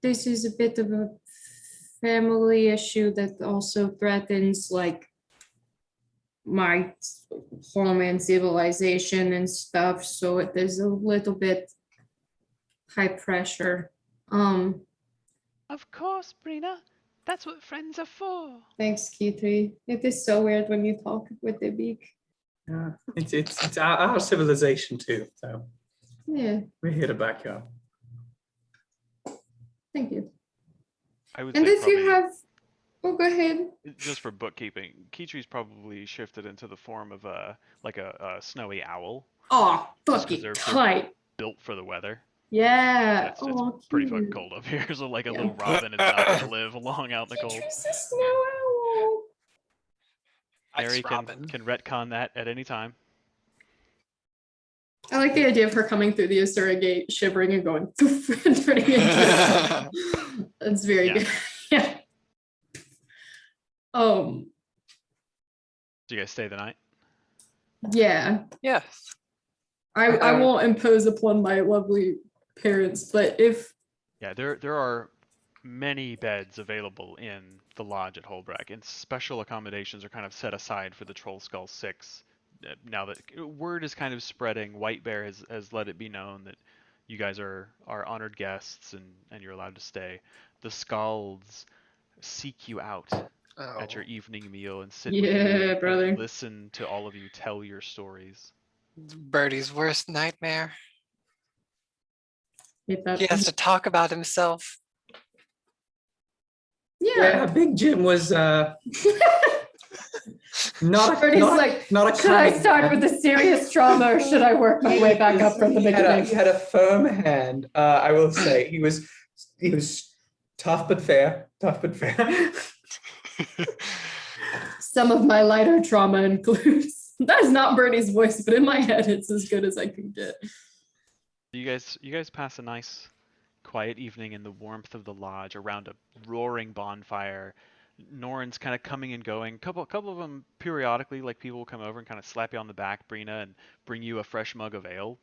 this is a bit of a family issue that also threatens like my home and civilization and stuff. So it is a little bit high pressure. Of course, Brina. That's what friends are for. Thanks, Kitty. It is so weird when you talk with the beak. Yeah, it's our civilization too. So Yeah, we're here to back you up. thank you. I would And say if probably you have, oh, go ahead. just for bookkeeping, Kitri's probably shifted into the form of a snowy owl, Oh, just because fucking they're tight. built for the weather. Yeah. It's Oh, pretty fucking cute. cold up here, so like a Yeah. little robin is not gonna live long out in the cold. It's a snow owl. Harry Ice Robin. can retcon that at any time. I like the idea of her coming through the Asura gate, shivering and going poof, and turning into a That's very Yeah. good. Yeah. Do you guys stay the night? Yeah. Yes. I won't impose upon my lovely parents, but if Yeah, there are many beds available in the lodge at Hoelbrak, and special accommodations are kind of set aside for the Trollskull Six. Now that word is kind of spreading, White Bear has let it be known that you guys are honored guests and you're allowed to stay. The Scalds seek you out at your evening meal and sit with you Yeah, and brother. listen to all of you tell your stories. Birdie's worst nightmare. if that He has to talk about himself. yeah. Big Jim was not Bertie's like, not a should I kind start man. with the serious trauma or should I work my way back up from the He had beginning? a firm hand. I will say he was tough but fair. Tough but fair. Some of my lighter trauma includes that is not Bertie's voice, but in my head it's as good as I can get. You guys pass a nice quiet evening in the warmth of the lodge around a roaring bonfire. Norn's kind of coming and going. Couple of them periodically, like people will come over and kind of slap you on the back, Brina, and bring you a fresh mug of ale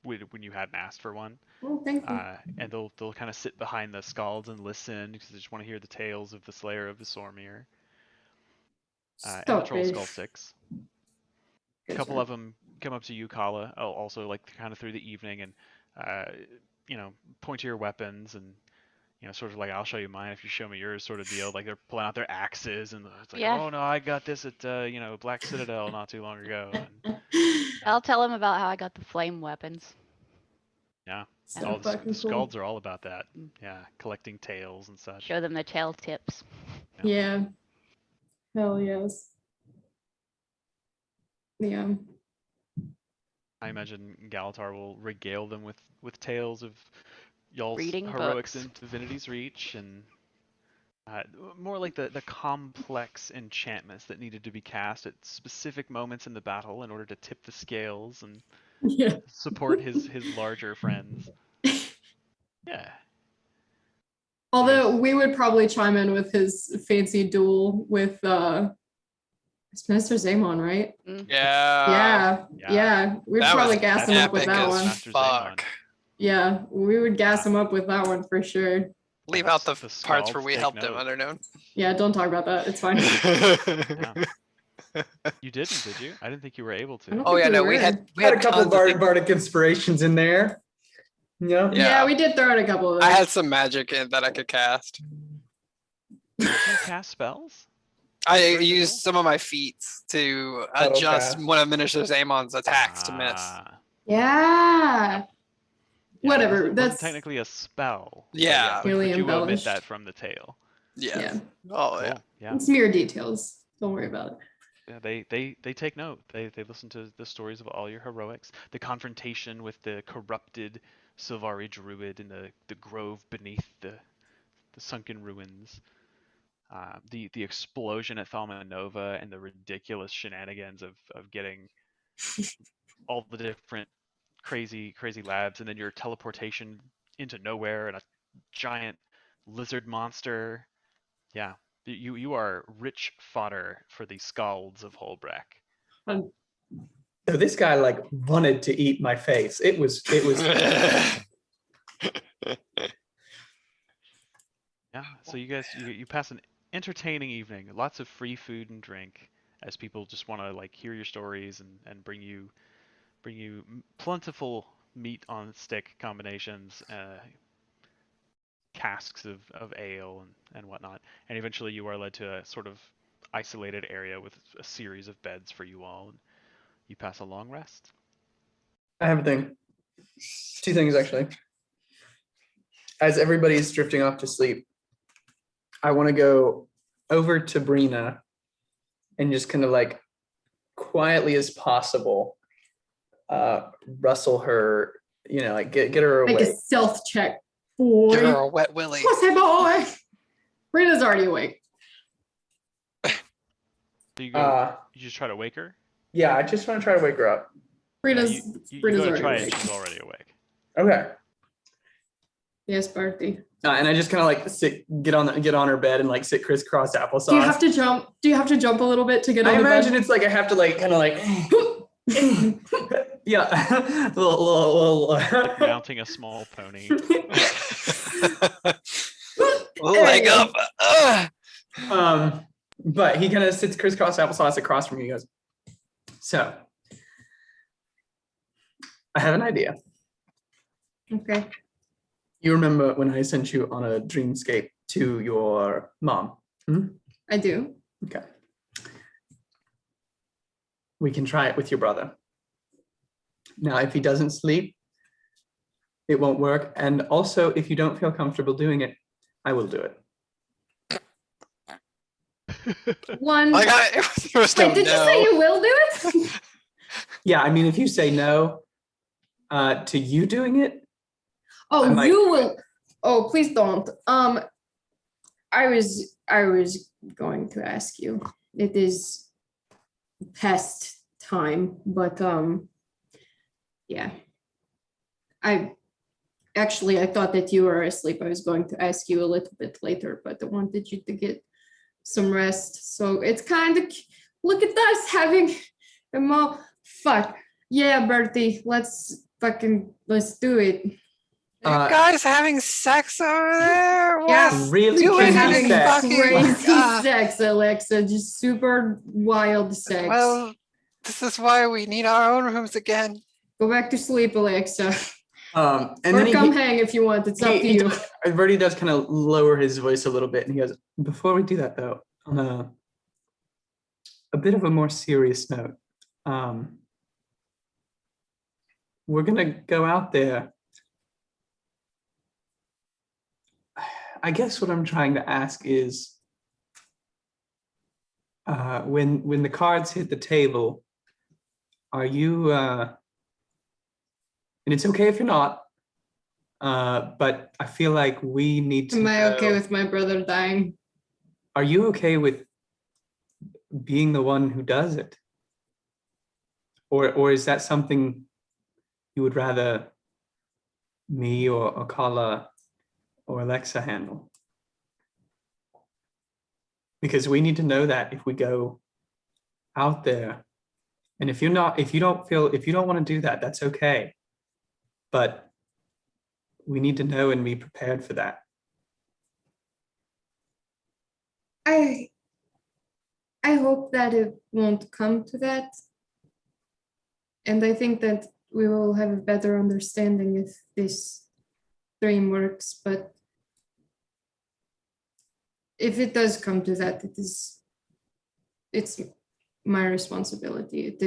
when you hadn't asked for one. Oh, thank you. And they'll kind of sit behind the Scalds and listen because they just want to hear the tales of the Slayer of the Sormir. And the Stop Trollskull it. Six. A Good couple job. of them come up to you, Kala, also like kind of through the evening and point to your weapons and sort of like I'll show you mine if you show me yours sort of deal. Like they're pulling out their axes and it's like, Yeah. oh no, I got this at Black Citadel not too long ago. And, I'll tell him about how I got the flame weapons. yeah, So all the fucking cool. Scalds are all about that. Yeah, collecting tails and such. Show them the tail tips. Yeah. Hell yes. Yeah. I imagine Galatar will regale them with tales of y'all's Reading heroics books. in Divinity's Reach and More like the complex enchantments that needed to be cast at specific moments in the battle in order to tip the scales and Yeah. support his larger friends. Yeah. Although we would probably chime in with his fancy duel with it's Mr. Zamon, right? Yeah. Yeah. We'd That probably was gas him up with epic that as one. Master fuck. Yeah, we would gas him up with that one for sure. Leave out the The parts where Scalds we take helped him note. underknown. Yeah, don't talk about that. It's fine. You didn't, did you? I didn't think you were able I don't to. Oh yeah, think no, we we were. had We had a couple tons of things. bardic inspirations in there. Yeah. Yeah, we did throw in a couple of those. I had some magic in that I could cast. Did you cast spells? I During the used duel? some of my feats to Auto adjust cast. one of Minister Zamon's attacks to miss. Ah. Yeah. Yeah, Whatever, It wasn't that's- technically a spell. but Yeah. But Really you omit embellished. that from the tale. Yeah. Yeah. Oh yeah. Cool. Yeah. It's mere details. Don't worry about it. Yeah, they take note. They listen to the stories of all your heroics. The confrontation with the corrupted Sylvari druid in the grove beneath the sunken ruins. The explosion at Thalma Nova and the ridiculous shenanigans of getting all the different crazy labs, and then your teleportation into nowhere and a giant lizard monster. Yeah. You are rich fodder for the Scalds of Hoelbrak. So this guy like wanted to eat my face. It was Yeah, so you guys you pass an entertaining evening. Lots of free food and drink as people just want to like hear your stories and bring you plentiful meat on stick combinations, casks of ale and whatnot. And eventually you are led to a sort of isolated area with a series of beds for you all, and you pass a long rest. I have a thing. Two things actually. As everybody's drifting off to sleep, I want to go over to Brina and just kind of like quietly as possible rustle her, like get her Make awake. a stealth check, boy. Give her a wet willy. Pussy boy. Brina's already awake. So you go, you just try to wake her? Yeah, I just want to try to wake her up. Brina's You Brina's go to already try awake. it, she's already awake. Okay. Yes, Barty. And I just kind of like get on her bed and like sit crisscross applesauce. Do you have to jump? Do you have to jump a little bit to get on I the imagine bed? it's like I have to like kind of like yeah, little Like mounting a small pony. Leg up. But he kind of sits crisscross applesauce across from you. He goes, so I have an idea. Okay. You remember when I sent you on a dreamscape to your mom? I do. Okay. We can try it with your brother. Now, if he doesn't sleep, it won't work. And also, if you don't feel comfortable doing it, I will do it. One. Like there was no Wait, did you say you will do it? Yeah, I mean, if you say no to you doing it, I Oh, might you do will. Oh, please don't. I was going to ask you. It is past time, but yeah. I thought that you were asleep. I was going to ask you a little bit later, but I wanted you to get some rest. So it's kind of, look at us having a mom. Fuck. Yeah, Bertie, let's do it. You guys having sex over there? Yeah, really doing We're crazy having sex. crazy Ah. sex, Alexa. Just super wild sex. Well, this is why we need our own rooms again. Go back to sleep, Alexa. And Or then come hang if you want. It's up to you. Verdi does kind of lower his voice a little bit, and he goes, before we do that though, on a bit of a more serious note, we're gonna go out there. I guess what I'm trying to ask is, when the cards hit the table, are you, and it's okay if you're not, but I feel like we need to Am I okay know- with my brother dying? are you okay with being the one who does it? Or is that something you would rather me or Kala or Alexa handle? Because we need to know that if we go out there, and if you don't want to do that, that's okay. But we need to know and be prepared for that. I hope that it won't come to that. And I think that we will have a better understanding if this dream works. But if it does come to that, it's my responsibility.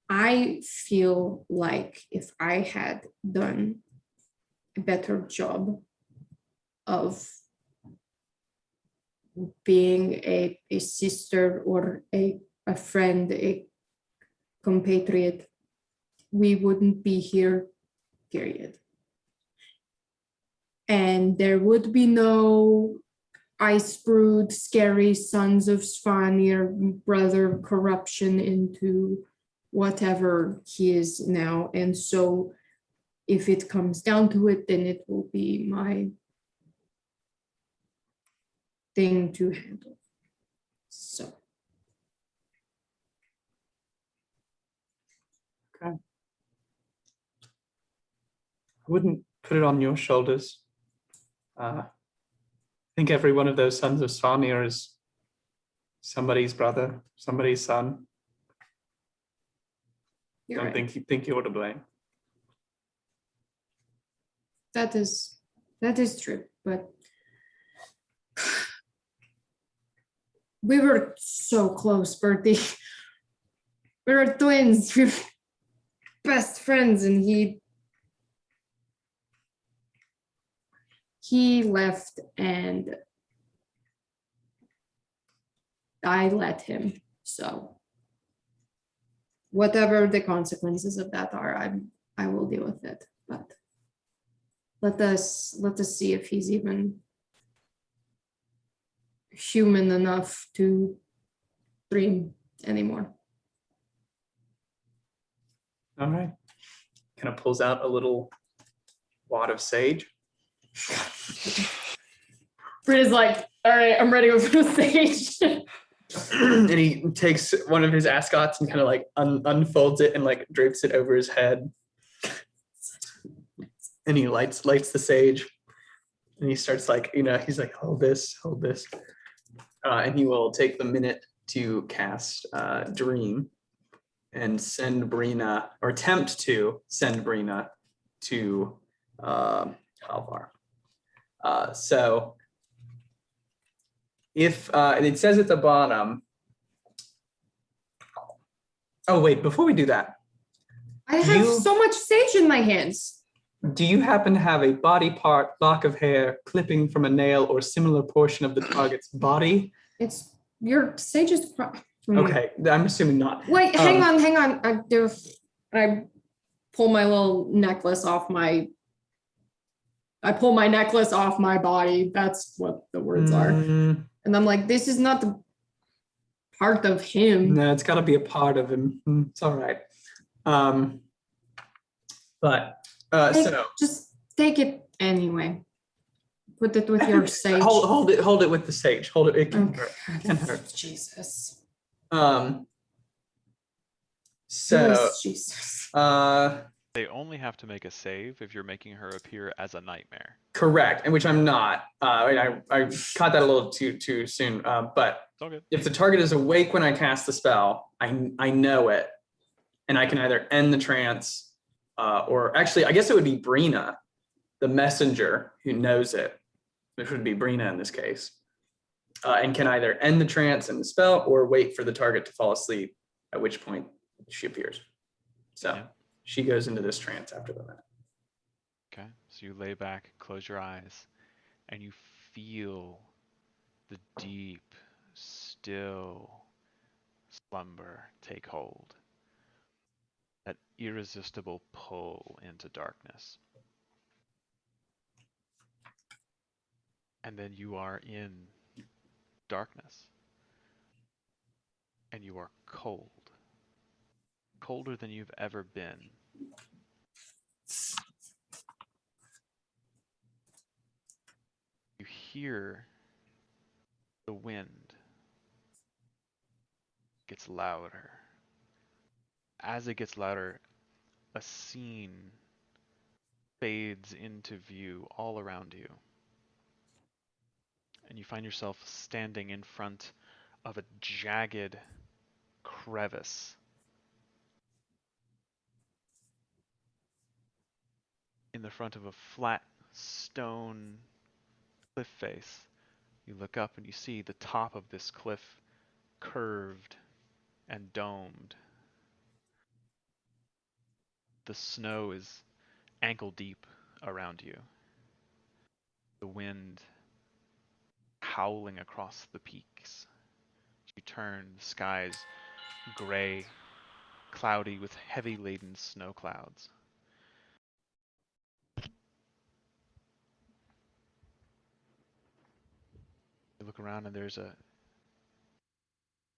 I feel like if I had done a better job of being a sister or a friend, a compatriot, we wouldn't be here, period. And there would be no ice brewed, scary sons of Svanir brother corruption into whatever he is now. And so if it comes down to it, then it will be my thing to handle. So. Okay. I wouldn't put it on your shoulders. I think every one of those sons of Svanir is somebody's brother, somebody's son. You're Don't right. think you're to blame. That is true, but we were so close, Bertie. We were twins, we were best friends, and he left and I let him. So whatever the consequences of that are, I will deal with it. But let us see if he's even human enough to dream anymore. All right. Kind of pulls out a little wad of sage. Britta's like, all right, I'm ready for the stage. And he takes one of his ascots and kind of like unfolds it and like drapes it over his head. And he lights the sage. And he starts like, he's like, hold this. And he will take the minute to cast Dream and send Brina, or attempt to send Brina to Halvar. So if it says at the bottom, oh wait, before we do that, I have so much sage in my hands. do you happen to have a body part, lock of hair, clipping from a nail, or similar portion of the target's body? It's your sage is. Okay, I'm assuming not. Wait, hang on. I pull my little necklace off my. I pull my necklace off my body. That's what the words are. And I'm like, this is not the part of him. No, it's got to be a part of him. It's all right. So just take it anyway. Put it with your sage. Hold it with the sage. Hold it. It can Okay. hurt. It can hurt. Jesus. So Yes, Jesus. They only have to make a save if you're making her appear as a nightmare. Correct, and which I'm not. I caught that a little too soon. But It's all good. if the target is awake when I cast the spell, I know it, and I can either end the trance, or actually, I guess it would be Brina, the messenger, who knows it, which would be Brina in this case, and can either end the trance and the spell, or wait for the target to fall asleep, at which point she appears. So. Yeah. She goes into this trance after the minute. Okay, so you lay back, close your eyes, and you feel the deep, still slumber take hold. That irresistible pull into darkness. And then you are in darkness. And you are cold. Colder than you've ever been. You hear the wind gets louder. As it gets louder, a scene fades into view all around you. And you find yourself standing in front of a jagged crevice. In the front of a flat stone cliff face. You look up and you see the top of this cliff curved and domed. The snow is ankle deep around you. The wind howling across the peaks. You turn, the sky's gray, cloudy with heavy laden snow clouds. You look around and there's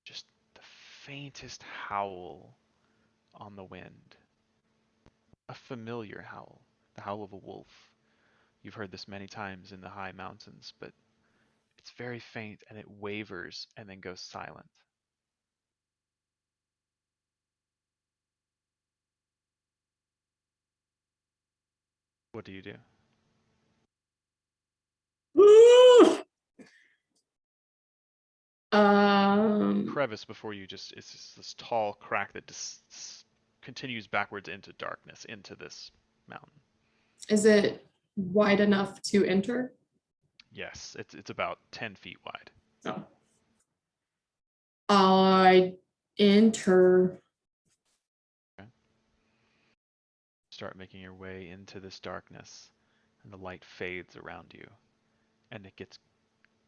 just the faintest howl on the wind. A familiar howl, the howl of a wolf. You've heard this many times in the high mountains, but it's very faint and it wavers and then goes silent. What do you do? Crevice before you it's just this tall crack that just continues backwards into darkness, into this mountain. Is it wide enough to enter? Yes, it's about 10 feet wide. Oh. I enter. Start making your way into this darkness, and the light fades around you, and it gets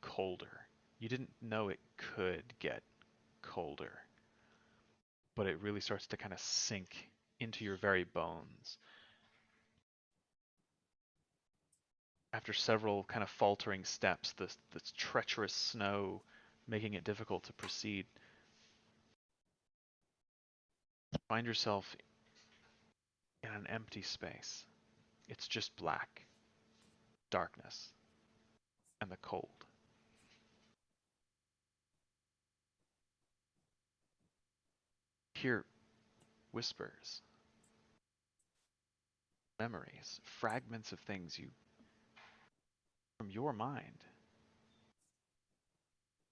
colder. You didn't know it could get colder, but it really starts to kind of sink into your very bones. After several kind of faltering steps, this treacherous snow making it difficult to proceed, you find yourself in an empty space. It's just black, darkness, and the cold. Hear whispers, memories, fragments of things from your mind.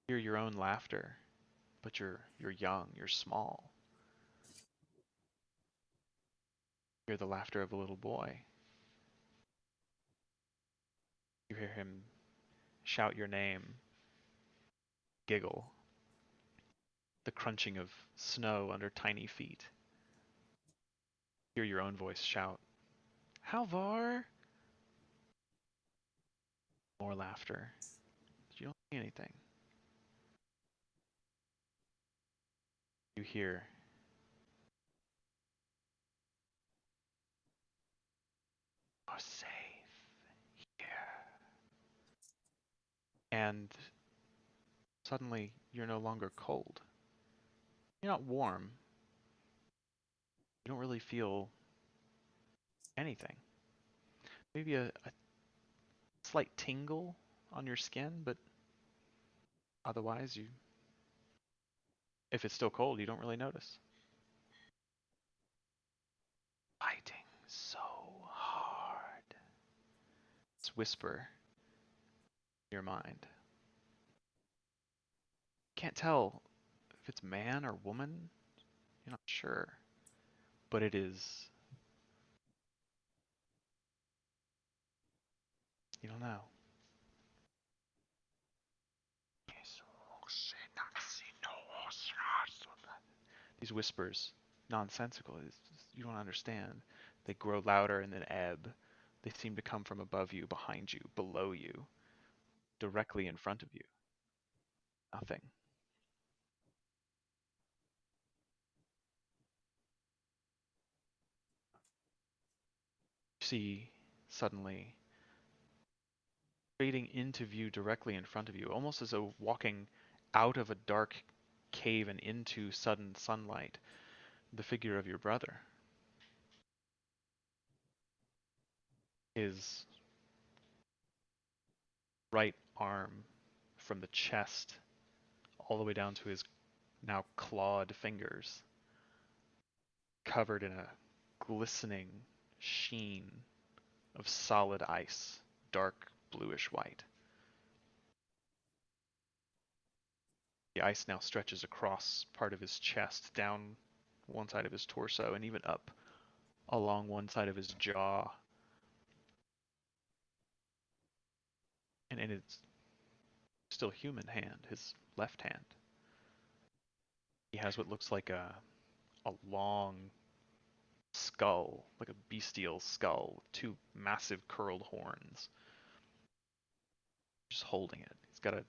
Hear your own laughter, but you're young, you're small. Hear the laughter of a little boy. You hear him shout your name, giggle, the crunching of snow under tiny feet. Hear your own voice shout, Halvar! More laughter, but you don't see anything. You hear, you're safe here. And suddenly you're no longer cold. You're not warm. You don't really feel anything. Maybe a slight tingle on your skin, but otherwise if it's still cold, you don't really notice. Fighting so hard. It's whisper in your mind. Can't tell if it's man or woman. You're not sure. But it is. You don't know. These whispers, nonsensical. You don't understand. They grow louder and then ebb. They seem to come from above you, behind you, below you, directly in front of you. Nothing. You see suddenly fading into view directly in front of you, almost as though walking out of a dark cave and into sudden sunlight, the figure of your brother. His right arm from the chest all the way down to his now clawed fingers, covered in a glistening sheen of solid ice, dark bluish white. The ice now stretches across part of his chest, down one side of his torso, and even up along one side of his jaw. And in his still human hand, his left hand, he has what looks like a long skull, like a bestial skull, with two massive curled horns. Just holding it. He's got a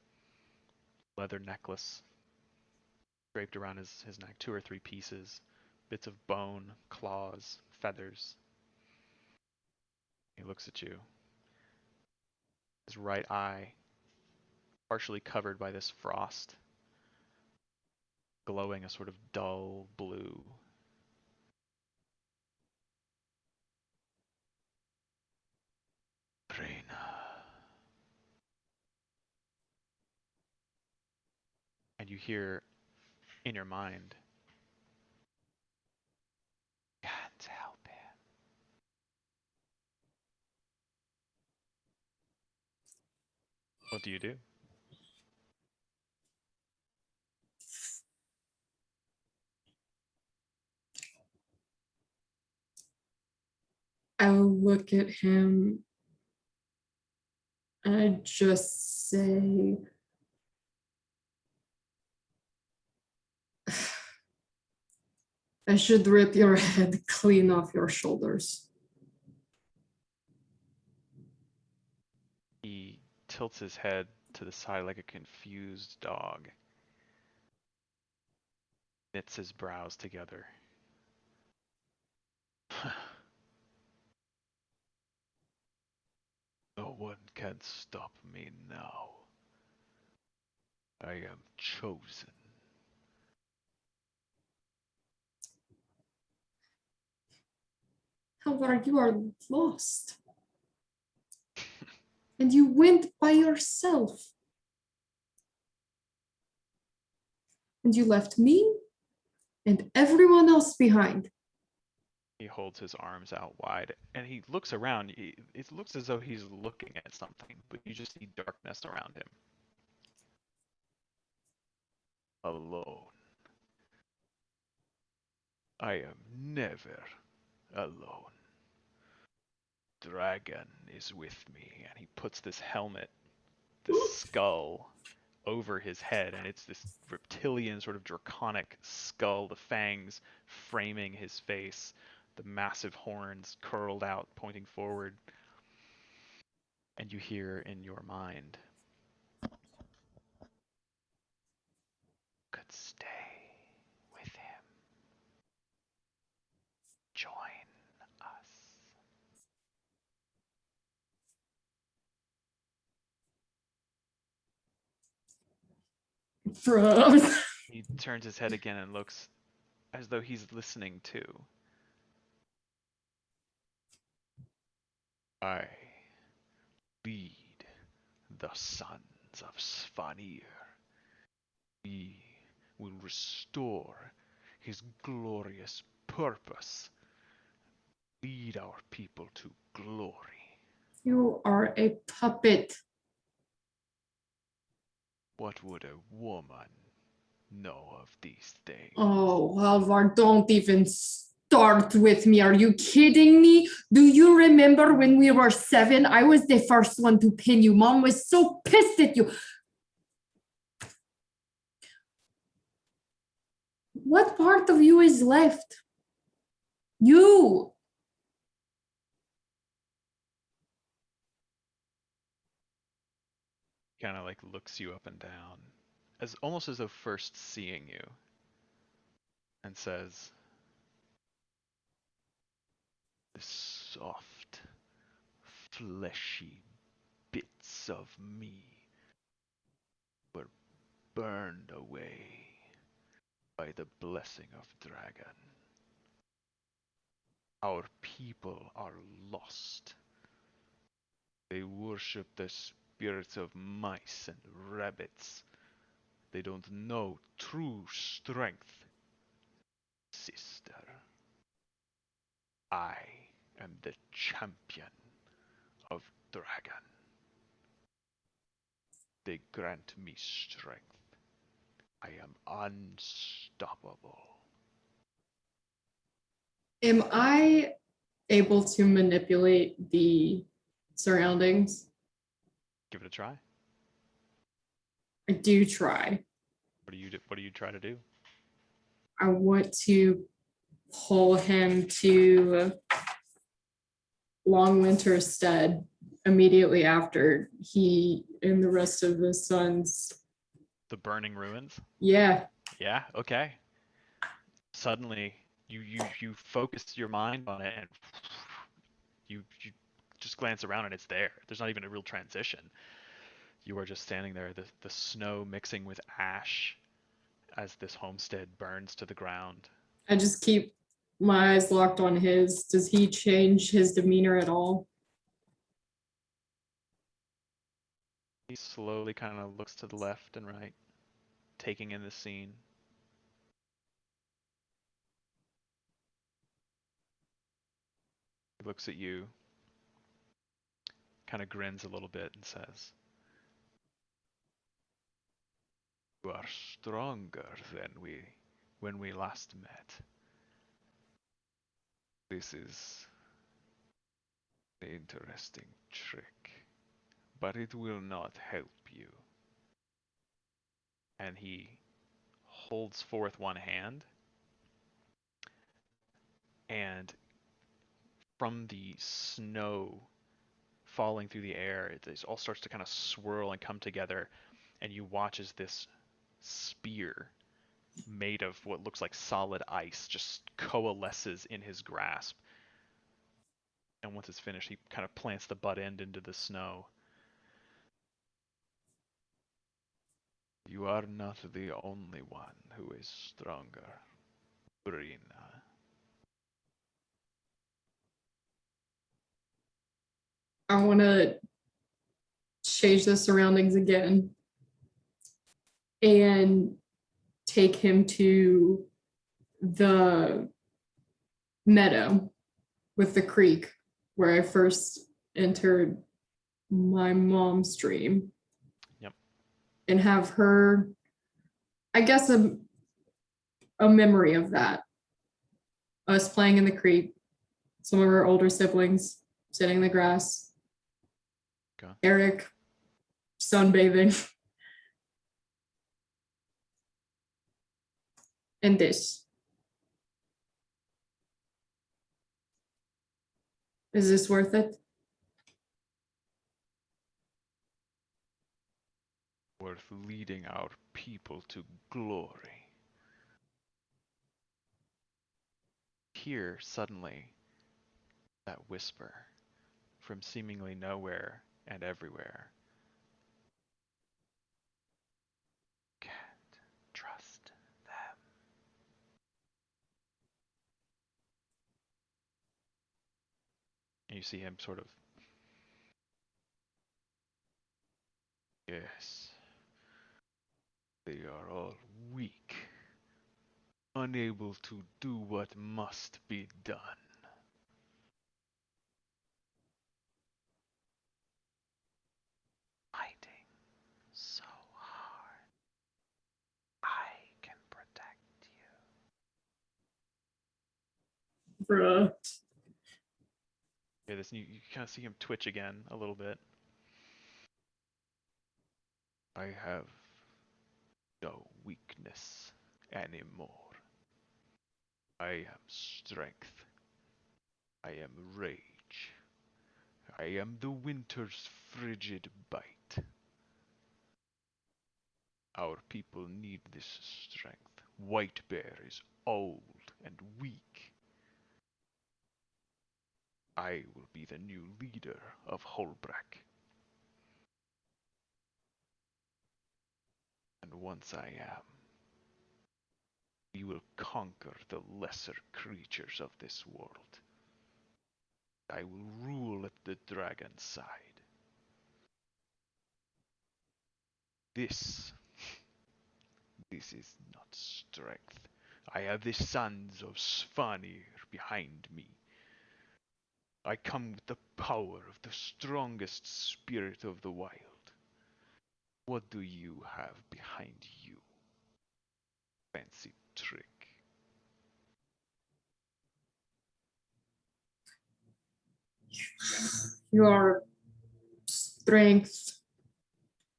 leather necklace draped around his neck, 2 or 3 pieces, bits of bone, claws, feathers. He looks at you. His right eye, partially covered by this frost, glowing a sort of dull blue. Brina. And you hear in your mind, can't help it. What do you do? I'll look at him and I just say, I should rip your head clean off your shoulders. He tilts his head to the side like a confused dog. Knits his brows together. No one can stop me now. I am chosen. However, you are lost. And you went by yourself. And you left me and everyone else behind. He holds his arms out wide and he looks around. It looks as though he's looking at something, but you just see darkness around him. Alone. I am never alone. Dragon is with me, and he puts this helmet, this skull, over his head, and it's this reptilian sort of draconic skull, the fangs framing his face, the massive horns curled out, pointing forward. And you hear in your mind, could stay with him. Join us. Bro. He turns his head again and looks as though he's listening too. I lead the sons of Svanir. We will restore his glorious purpose. Lead our people to glory. You are a puppet. What would a woman know of these things? Oh, Alvar, don't even start with me. Are you kidding me? Do you remember when we were 7? I was the first one to pin you. Mom was so pissed at you. What part of you is left? You. Kind of like looks you up and down, as almost as though first seeing you, and says, "The soft, fleshy bits of me were burned away by the blessing of dragon. Our people are lost. They worship the spirits of mice and rabbits. They don't know true strength. Sister, I am the champion of dragon. They grant me strength. I am unstoppable. Am I able to manipulate the surroundings? Give it a try. I do try. What do you try to do? I want to pull him to Long Winter Stead immediately after he and the rest of the sons. The burning ruins? Yeah, Yeah, okay. Suddenly you focus your mind on it and you just glance around and it's there. There's not even a real transition. You are just standing there, the snow mixing with ash as this homestead burns to the ground. I just keep my eyes locked on his. Does he change his demeanor at all? He slowly kind of looks to the left and right, taking in the scene. He looks at you, kind of grins a little bit and says, "You are stronger than when we last met. This is an interesting trick, but it will not help you." And he holds forth one hand, and from the snow falling through the air, it all starts to kind of swirl and come together, and you watch as this spear made of what looks like solid ice just coalesces in his grasp. And once it's finished, he kind of plants the butt end into the snow. "You are not the only one who is stronger, Brina." I want to change the surroundings again and take him to the meadow with the creek where I first entered my mom's dream. Yep. And have her, I guess, a memory of that. Us playing in the creek, some of our older siblings sitting in the grass. Okay. Eric sunbathing. And this. Is this worth it? Worth leading our people to glory. Here, suddenly, that whisper from seemingly nowhere and everywhere. Can't trust them. And you see him sort of. Yes. They are all weak, unable to do what must be done. Fighting so hard. I can protect you. Bruh. Yeah, you kind of see him twitch again a little bit. I have no weakness anymore. I am strength. I am rage. I am the winter's frigid bite. Our people need this strength. White Bear is old and weak. I will be the new leader of Hoelbrak. And once I am, we will conquer the lesser creatures of this world. I will rule at the dragon's side. This is not strength. I have the sons of Svanir behind me. I come with the power of the strongest spirit of the wild. What do you have behind you? Fancy trick. Your strength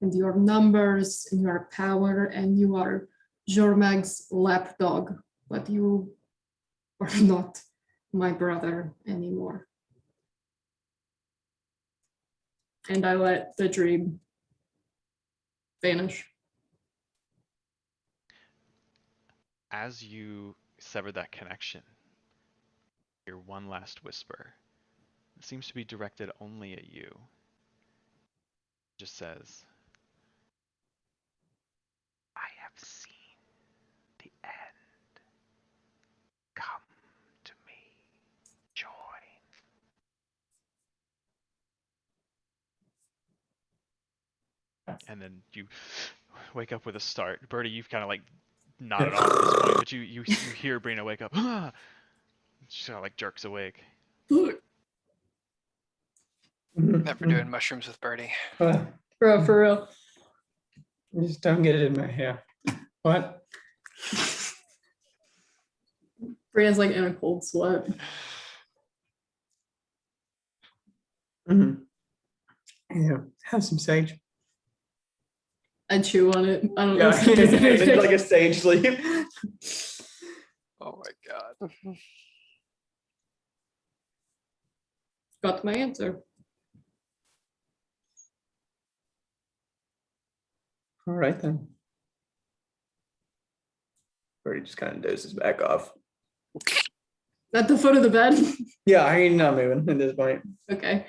and your numbers and your power, and you are Jormag's lapdog, but you are not my brother anymore. And I let the dream vanish. As you sever that connection, hear one last whisper. It seems to be directed only at you. It just says, I have seen the end. Come to me. Join. And then you wake up with a start. Birdie, you've kind of like nodded off at this point, but you hear Brina wake up. She kind of like jerks awake. Never doing mushrooms with Birdie. Bro, for real. Just don't get it in my hair. What? Brianna's like in a cold sweat. Yeah, have some sage. I chew on it. I don't know Yeah, if it does it's anything. like a sage sleep. Oh my god. Got my answer. All right then. Birdie just kind of dozes back off. At the foot of the bed. Yeah, I ain't not moving at this point. Okay.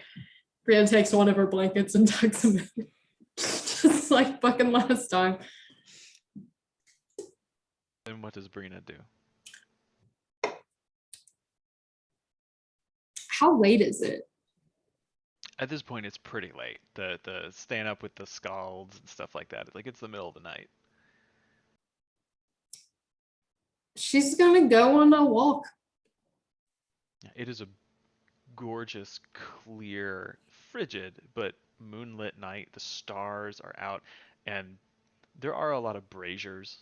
Brianna takes one of her blankets and tucks them in. Just like fucking last time. Then what does Brina do? How late is it? At this point, it's pretty late. The staying up with the scalds and stuff like that. Like it's the middle of the night. She's gonna go on a walk. It is a gorgeous, clear, frigid, but moonlit night. The stars are out, and there are a lot of braziers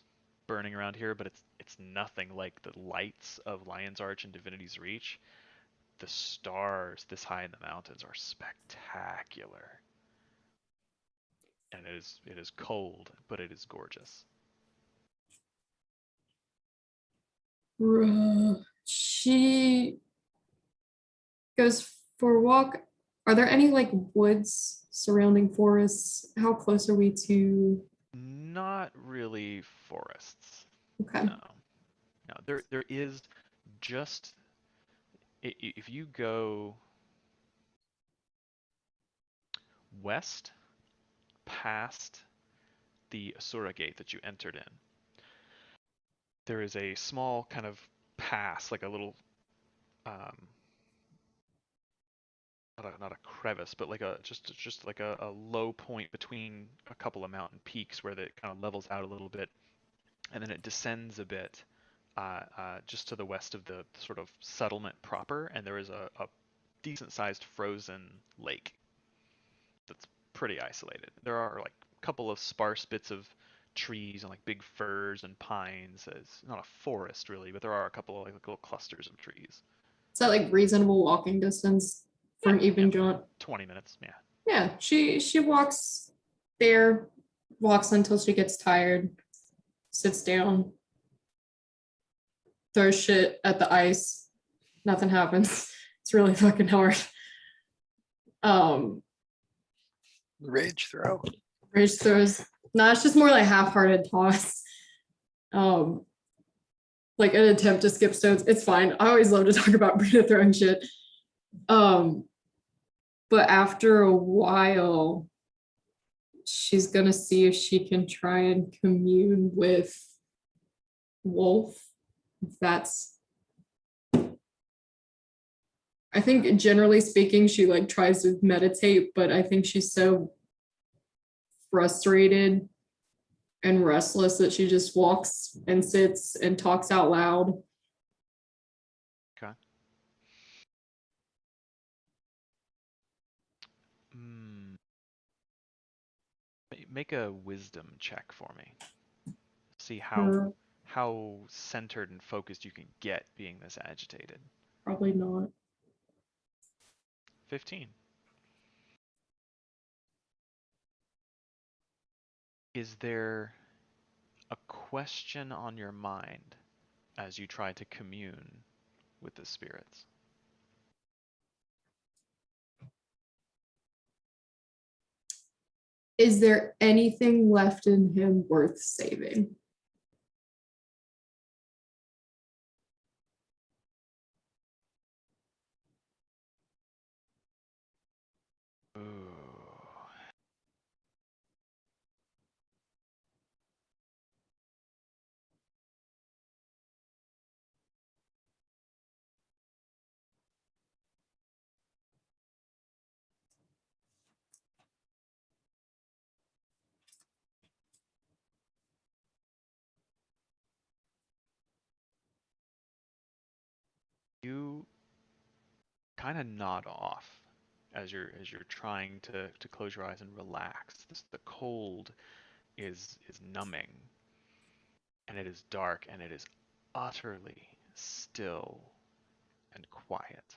burning around here, but it's nothing like the lights of Lion's Arch and Divinity's Reach. The stars this high in the mountains are spectacular. And it is cold, but it is gorgeous. She goes for a walk. Are there any like woods surrounding forests? How close are we to? Not really forests. Okay. No. No, there is just if you go west past the Asura gate that you entered in, there is a small kind of pass, like a little not a crevice, but like a just like a low point between a couple of mountain peaks where it kind of levels out a little bit, and then it descends a bit just to the west of the sort of settlement proper, and there is a decent sized frozen lake that's pretty isolated. There are like a couple of sparse bits of trees and like big firs and pines. It's not a forest really, but there are a couple of like little clusters of trees. Is that like reasonable walking distance for an even jaunt? 20 minutes, yeah. Yeah, she walks there, walks until she gets tired, sits down, throws shit at the ice. Nothing happens. It's really fucking hard. Rage throw. Rage throws. No, it's just more like half-hearted toss. Like an attempt to skip stones. It's fine. I always love to talk about Brina throwing shit. But after a while, she's gonna see if she can try and commune with Wolf. If that's, I think generally speaking, she like tries to meditate, but I think she's so frustrated and restless that she just walks and sits and talks out loud. Okay. Make a wisdom check for me. See Or how centered and focused you can get being this agitated. probably not. 15. Is there a question on your mind as you try to commune with the spirits? Is there anything left in him worth saving? Ooh. You kind of nod off as you're trying to close your eyes and relax. The cold is numbing, and it is dark, and it is utterly still and quiet.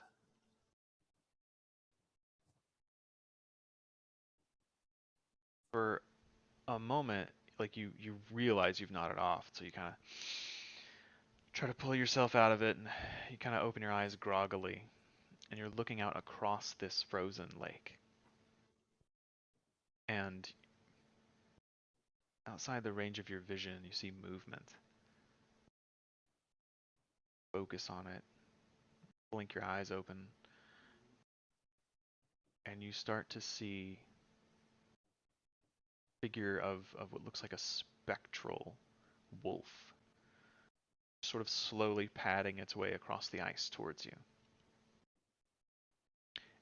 For a moment, like you realize you've nodded off, so you kind of try to pull yourself out of it, and you kind of open your eyes groggily, and you're looking out across this frozen lake. And outside the range of your vision, you see movement. Focus on it. Blink your eyes open. And you start to see a figure of what looks like a spectral wolf, sort of slowly padding its way across the ice towards you.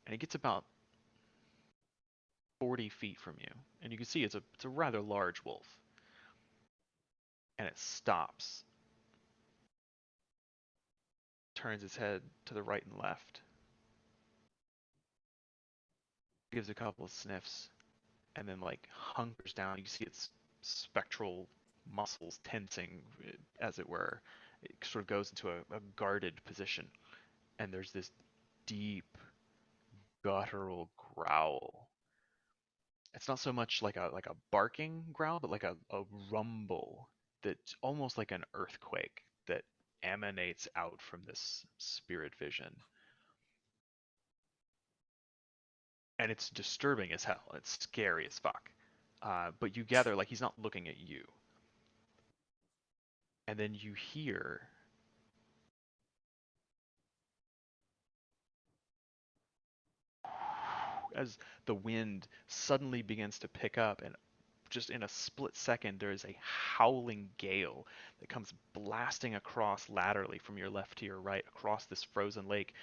And it gets about 40 feet from you, and you can see it's a rather large wolf. And it stops, turns its head to the right and left, gives a couple of sniffs, and then like hunkers down. You see its spectral muscles tensing, as it were. It sort of goes into a guarded position, and there's this deep, guttural growl. It's not so much like a barking growl, but like a rumble that's almost like an earthquake that emanates out from this spirit vision. And it's disturbing as hell. It's scary as fuck. But you gather like he's not looking at you. And then you hear as the wind suddenly begins to pick up, and just in a split second there is a howling gale that comes blasting across laterally from your left to your right across this frozen lake.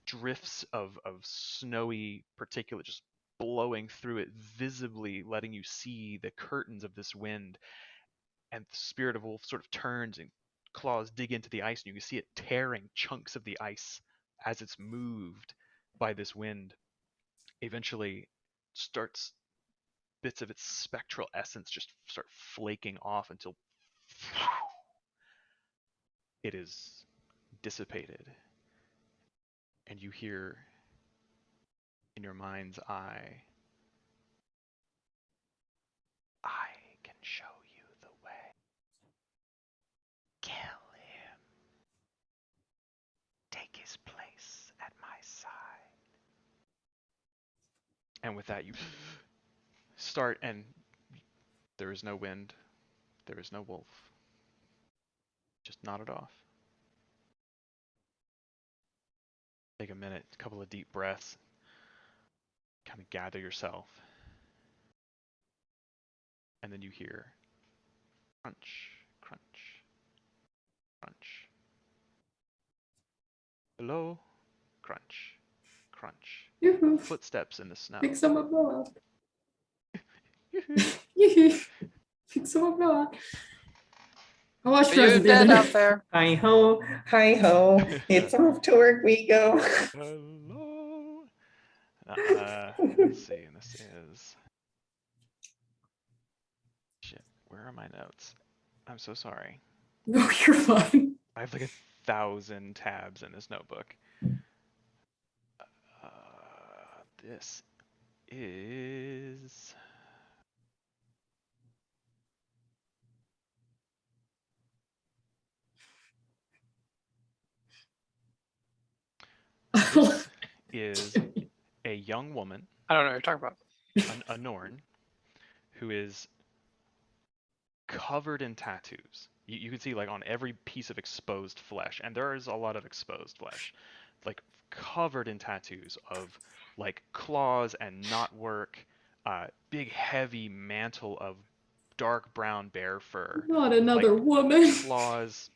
Drifts of snowy particulate just blowing through it, visibly letting you see the curtains of this wind. And the spirit of wolf sort of turns and claws dig into the ice, and you can see it tearing chunks of the ice as it's moved by this wind. Eventually starts bits of its spectral essence just start flaking off until it is dissipated. And you hear in your mind's eye, I can show you the way. Kill him. Take his place at my side. And with that, you start, and there is no wind, there is no wolf. Just nodded off. Take a minute, a couple of deep breaths, kind of gather yourself. and then you hear crunch, crunch, crunch. Hello? Crunch, crunch. Yoo-hoo. Footsteps in the snow. Pick some umbrella. Yoo-hoo. Pick some umbrella. I watched Are you Resident dead Evil. out there? Hi ho, hi ho. It's off to work we go. Hello? Let's see, and this is... Shit, where are my notes? I'm so sorry. No, you're fine. I have like 1,000 tabs in this notebook. This is... This is a young woman, I don't know what you're talking about. a Norn, who is covered in tattoos. You can see like on every piece of exposed flesh, and there is a lot of exposed flesh, like covered in tattoos of like claws and knotwork, big heavy mantle of dark brown bear fur, Not another like woman. claws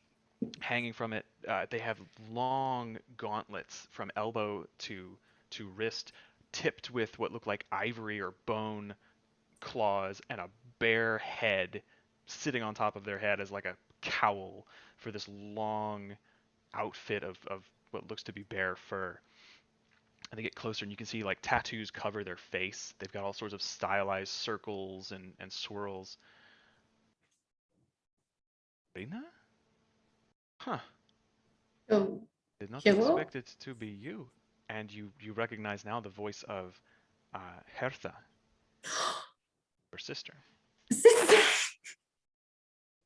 hanging from it. They have long gauntlets from elbow to wrist, tipped with what look like ivory or bone claws, and a bare head sitting on top of their head as like a cowl for this long outfit of what looks to be bear fur. And they get closer and you can see like tattoos cover their face. They've got all sorts of stylized circles and swirls. Lena? Huh. Oh, Did not hello? expect it to be you. And you recognize now the voice of Hertha, her sister.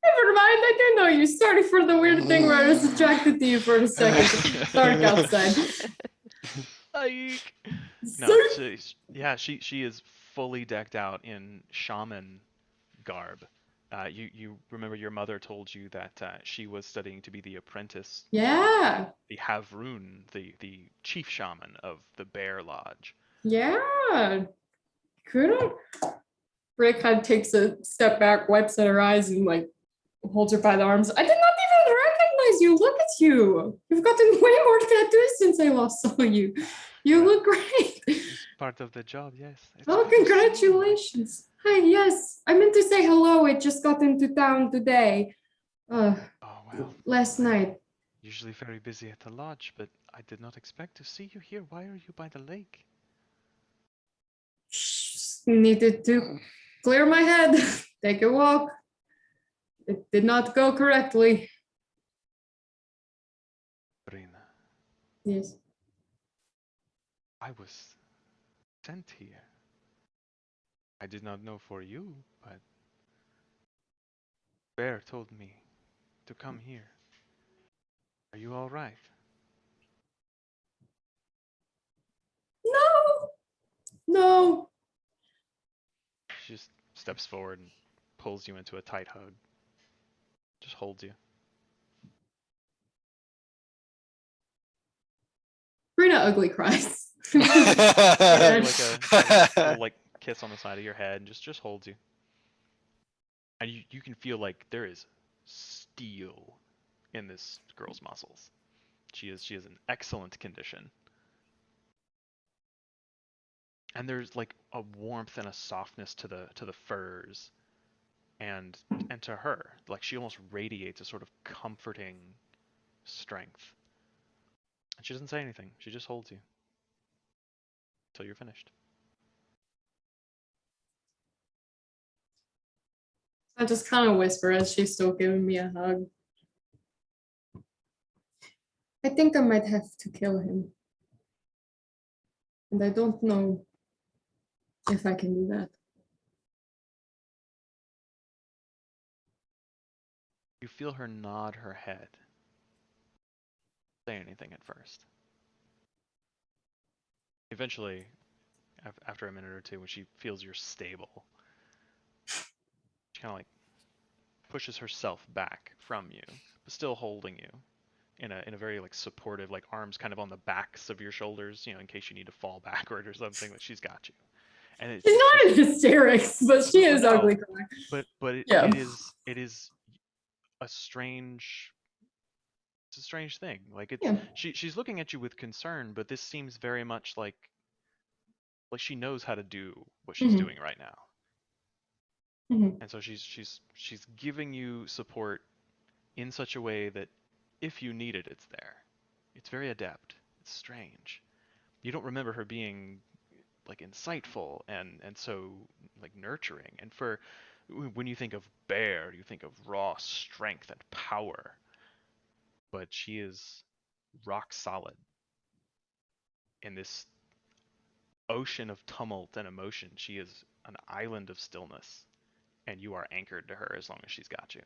Never mind, I didn't know you. Sorry for the weird thing where I was attracted to you for a second. It's dark outside. Like, no, So- she is fully decked out in shaman garb. You remember your mother told you that she was studying to be the apprentice, yeah, the Havrun, the chief shaman of the Bear Lodge. yeah. Good. Ray kind of takes a step back, wipes at her eyes, and like holds her by the arms. I did not even recognize you. Look at you. You've gotten way more tattoos since I last saw you. You look great. It's part of the job, yes. It's Oh, good to see you. congratulations. Hi, yes. I meant to say hello. It just got into town today. Oh, well. Last night. Usually very busy at the lodge, but I did not expect to see you here. Why are you by the lake? Needed to clear my head, take a walk. It did not go correctly. Brina, Yes. I was sent here. I did not know for you, but Bear told me to come here. Are you all right? No. No. She just steps forward and pulls you into a tight hug. Just holds you. Brina ugly cries. Gives you like a little like kiss on the side of your head and just holds you. And you can feel like there is steel in this girl's muscles. She is in excellent condition. And there's like a warmth and a softness to the furs and to her. Like she almost radiates a sort of comforting strength. And she doesn't say anything. She just holds you until you're finished. I just kind of whisper as she's still giving me a hug. I think I might have to kill him. And I don't know if I can do that. You feel her nod her head. Say anything at first. Eventually, after a minute or two, when she feels you're stable, she kind of like pushes herself back from you, but still holding you in a very like supportive, like arms kind of on the backs of your shoulders, you know, in case you need to fall backward or something. But she's got you, and it's She's not in hysterics, but she is no, ugly crying. but Yeah. it is a strange. It's a strange thing. Like it's Yeah. she's looking at you with concern, but this seems very much like she knows how to do what she's Mhm. doing right now. Mhm. And so she's giving you support in such a way that if you need it, it's there. It's very adept. It's strange. You don't remember her being like insightful and so like nurturing. And for when you think of bear, you think of raw strength and power. But she is rock solid in this ocean of tumult and emotion. She is an island of stillness, and you are anchored to her as long as she's got you.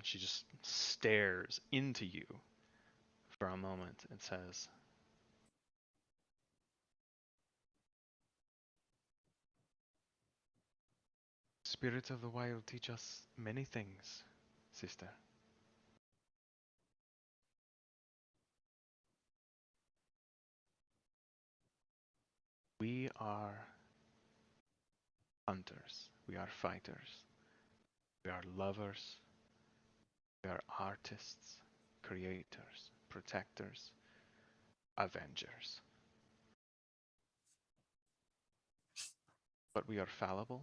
She just stares into you for a moment and says, "Spirits of the wild teach us many things, sister. We are hunters, we are fighters, we are lovers, we are artists, creators, protectors, avengers. But we are fallible,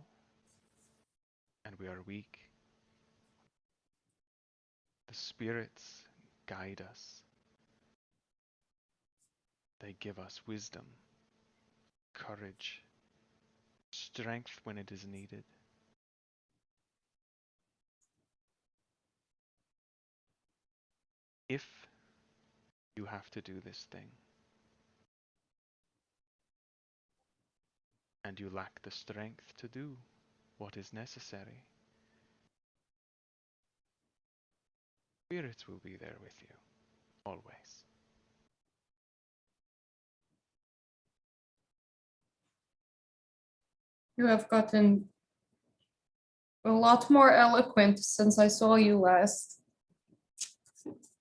and we are weak. The spirits guide us. They give us wisdom, courage, strength when it is needed. If you have to do this thing, and you lack the strength to do what is necessary, spirits will be there with you, always." You have gotten a lot more eloquent since I saw you last.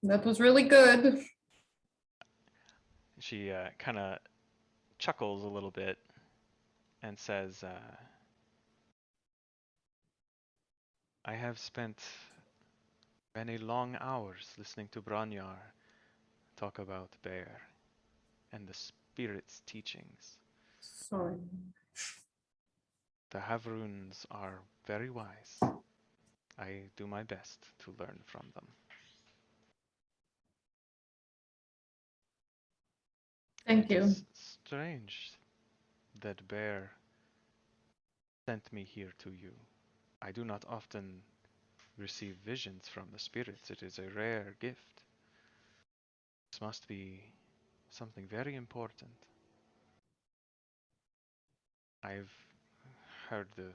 That was really good. She kind of chuckles a little bit and says, "I have spent many long hours listening to Branyar talk about Bear and the spirit's teachings. Sorry. The Havruns are very wise. I do my best to learn from them." Thank It you. is strange that Bear sent me here to you. I do not often receive visions from the spirits. It is a rare gift. This must be something very important. I've heard the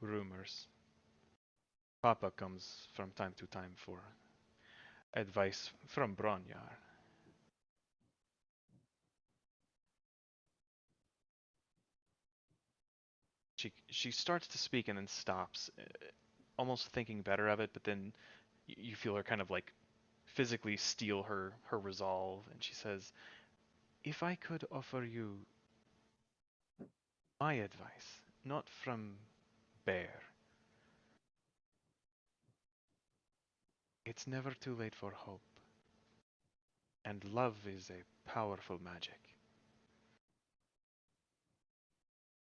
rumors. Papa comes from time to time for advice from Bronyar. She starts to speak and then stops, almost thinking better of it, but then you feel her kind of like physically steel her resolve, and she says, "If I could offer you my advice, not from Bear, it's never too late for hope, and love is a powerful magic.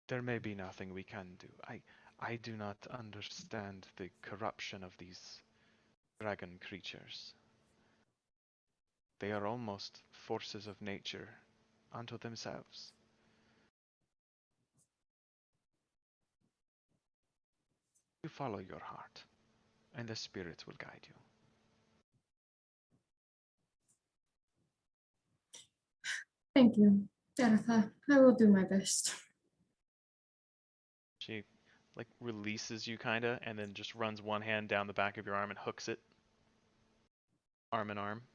There may be nothing we can do. I do not understand the corruption of these dragon creatures. They are almost forces of nature unto themselves. You follow your heart, and the spirits will guide you." Thank you, Danica. I will do my best. She like releases you kinda, and then just runs one hand down the back of your arm and hooks it, arm in arm.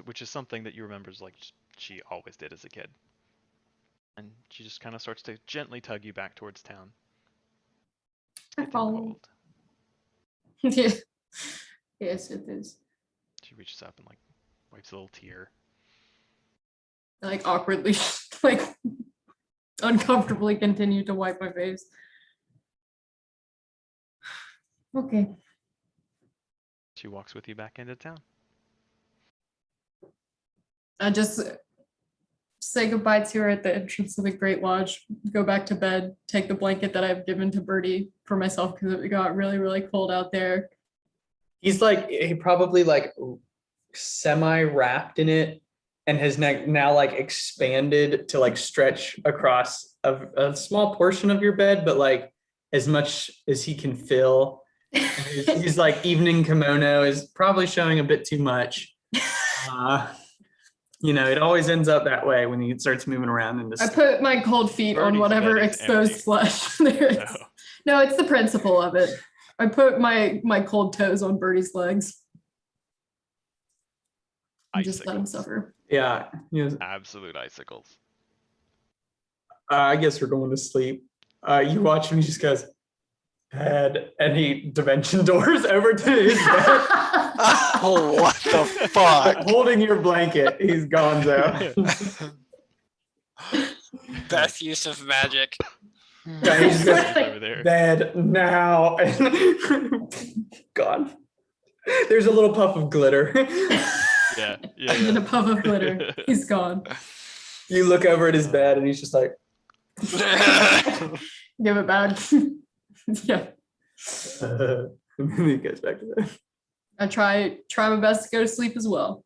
Which is something that you remember is like she always did as a kid. And she just kind of starts to gently tug you back towards town. It's I getting follow. cold. Yeah. Yes, it is. She reaches up and like wipes a little tear. Like awkwardly, like uncomfortably continue to wipe my face. Okay. She walks with you back into town. I just say goodbye to her at the entrance of the Great Lodge, go back to bed, take the blanket that I've given to Birdie for myself because it got really, really cold out there. He's like, he probably like semi wrapped in it and has now like expanded to like stretch across a small portion of your bed, but like as much as he can fill. His like evening kimono is probably showing a bit too much. You know, it always ends up that way when he starts moving around in this. I put my cold feet on Birdie's whatever bed is exposed empty. flesh there is. So, No, it's the principle of it. I put my cold toes on Birdie's legs and just let him icicles. suffer. Yeah, you know, Absolute icicles. I guess we're going to sleep. You watch him, he just goes, head, and he dimension doors over to his bed. Oh, what the fuck? Holding your blanket, he's gonzo. Best use of magic. Yeah, he just goes, He's over there. bed now. God. There's a little puff of glitter. Yeah, And then a puff of glitter. He's gone. You look over at his bed and he's just like, Give it back. Yeah. and then he goes back to bed. I try my best to go to sleep as well.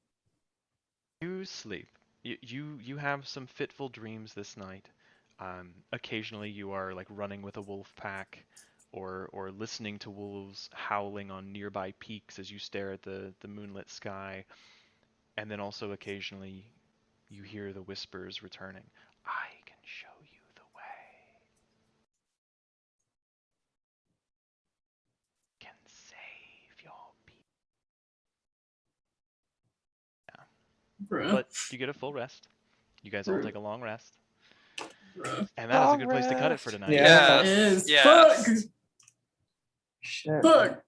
You sleep. You have some fitful dreams this night. Occasionally you are like running with a wolf pack, or listening to wolves howling on nearby peaks as you stare at the moonlit sky, and then also occasionally you hear the whispers returning. I can show you the way. Can save your people. Bruh. But you get a full rest. You guys all True. take a long rest. Bruh. And that is a good place to cut it for tonight. Yeah. It is. Yes. Fuck. Shit. Fuck.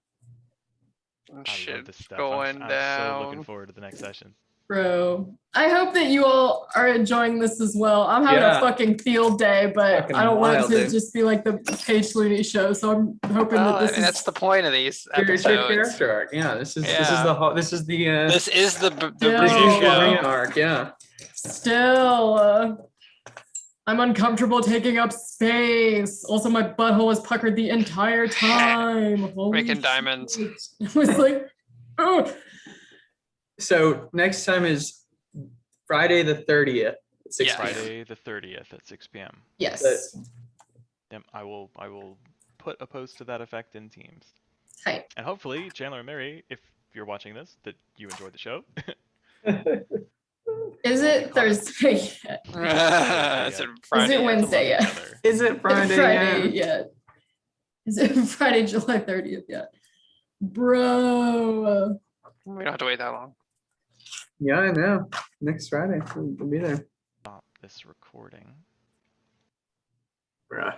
I love Shit this stuff. going I'm down. so looking forward to the next session. Bro. I hope that you all are enjoying this as well. I'm having Yeah. a fucking field day, but Fucking I don't want it wild, to dude. just be like the Paige Looney show. So I'm hoping Well, that this that's is the point of these It's your episodes. character arc. Yeah, this is Yeah. the This is the Yeah. this is British the show. Sabrina show. arc. Yeah. still. I'm uncomfortable taking up space. Also, my butthole was puckered the entire time. Holy Making shit. diamonds. It was like, oh. So next time is Friday the 30th. At 6 Yeah. p.m. Friday the 30th at 6 p.m. Yes. Yep, I will put a post to that effect in Teams. Hi. And hopefully, Chandler and Mary, if you're watching this, that you enjoyed the show. Is it Thursday yet? Is it Friday? Is it Wednesday Love each yet? other. Is it Friday? Friday yet? yet? Is it Friday, July 30th yet? Bro. We don't have to wait that long. Yeah, I know. Next Friday, we'll be there. Stop this recording. Bruh.